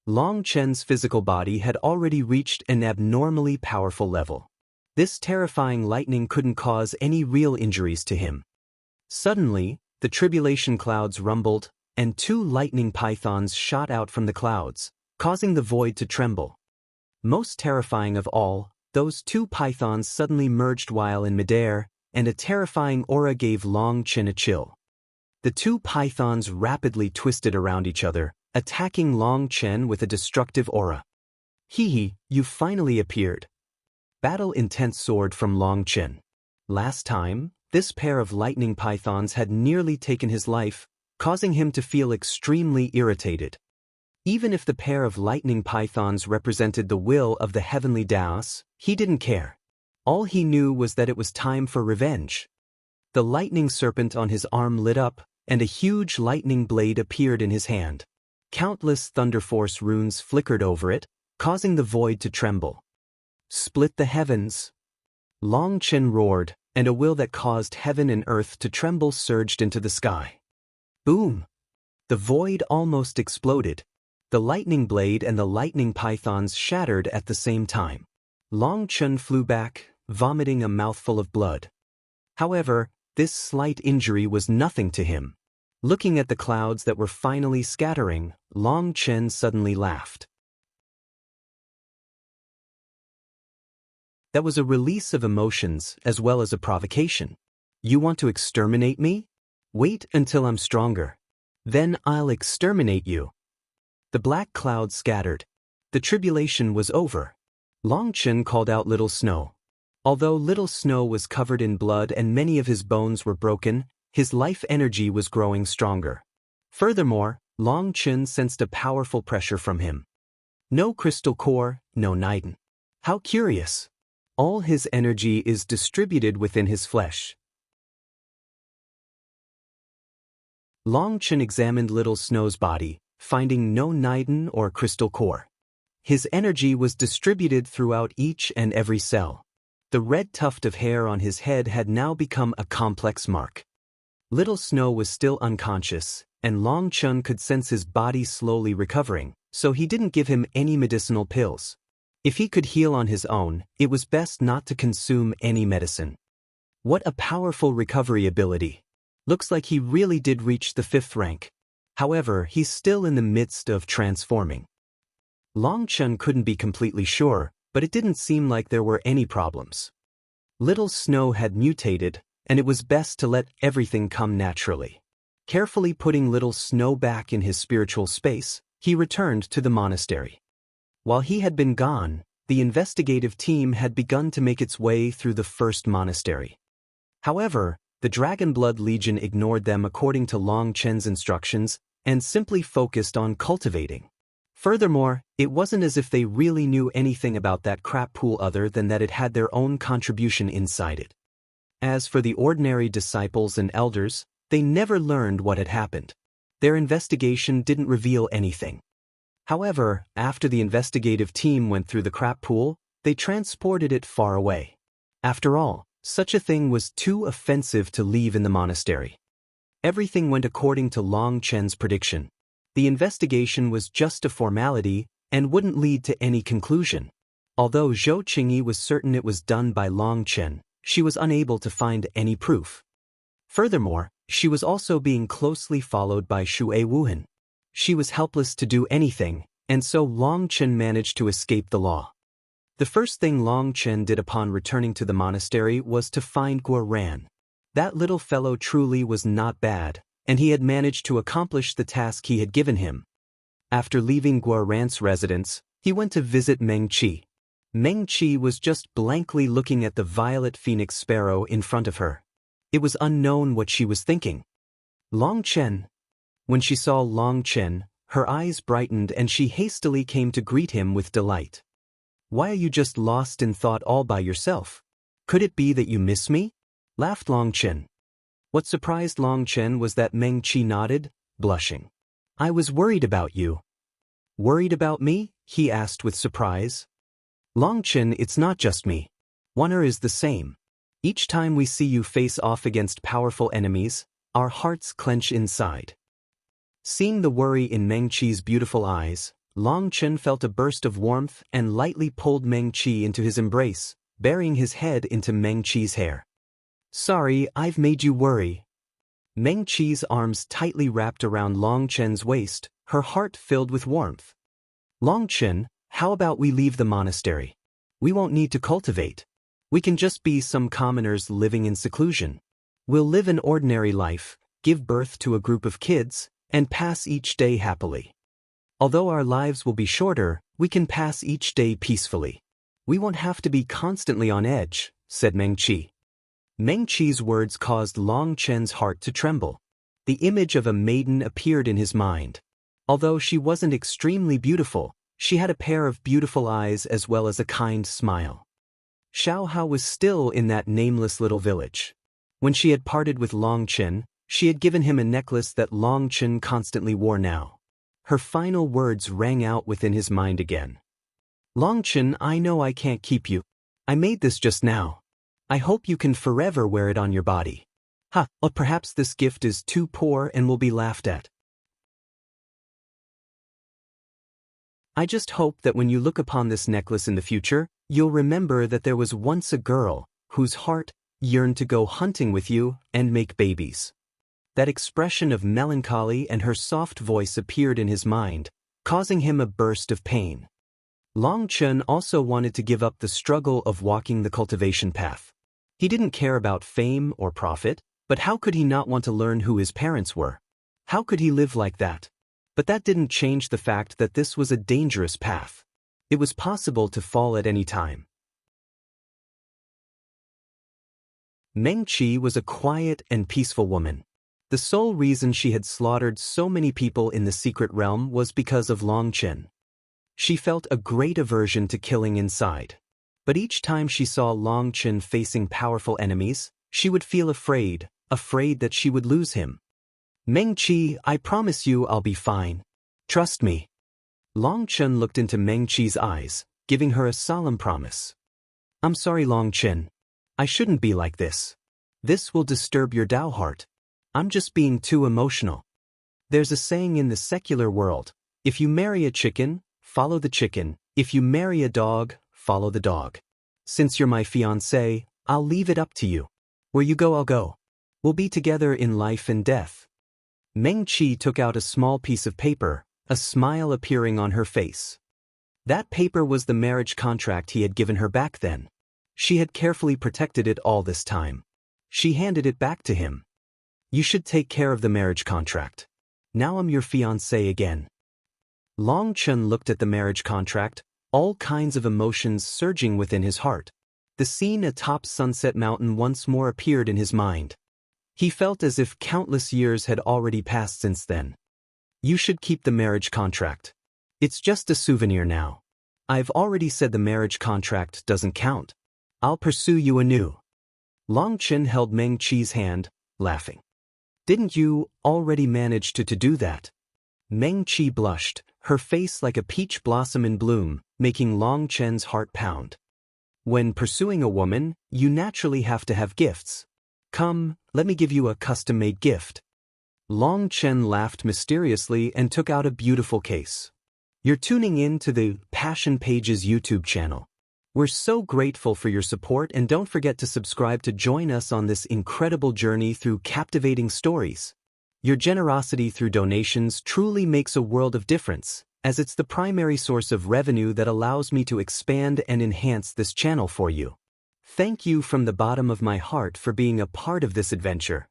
Long Chen's physical body had already reached an abnormally powerful level. This terrifying lightning couldn't cause any real injuries to him. Suddenly, the tribulation clouds rumbled, and two lightning pythons shot out from the clouds, causing the void to tremble. Most terrifying of all, those two pythons suddenly merged while in midair, and a terrifying aura gave Long Chen a chill. The two pythons rapidly twisted around each other, attacking Long Chen with a destructive aura. Hee, you finally appeared. Battle intent soared from Long Chen. Last time, this pair of lightning pythons had nearly taken his life, causing him to feel extremely irritated. Even if the pair of lightning pythons represented the will of the heavenly Daos, he didn't care. All he knew was that it was time for revenge. The lightning serpent on his arm lit up, and a huge lightning blade appeared in his hand. Countless thunder force runes flickered over it, causing the void to tremble. Split the heavens! Long Chen roared, and a will that caused heaven and earth to tremble surged into the sky. Boom! The void almost exploded. The lightning blade and the lightning pythons shattered at the same time. Long Chen flew back, vomiting a mouthful of blood. However, this slight injury was nothing to him. Looking at the clouds that were finally scattering, Long Chen suddenly laughed. That was a release of emotions as well as a provocation. You want to exterminate me? Wait until I'm stronger. Then I'll exterminate you. The black clouds scattered. The tribulation was over. Long Chen called out Little Snow. Although Little Snow was covered in blood and many of his bones were broken, his life energy was growing stronger. Furthermore, Long Chen sensed a powerful pressure from him. No crystal core, no Ninefold. How curious! All his energy is distributed within his flesh. Long Chen examined Little Snow's body, finding no Ninefold or crystal core. His energy was distributed throughout each and every cell. The red tuft of hair on his head had now become a complex mark. Little Snow was still unconscious, and Long Chen could sense his body slowly recovering, so he didn't give him any medicinal pills. If he could heal on his own, it was best not to consume any medicine. What a powerful recovery ability! Looks like he really did reach the 5th rank. However, he's still in the midst of transforming. Long Chen couldn't be completely sure, but it didn't seem like there were any problems. Little Snow had mutated, and it was best to let everything come naturally. Carefully putting Little Snow back in his spiritual space, he returned to the monastery. While he had been gone, the investigative team had begun to make its way through the first monastery. However, the Dragonblood Legion ignored them according to Long Chen's instructions and simply focused on cultivating. Furthermore, it wasn't as if they really knew anything about that crap pool other than that it had their own contribution inside it. As for the ordinary disciples and elders, they never learned what had happened. Their investigation didn't reveal anything. However, after the investigative team went through the crap pool, they transported it far away. After all, such a thing was too offensive to leave in the monastery. Everything went according to Long Chen's prediction. The investigation was just a formality and wouldn't lead to any conclusion. Although Zhou Qingyi was certain it was done by Long Chen, she was unable to find any proof. Furthermore, she was also being closely followed by Xue Wuhan. She was helpless to do anything, and so Long Chen managed to escape the law. The first thing Long Chen did upon returning to the monastery was to find Guo Ran. That little fellow truly was not bad, and he had managed to accomplish the task he had given him. After leaving Guo Ran's residence, he went to visit Meng Qi. Meng Qi was just blankly looking at the violet phoenix sparrow in front of her. It was unknown what she was thinking. Long Chen. When she saw Long Chen, her eyes brightened and she hastily came to greet him with delight. "Why are you just lost in thought all by yourself? Could it be that you miss me?" laughed Long Chen. What surprised Long Chen was that Meng Qi nodded, blushing. "I was worried about you." "Worried about me?" he asked with surprise. "Long Chen, it's not just me. Wonder is the same. Each time we see you face off against powerful enemies, our hearts clench inside." Seeing the worry in Meng Qi's beautiful eyes, Long Chen felt a burst of warmth and lightly pulled Meng Qi into his embrace, burying his head into Meng Qi's hair. "Sorry, I've made you worry." Meng Qi's arms tightly wrapped around Long Chen's waist, her heart filled with warmth. "Long Chen, how about we leave the monastery? We won't need to cultivate. We can just be some commoners living in seclusion. We'll live an ordinary life, give birth to a group of kids, and pass each day happily. Although our lives will be shorter, we can pass each day peacefully. We won't have to be constantly on edge," said Meng Qi. Meng Qi's words caused Long Chen's heart to tremble. The image of a maiden appeared in his mind. Although she wasn't extremely beautiful, she had a pair of beautiful eyes as well as a kind smile. Xiao Hao was still in that nameless little village. When she had parted with Long Chen, she had given him a necklace that Long Chen constantly wore now. Her final words rang out within his mind again. "Long Chen, I know I can't keep you. I made this just now. I hope you can forever wear it on your body. Or perhaps this gift is too poor and will be laughed at. I just hope that when you look upon this necklace in the future, you'll remember that there was once a girl whose heart yearned to go hunting with you and make babies." That expression of melancholy and her soft voice appeared in his mind, causing him a burst of pain. Long Chen also wanted to give up the struggle of walking the cultivation path. He didn't care about fame or profit, but how could he not want to learn who his parents were? How could he live like that? But that didn't change the fact that this was a dangerous path. It was possible to fall at any time. Meng Qi was a quiet and peaceful woman. The sole reason she had slaughtered so many people in the secret realm was because of Long Chen. She felt a great aversion to killing inside. But each time she saw Long Chen facing powerful enemies, she would feel afraid that she would lose him. "Meng Qi, I promise you I'll be fine. Trust me." Long Chen looked into Meng Qi's eyes, giving her a solemn promise. "I'm sorry, Long Chen. I shouldn't be like this. This will disturb your Tao heart. I'm just being too emotional. There's a saying in the secular world, if you marry a chicken, follow the chicken. If you marry a dog, follow the dog. Since you're my fiancé, I'll leave it up to you. Where you go, I'll go. We'll be together in life and death." Meng Qi took out a small piece of paper, a smile appearing on her face. That paper was the marriage contract he had given her back then. She had carefully protected it all this time. She handed it back to him. "You should take care of the marriage contract. Now I'm your fiancé again." Long Chen looked at the marriage contract, all kinds of emotions surging within his heart. The scene atop Sunset Mountain once more appeared in his mind. He felt as if countless years had already passed since then. "You should keep the marriage contract. It's just a souvenir now. I've already said the marriage contract doesn't count. I'll pursue you anew." Long Chen held Meng Qi's hand, laughing. "Didn't you already manage to do that?" Meng Qi blushed, her face like a peach blossom in bloom, making Long Chen's heart pound. "When pursuing a woman, you naturally have to have gifts. Come, let me give you a custom-made gift." Long Chen laughed mysteriously and took out a beautiful case. You're tuning in to the Passion Pages YouTube channel. We're so grateful for your support, and don't forget to subscribe to join us on this incredible journey through captivating stories. Your generosity through donations truly makes a world of difference, as it's the primary source of revenue that allows me to expand and enhance this channel for you. Thank you from the bottom of my heart for being a part of this adventure.